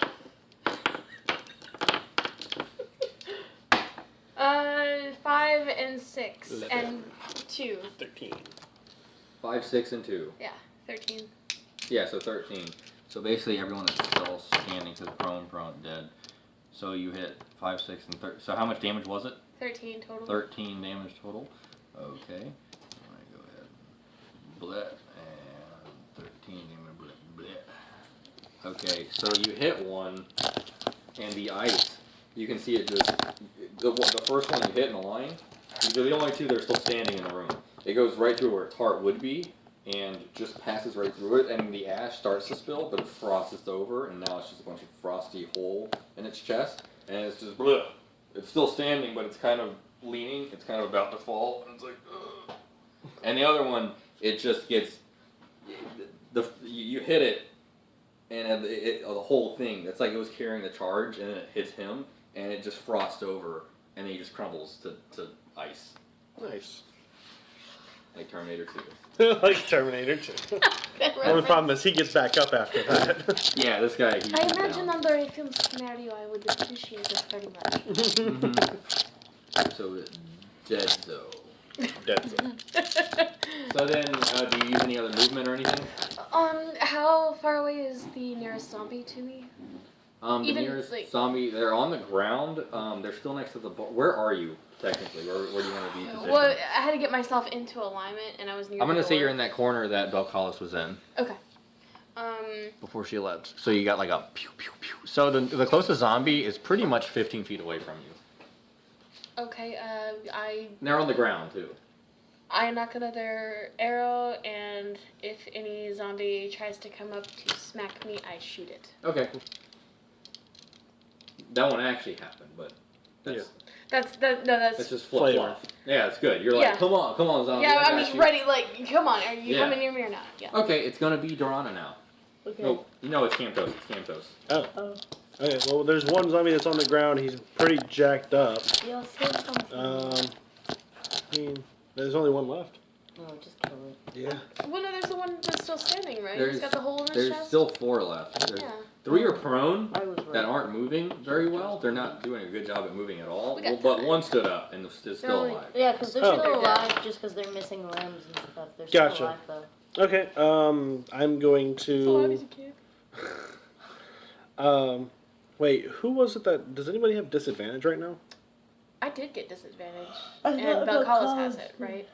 5 and 6 11. and 2. 13. 5, 6, and 2. 13. Yeah, so 13. So basically everyone is still standing because prone, dead. So you hit 5, 6, and 13. So how much damage was it? 13 total. 13 damage total. Okay. I'm gonna go ahead and bleh, and 13 damage, bleh. Okay, so you hit one, and the ice, you can see it just, the first one you hit in the line, they're the only two that are still standing in the room. It goes right through where its heart would be, and just passes right through it, and the ash starts to spill, but it frosts over, and now it's just a bunch of frosty hole in its chest, and it's just bleh. It's still standing, but it's kind of leaning. It's kind of about to fall, and it's like, ugh. And the other one, it just gets, you hit it, and the whole thing, it's like it was carrying the charge, and then it hits him, and it just frosts over, and then he just crumbles to ice, Nice. like Terminator 2. Like Terminator 2. The only problem is he gets back up after that. Yeah, this guy, he's I imagine down. under a film scenario I would appreciate this very much. Mhm. So it's dead though. Dead zone. So then, do you use any other movement or anything? How far away is the nearest zombie to me? The Even, nearest like- zombie, they're on the ground. They're still next to the bar. Where are you, technically? Where do you want to be positioned? Well, I had to get myself into alignment, and I was near I'm the going to say door. you're in that corner that Belcalis was in Okay. before she left. So you got like a pew, pew, pew. So the closest zombie is pretty much 15 feet away from you. Okay, And they're on the ground, too. I knock another arrow, and if any zombie tries to come up to smack me, I shoot it. Okay. That won't actually happen, but that's, That's that's just flip Flavor. flop. Yeah, it's good. You're like, Yeah. come on, zombie. yeah. I I'm got just you." ready. Like, come on, are you Yeah. coming near me or not? Yeah. Okay, it's gonna be Dorana now. Okay. No, no, it's Campos. It's Campos. Oh. Oh. Okay. Well, there's one zombie that's on the ground. He's pretty jacked up. Yeah, say something. I mean, there's only one left. No, just kill it. Yeah. Well, no, there's the one that's still standing, right? There's- He's got the hole in his There's chest. still 4 left. There's Yeah. 3 are prone I was right. that aren't moving very well. They're not doing a good job at moving at all. We got Well, but time. one stood up and is still only- alive. Yeah, because they're Oh. still alive just because they're missing limbs and stuff. They're still Gotcha. alive though. Okay. I'm going As alive as to. you can. Wait. Who was it that? Does anybody have disadvantage right now? I did get disadvantage. I And thought Belcalis has Belcalis- it, right?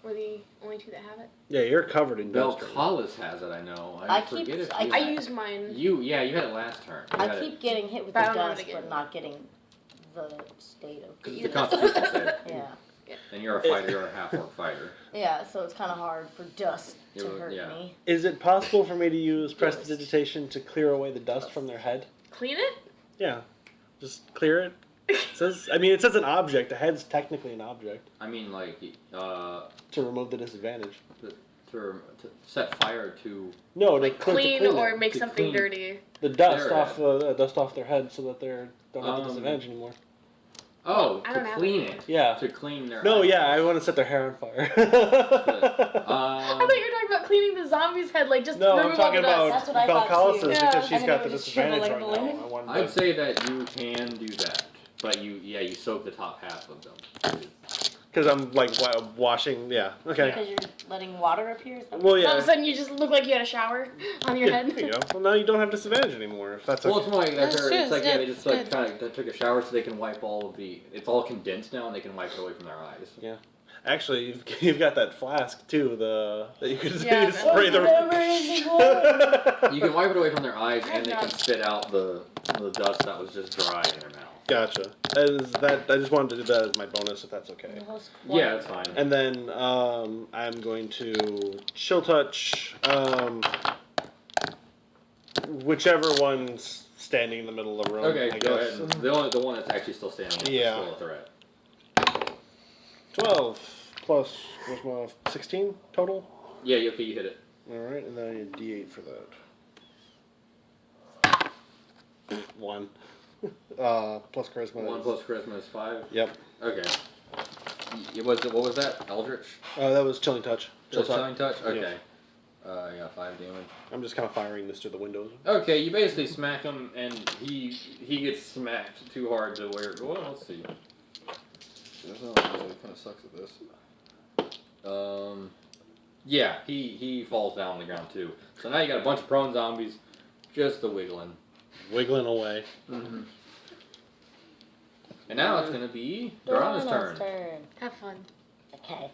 We're the only 2 that have it. Yeah, you're covered in dust. right now. Belcalis has it, I know. I forget keep- if I- you I had- used mine. You had it last turn. You I had keep it, getting hit with But I the don't know dust, what to but get. not getting the state of. it's the Constitution save. Yeah. And you're a fighter. You're a half-orc fighter. Yeah, so it's kind of hard for dust to Yeah, hurt yeah. me. Is it possible for me to use prestidigitation to clear away the dust from their head? Clean it? Yeah. Just clear it. It says. I mean, it says an object. A head's technically an object. I mean, like, To remove the disadvantage. to set fire to. No, Like to clean it. or make To something clean. dirty. The dust Their off their head so that they don't have the Um, disadvantage anymore. Oh, I to don't have clean it. it. Yeah. To clean their. No, eyes. yeah, I want to set their hair on fire. I thought you were talking about cleaning the zombie's head, like just No, remove I'm talking all the about dust. That's what I thought Belcalis too. Yeah. because she's And got then the it would just disadvantage right shrivel like now. balloon. I wanted I'd to- say that you can do that, but you soak the top half of them. Because I'm like washing. Yeah. Okay. Because you're letting water appear. Is that Well, All of yeah. a sudden, you just look like you had a shower on your Yeah, head. there you go. Well, now you don't have disadvantage anymore. If that's Well, okay. it's more like That's it's true, like it's yeah, good, they just it's like good. kind of took a shower so they can wipe all of the. It's all condensed now, and they can wipe it away from their eyes. Actually, you've got that flask too. That you can Yeah, you spray the. You can wipe it away from their eyes, and they can spit out the dust that was just dry in their mouth. Gotcha. I just wanted to do that as my bonus, if that's okay. Yeah, that's fine. And then I'm going to chill touch whichever one's standing in the middle of the room. Okay, I go guess. ahead. The one that's actually still standing up Yeah. is still a threat. 12 plus what's my 16 total. Yeah, you hit it. All right, and then I need a D8 for that. 1. Plus charisma. 1 plus charisma is 5. Yep. Okay. What was that? Eldritch? That was chilling touch. Chill Just touch. chilling touch? Okay. I got 5 damage. I'm just kind of firing this through the windows. Okay, you basically smack him, and he gets smacked too hard to where. Well, let's see. That's not really kind of sucks at this. Yeah, he falls down on the ground too. So now you got a bunch of prone zombies, just the wiggling. Wiggling away. Mm-hmm. And now it's gonna be Dorana's turn. turn. Have fun. Okay.